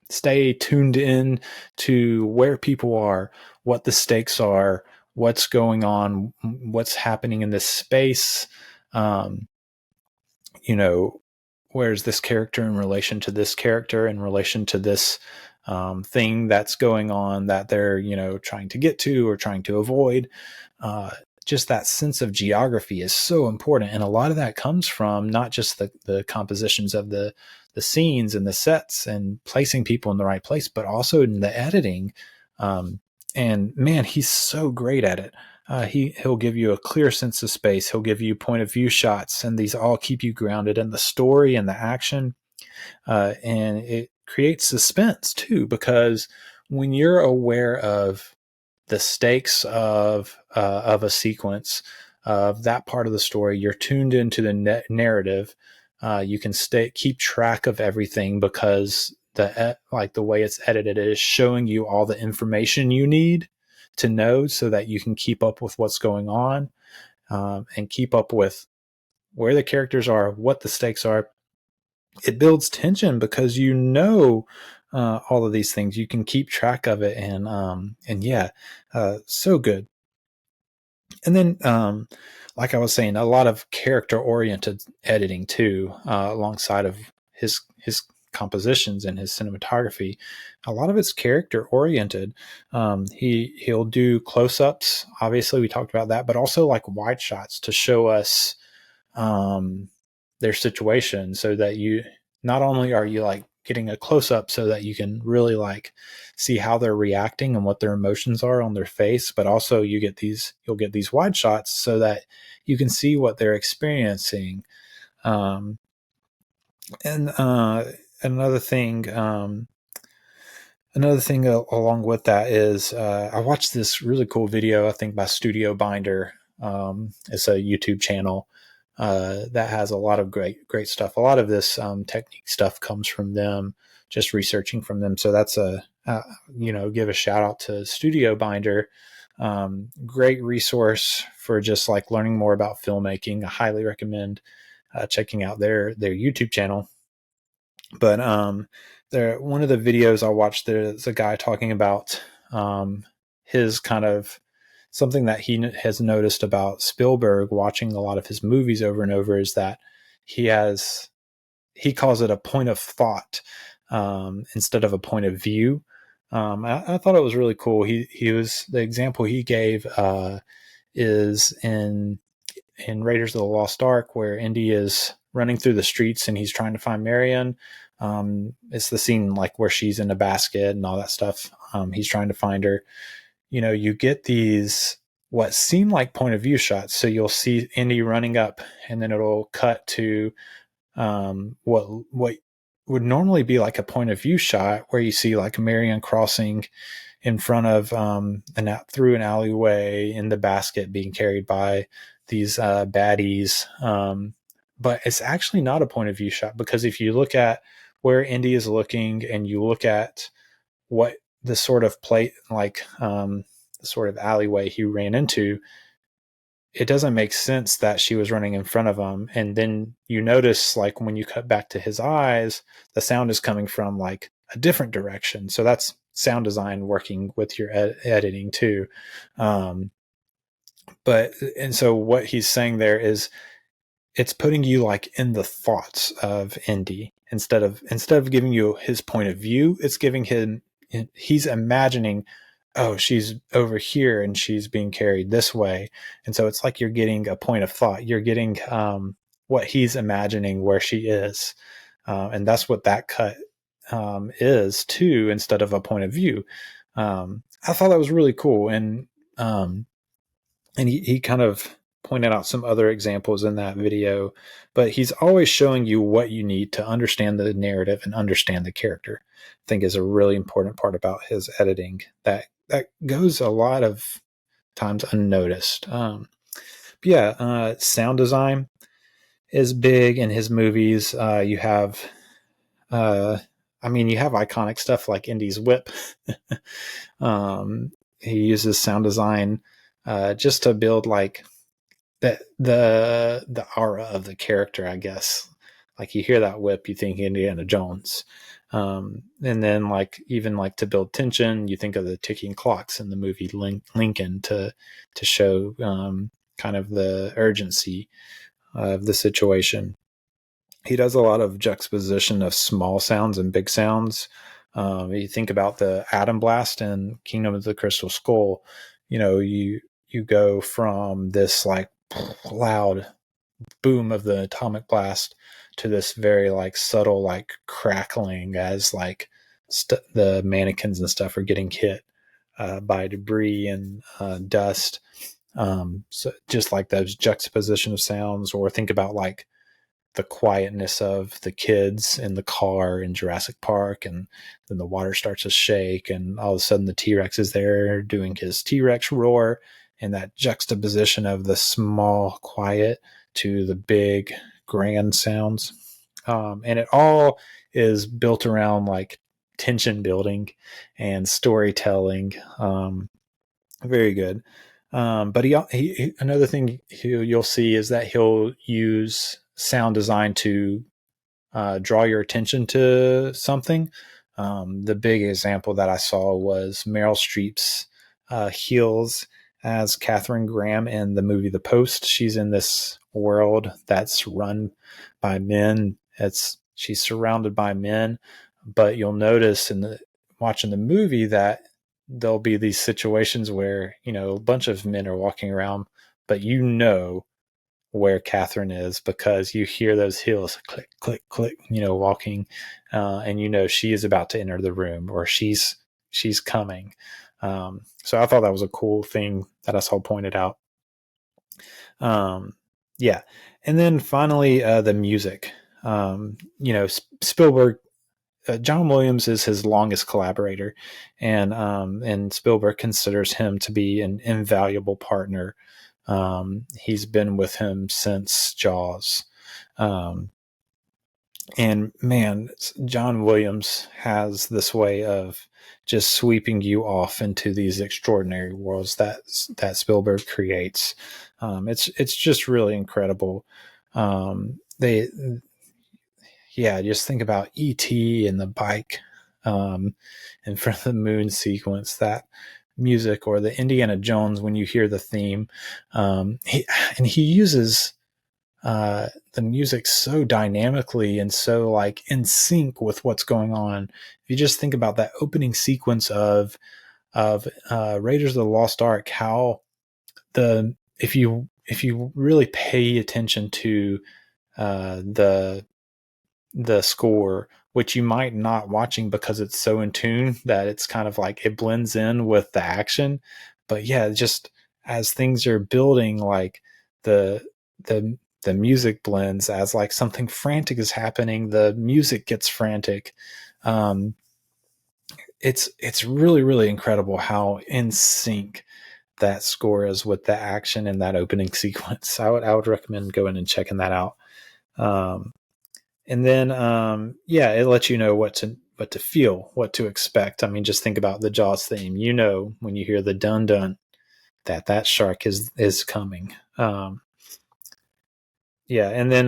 stay tuned in to where people are, what the stakes are, what's going on, what's happening in this space. Where's this character in relation to this character, in relation to this thing that's going on that they're, trying to get to or trying to avoid. just that sense of geography is so important. And a lot of that comes from not just the compositions of the scenes and the sets and placing people in the right place, but also in the editing. And man, he's so great at it. He'll give you a clear sense of space. He'll give you point of view shots, and these all keep you grounded in the story and the action. And it creates suspense too, because when you're aware of the stakes of a sequence, of that part of the story, you're tuned into the narrative. You can keep track of everything, because the way it's edited is showing you all the information you need to know, so that you can keep up with what's going on, and keep up with where the characters are, what the stakes are. It builds tension because all of these things. You can keep track of it, and yeah, so good. And then, like I was saying, a lot of character-oriented editing too, alongside of his compositions and his cinematography. A lot of it's character-oriented. He'll do close-ups. Obviously, we talked about that, but also like wide shots to show us their situation, so that you not only are you like getting a close-up so that you can really like see how they're reacting and what their emotions are on their face, but also you'll get these wide shots so that you can see what they're experiencing. And another thing along with that is I watched this really cool video, I think by Studio Binder. It's a YouTube channel that has a lot of great stuff. A lot of this technique stuff comes from them, just researching from them. So that's give a shout out to Studio Binder. Great resource for just like learning more about filmmaking. I highly recommend checking out their YouTube channel. But one of the videos I watched, there's a guy talking about his kind of something that he has noticed about Spielberg watching a lot of his movies over and over, is that he calls it a point of thought instead of a point of view. I thought it was really cool. The example he gave is in Raiders of the Lost Ark, where Indy is running through the streets and he's trying to find Marion. It's the scene like where she's in a basket and all that stuff. He's trying to find her. You get these what seem like point of view shots. So you'll see Indy running up, and then it'll cut to what would normally be like a point of view shot, where you see like Marion crossing in front of through an alleyway in the basket being carried by these baddies. But it's actually not a point of view shot, because if you look at where Indy is looking and you look at what the sort of the sort of alleyway he ran into, it doesn't make sense that she was running in front of him. And then you notice, like, when you cut back to his eyes, the sound is coming from like a different direction. So that's sound design working with your editing too. And so what he's saying there is, it's putting you like in the thoughts of Indy instead of giving you his point of view. It's giving him, he's imagining, oh, she's over here and she's being carried this way. And so it's like you're getting a point of thought. You're getting what he's imagining where she is. And that's what that cut is too, instead of a point of view. I thought that was really cool. And he kind of pointed out some other examples in that video, but he's always showing you what you need to understand the narrative and understand the character. I think is a really important part about his editing that goes a lot of times unnoticed. Sound design is big in his movies. You have iconic stuff like Indy's whip. He uses sound design just to build like the aura of the character, I guess. Like, you hear that whip, you think Indiana Jones. And then like, even like to build tension, you think of the ticking clocks in the movie Lincoln to show kind of the urgency of the situation. He does a lot of juxtaposition of small sounds and big sounds. You think about the atom blast in Kingdom of the Crystal Skull. You you go from this like loud boom of the atomic blast to this very like subtle like crackling as like the mannequins and stuff are getting hit by debris and dust. So just like those juxtaposition of sounds, or think about like the quietness of the kids in the car in Jurassic Park, and then the water starts to shake, and all of a sudden the T-Rex is there doing his T-Rex roar, and that juxtaposition of the small quiet to the big grand sounds. And it all is built around like tension building and storytelling. Very good. But he another thing you'll see is that he'll use sound design to draw your attention to something. The big example that I saw was Meryl Streep's heels as Katharine Graham in the movie The Post. She's in this world that's run by men. She's surrounded by men, but you'll notice watching the movie that there'll be these situations where, a bunch of men are walking around, but where Catherine is because you hear those heels click, click, click, walking, and she is about to enter the room, or she's coming. So I thought that was a cool thing that I saw pointed out. Yeah. And then finally, the music. Spielberg, John Williams is his longest collaborator, and Spielberg considers him to be an invaluable partner. He's been with him since Jaws. And man, John Williams has this way of just sweeping you off into these extraordinary worlds that Spielberg creates. It's just really incredible. Just think about E.T. and the bike, in front of the moon sequence, that music, or the Indiana Jones when you hear the theme. He uses the music so dynamically and so like in sync with what's going on. If you just think about that opening sequence of Raiders of the Lost Ark, how if you really pay attention to the score, which you might not watching because it's so in tune that it's kind of like it blends in with the action. But yeah, just as things are building, like the music blends as like something frantic is happening. The music gets frantic. It's really, really incredible how in sync that score is with the action in that opening sequence. I would recommend going and checking that out. And then, it lets you know what to feel, what to expect. I mean, just think about the Jaws theme. When you hear the dun dun, that shark is coming. And then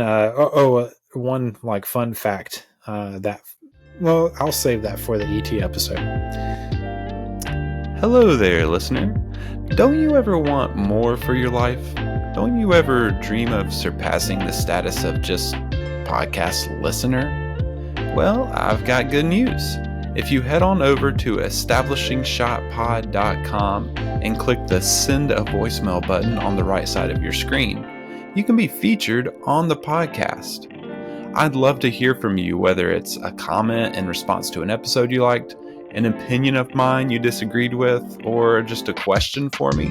one like fun fact I'll save that for the ET episode. Hello there, listener. Don't you ever want more for your life? Don't you ever dream of surpassing the status of just podcast listener? Well, I've got good news. If you head on over to establishingshotpod.com and click the send a voicemail button on the right side of your screen, you can be featured on the podcast. I'd love to hear from you, whether it's a comment in response to an episode you liked, an opinion of mine you disagreed with, or just a question for me.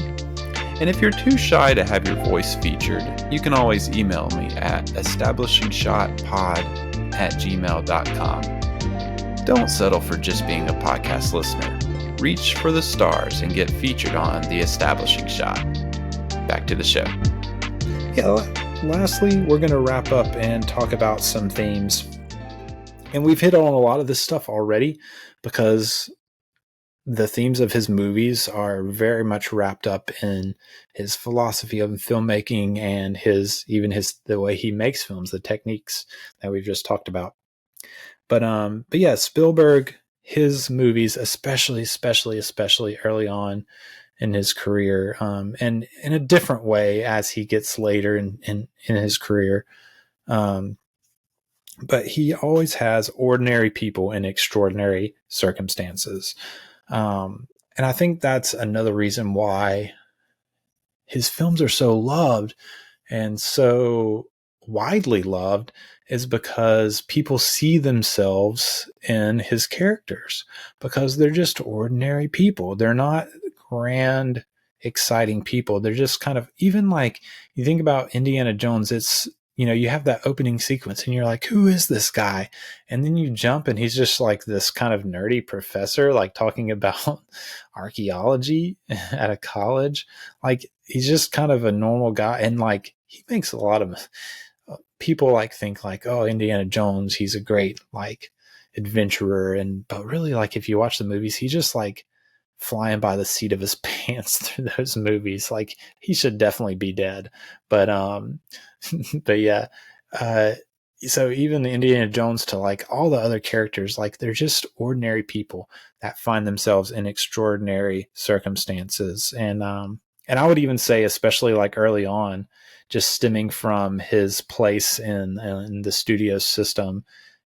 And if you're too shy to have your voice featured, you can always email me at establishingshotpod@gmail.com. Don't settle for just being a podcast listener. Reach for the stars and get featured on The Establishing Shot. Back to the show. Yeah, lastly, we're going to wrap up and talk about some themes. And we've hit on a lot of this stuff already because the themes of his movies are very much wrapped up in his philosophy of filmmaking and the way he makes films, the techniques that we've just talked about. But yeah, Spielberg, his movies, especially early on in his career, and in a different way as he gets later in his career. But he always has ordinary people in extraordinary circumstances. And I think that's another reason why his films are so loved and so widely loved is because people see themselves in his characters because they're just ordinary people. They're not grand, exciting people. They're just kind of, even like you think about Indiana Jones, it's, you know, you have that opening sequence and you're like, who is this guy? And then you jump and he's just like this kind of nerdy professor, like talking about archaeology at a college. Like he's just kind of a normal guy. And like, he makes a lot of people like think like, oh, Indiana Jones, he's a great like adventurer. But really like, if you watch the movies, he just like flying by the seat of his pants through those movies. Like he should definitely be dead. But, but yeah, so even Indiana Jones to like all the other characters, like they're just ordinary people that find themselves in extraordinary circumstances. And I would even say, especially like early on, just stemming from his place in the studio system,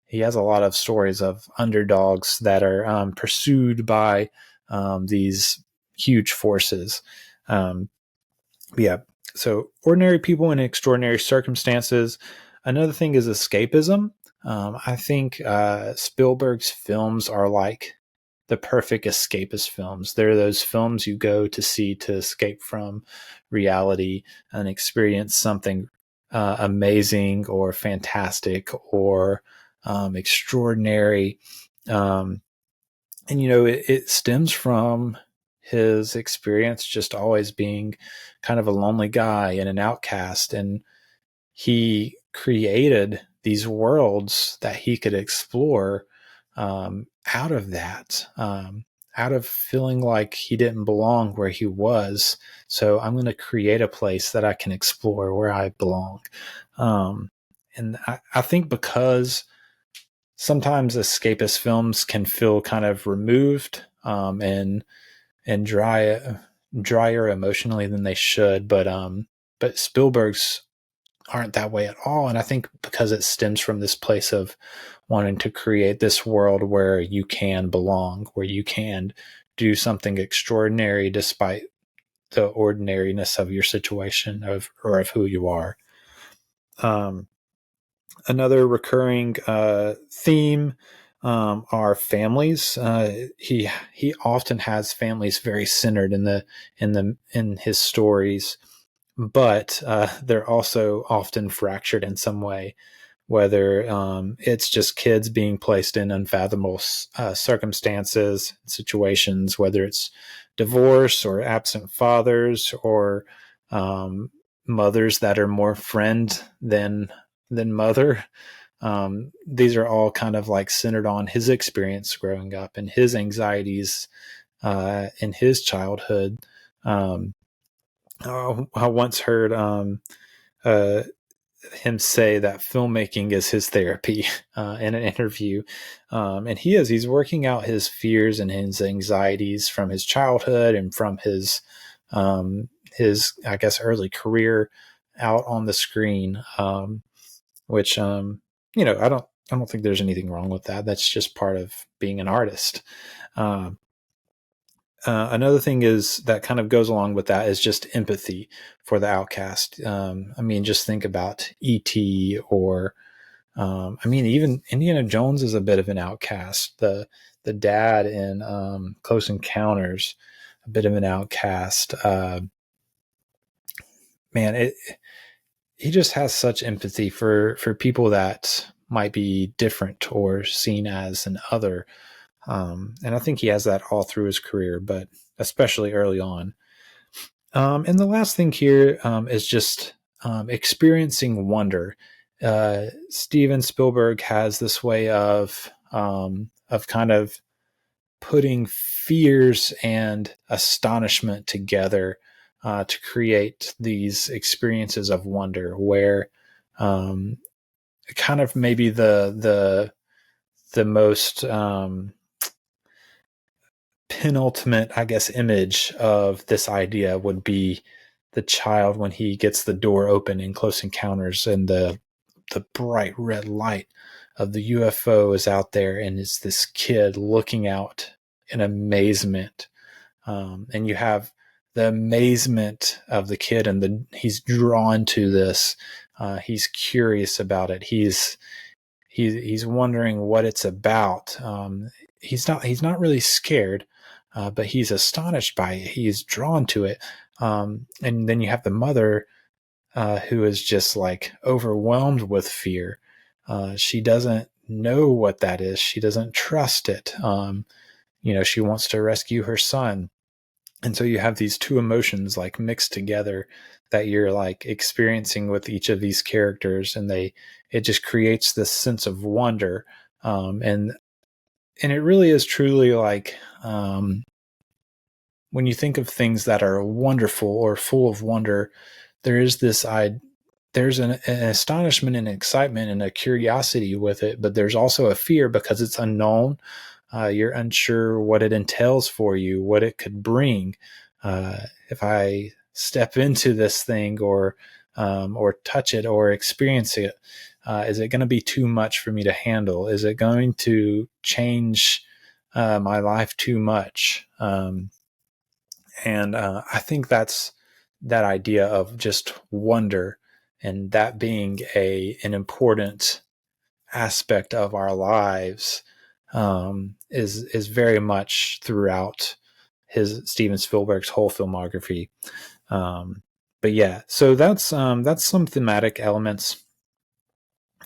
he has a lot of stories of underdogs that are pursued by these huge forces. Yeah. So ordinary people in extraordinary circumstances. Another thing is escapism. I think Spielberg's films are like the perfect escapist films. They're those films you go to see to escape from reality and experience something amazing or fantastic or extraordinary. And, you know, it stems from his experience just always being kind of a lonely guy and an outcast. And he created these worlds that he could explore out of that, out of feeling like he didn't belong where he was. So I'm going to create a place that I can explore where I belong. And I think because sometimes escapist films can feel kind of removed and drier emotionally than they should, but Spielberg's aren't that way at all. And I think because it stems from this place of wanting to create this world where you can belong, where you can do something extraordinary despite the ordinariness of your situation or of who you are. Another recurring theme are families. He often has families very centered in his stories, but they're also often fractured in some way. Whether it's just kids being placed in unfathomable circumstances, situations, whether it's divorce or absent fathers or mothers that are more friend than mother. These are all kind of like centered on his experience growing up and his anxieties in his childhood. I once heard him say that filmmaking is his therapy in an interview. And he's working out his fears and his anxieties from his childhood and from his, I guess, early career out on the screen. Which, you know, I don't think there's anything wrong with that. That's just part of being an artist. Another thing is that kind of goes along with that is just empathy for the outcast. I mean, just think about E.T. or, I mean, even Indiana Jones is a bit of an outcast. The dad in Close Encounters, a bit of an outcast. Man, he just has such empathy for people that might be different or seen as an other. And I think he has that all through his career, but especially early on. And the last thing here is just experiencing wonder. Steven Spielberg has this way of kind of putting fears and astonishment together to create these experiences of wonder, where kind of maybe the most penultimate, I guess, image of this idea would be the child when he gets the door open in Close Encounters and the bright red light of the UFO is out there, and it's this kid looking out in amazement. And you have the amazement of the kid, and he's drawn to this. He's curious about it. He's wondering what it's about. He's not really scared, but he's astonished by it. He's drawn to it. And then you have the mother, who is just like overwhelmed with fear. She doesn't know what that is. She doesn't trust it. She wants to rescue her son. And so you have these two emotions like mixed together that you're like experiencing with each of these characters, and it just creates this sense of wonder. And it really is truly like, when you think of things that are wonderful or full of wonder, there's an astonishment and excitement and a curiosity with it, but there's also a fear because it's unknown. You're unsure what it entails for you, what it could bring. If I step into this thing or touch it or experience it, is it going to be too much for me to handle? Is it going to change my life too much? And I think that's that idea of just wonder, and that being an important aspect of our lives, is very much throughout Steven Spielberg's whole filmography. But yeah, so that's some thematic elements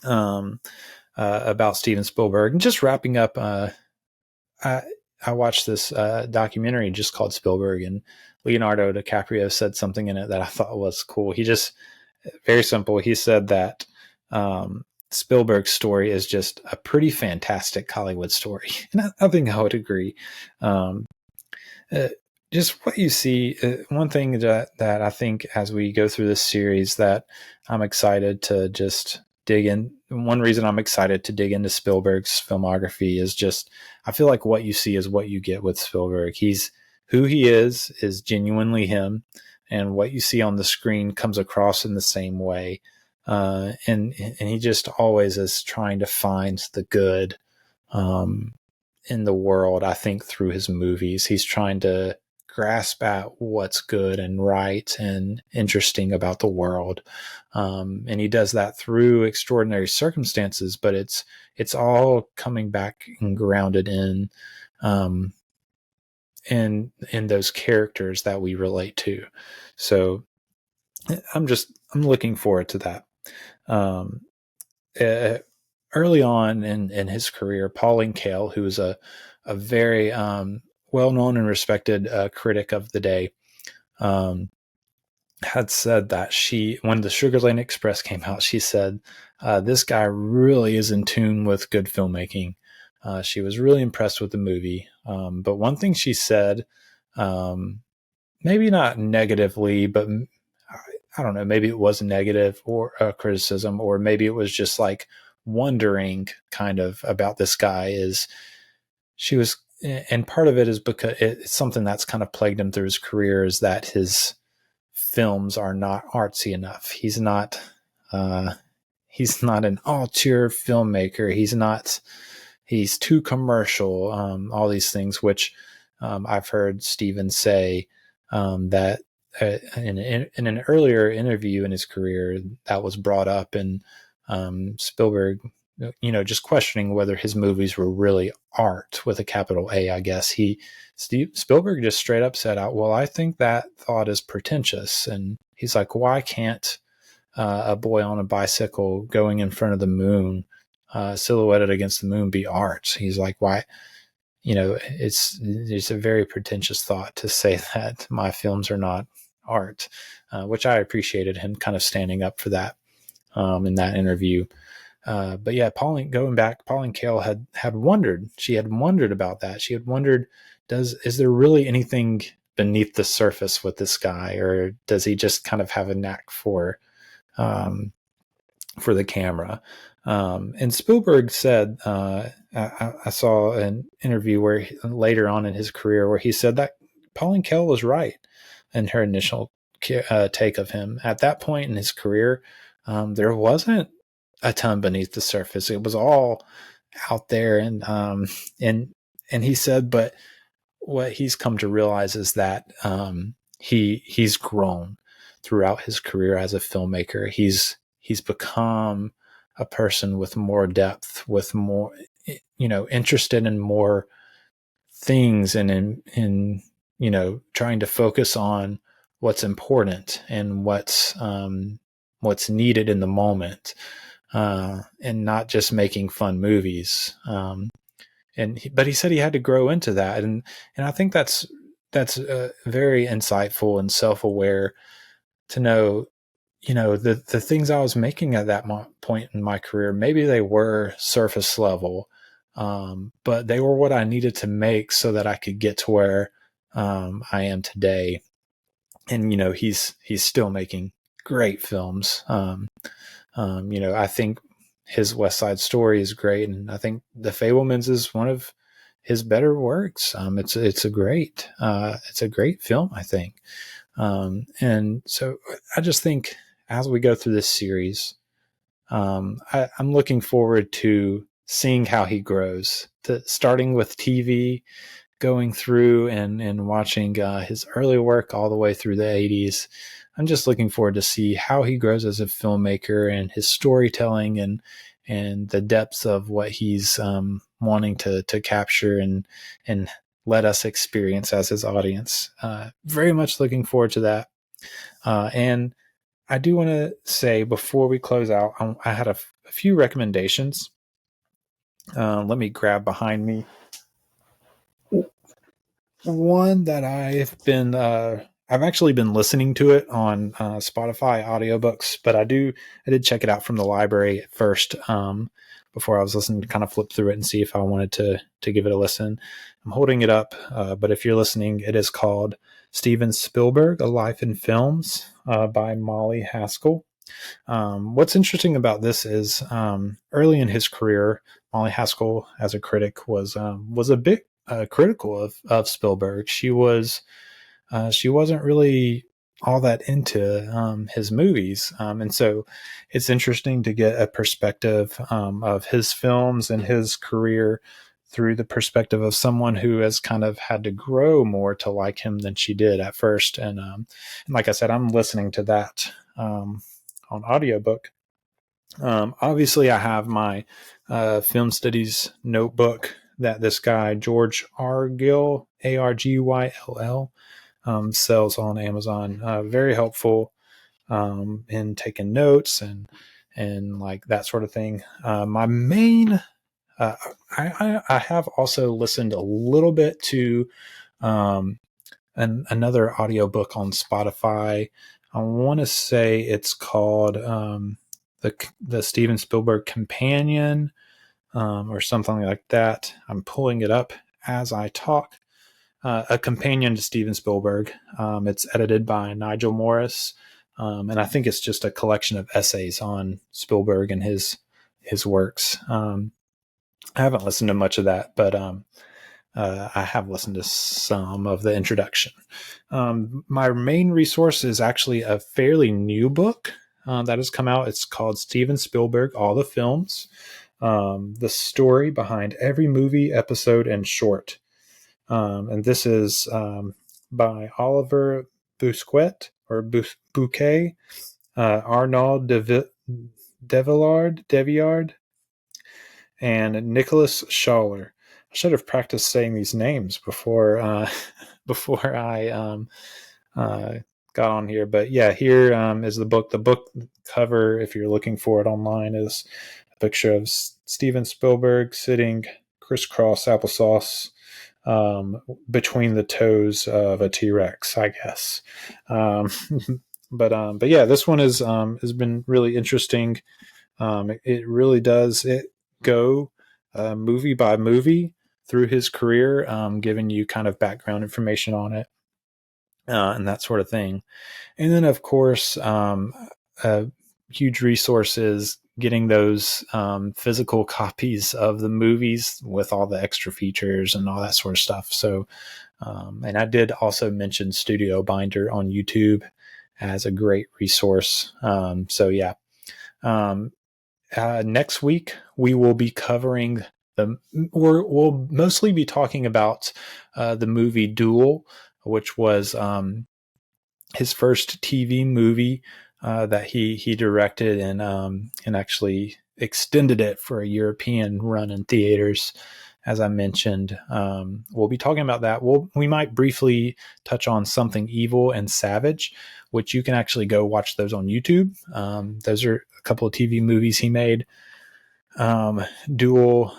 about Steven Spielberg. And just wrapping up, I watched this documentary just called Spielberg, and Leonardo DiCaprio said something in it that I thought was cool. He just, very simple, he said that Spielberg's story is just a pretty fantastic Hollywood story. And I think I would agree. Just what you see, one thing that I think as we go through this series that I'm excited to just dig in. One reason I'm excited to dig into Spielberg's filmography is just, I feel like what you see is what you get with Spielberg. Who he is genuinely him, and what you see on the screen comes across in the same way. And he just always is trying to find the good in the world. I think through his movies, he's trying to grasp at what's good and right and interesting about the world. And he does that through extraordinary circumstances, but it's all coming back and grounded in those characters that we relate to. So I'm looking forward to that. Early on in his career, Pauline Kael, who was a very well-known and respected critic of the day, had said that when the Sugar Land Express came out, she said, this guy really is in tune with good filmmaking. She was really impressed with the movie. But one thing she said, maybe not negatively, but I don't know, maybe it was negative or a criticism, or maybe it was just like wondering kind of about this guy, is she was, and part of it is because it's something that's kind of plagued him through his career, is that his films are not artsy enough. He's not an auteur filmmaker. He's too commercial. All these things, which I've heard Steven say that in an earlier interview in his career that was brought up, and Spielberg, just questioning whether his movies were really art with a capital A, I guess. Spielberg just straight up said out, well, I think that thought is pretentious. And he's like, why can't a boy on a bicycle going in front of the moon, silhouetted against the moon, be art? He's like, why? It's a very pretentious thought to say that my films are not art, which I appreciated him kind of standing up for that in that interview. But yeah, Pauline Kael had wondered. She had wondered about that. She had wondered, is there really anything beneath the surface with this guy, or does he just kind of have a knack for the camera? And Spielberg said, I saw an interview where later on in his career where he said that Pauline Kael was right in her initial take of him. At that point in his career, there wasn't a ton beneath the surface. It was all out there. And he said, but what he's come to realize is that he's grown throughout his career as a filmmaker. He's become a person with more depth, with more, interested in more things, and in trying to focus on what's important and what's needed in the moment, and not just making fun movies. But he said he had to grow into that, and I think that's very insightful and self-aware to know, the things I was making at that point in my career, maybe they were surface level, but they were what I needed to make so that I could get to where I am today. And he's still making great films. I think his West Side Story is great, and I think The Fabelmans is one of his better works. It's a great film, I think. And so I just think as we go through this series, I'm looking forward to seeing how he grows, starting with TV, going through and watching his early work all the way through the 80s. I'm just looking forward to see how he grows as a filmmaker, and his storytelling, and the depths of what he's wanting to capture and let us experience as his audience. Very much looking forward to that. And I do want to say before we close out, I had a few recommendations. Let me grab behind me. One that I've actually been listening to it on Spotify audiobooks, but I did check it out from the library at first, before I was listening, to kind of flip through it and see if I wanted to give it a listen. I'm holding it up, but if you're listening, it is called Steven Spielberg: A Life in Films, by Molly Haskell. What's interesting about this is, early in his career, Molly Haskell, as a critic, was a bit critical of Spielberg. She wasn't really all that into his movies, and so it's interesting to get a perspective of his films and his career through the perspective of someone who has kind of had to grow more to like him than she did at first. And like I said, I'm listening to that on audiobook. Obviously, I have my film studies notebook that this guy, George Argyll, Argyll, sells on Amazon. Very helpful in taking notes and like that sort of thing. My main, I have also listened a little bit to another audiobook on Spotify. I want to say it's called the Steven Spielberg Companion, or something like that. I'm pulling it up as I talk. A companion to Steven Spielberg. It's edited by Nigel Morris, and I think it's just a collection of essays on Spielberg and his works. I haven't listened to much of that, but I have listened to some of the introduction. My main resource is actually a fairly new book that has come out. It's called Steven Spielberg: All the Films, the story behind every movie, episode, and short. And this is by Olivier Bousquet, or Bouquet, Arnaud Devillard, and Nicolas Schaller. I should have practiced saying these names before before I got on here. But yeah, here is the book. The book cover, if you're looking for it online, is a picture of Steven Spielberg sitting crisscross applesauce between the toes of a T-Rex, I guess. But yeah, this one has been really interesting. It really does go movie by movie through his career, giving you kind of background information on it, and that sort of thing. And then, of course, a huge resource is getting those physical copies of the movies with all the extra features and all that sort of stuff. So, and I did also mention Studio Binder on YouTube as a great resource. So yeah. Next week we will be covering we'll mostly be talking about the movie Duel, which was his first TV movie that he directed and actually extended it for a European run in theaters. As I mentioned, we'll be talking about that. We might briefly touch on Something Evil and Savage, which you can actually go watch those on YouTube. Those are a couple of TV movies he made. Duel,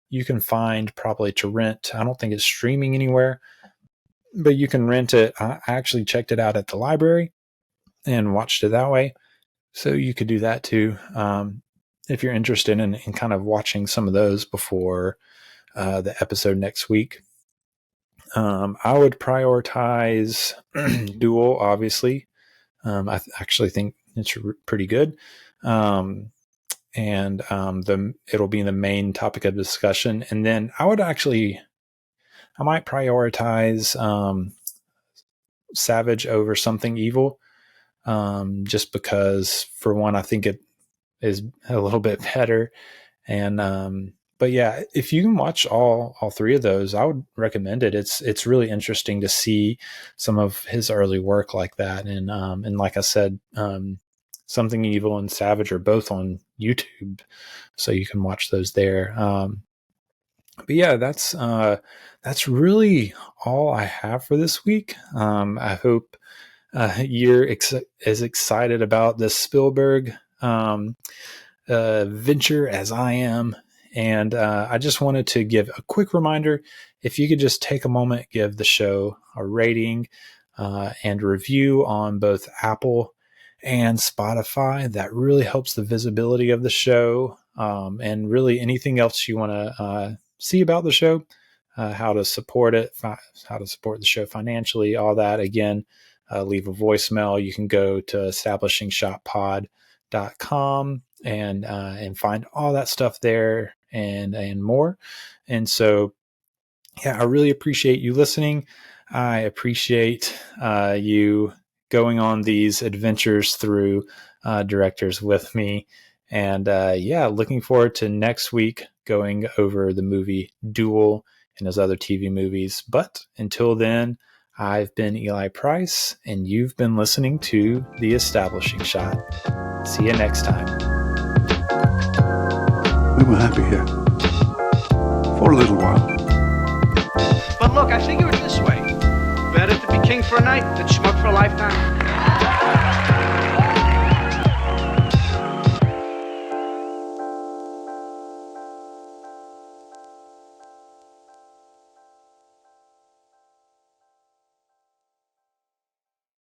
you can find probably to rent. I don't think it's streaming anywhere, but you can rent it. I actually checked it out at the library and watched it that way. So you could do that too. If you're interested in kind of watching some of those before the episode next week. I would prioritize Duel, obviously. I actually think it's pretty good. And it'll be the main topic of discussion. And then I might prioritize Savage over Something Evil, just because, for one, I think it is a little bit better. And but yeah, if you can watch all three of those, I would recommend it. It's really interesting to see some of his early work like that. And like I said, Something Evil and Savage are both on YouTube, so you can watch those there. But yeah, that's really all I have for this week. I hope you're as excited about this Spielberg venture as I am. And I just wanted to give a quick reminder, if you could just take a moment, give the show a rating and review on both Apple and Spotify. That really helps the visibility of the show, and really anything else you want to see about the show, how to support it, how to support the show financially, all that. Again, leave a voicemail. You can go to establishingshotpod.com and find all that stuff there and more. And so, yeah, I really appreciate you listening. I appreciate you going on these adventures through directors with me. And yeah, looking forward to next week going over the movie Duel and his other TV movies. But until then, I've been Eli Price, and you've been listening to The Establishing Shot. See you next time. We were happy here. For a little while. But look, I figure it this way. Better to be king for a night than schmuck for a lifetime.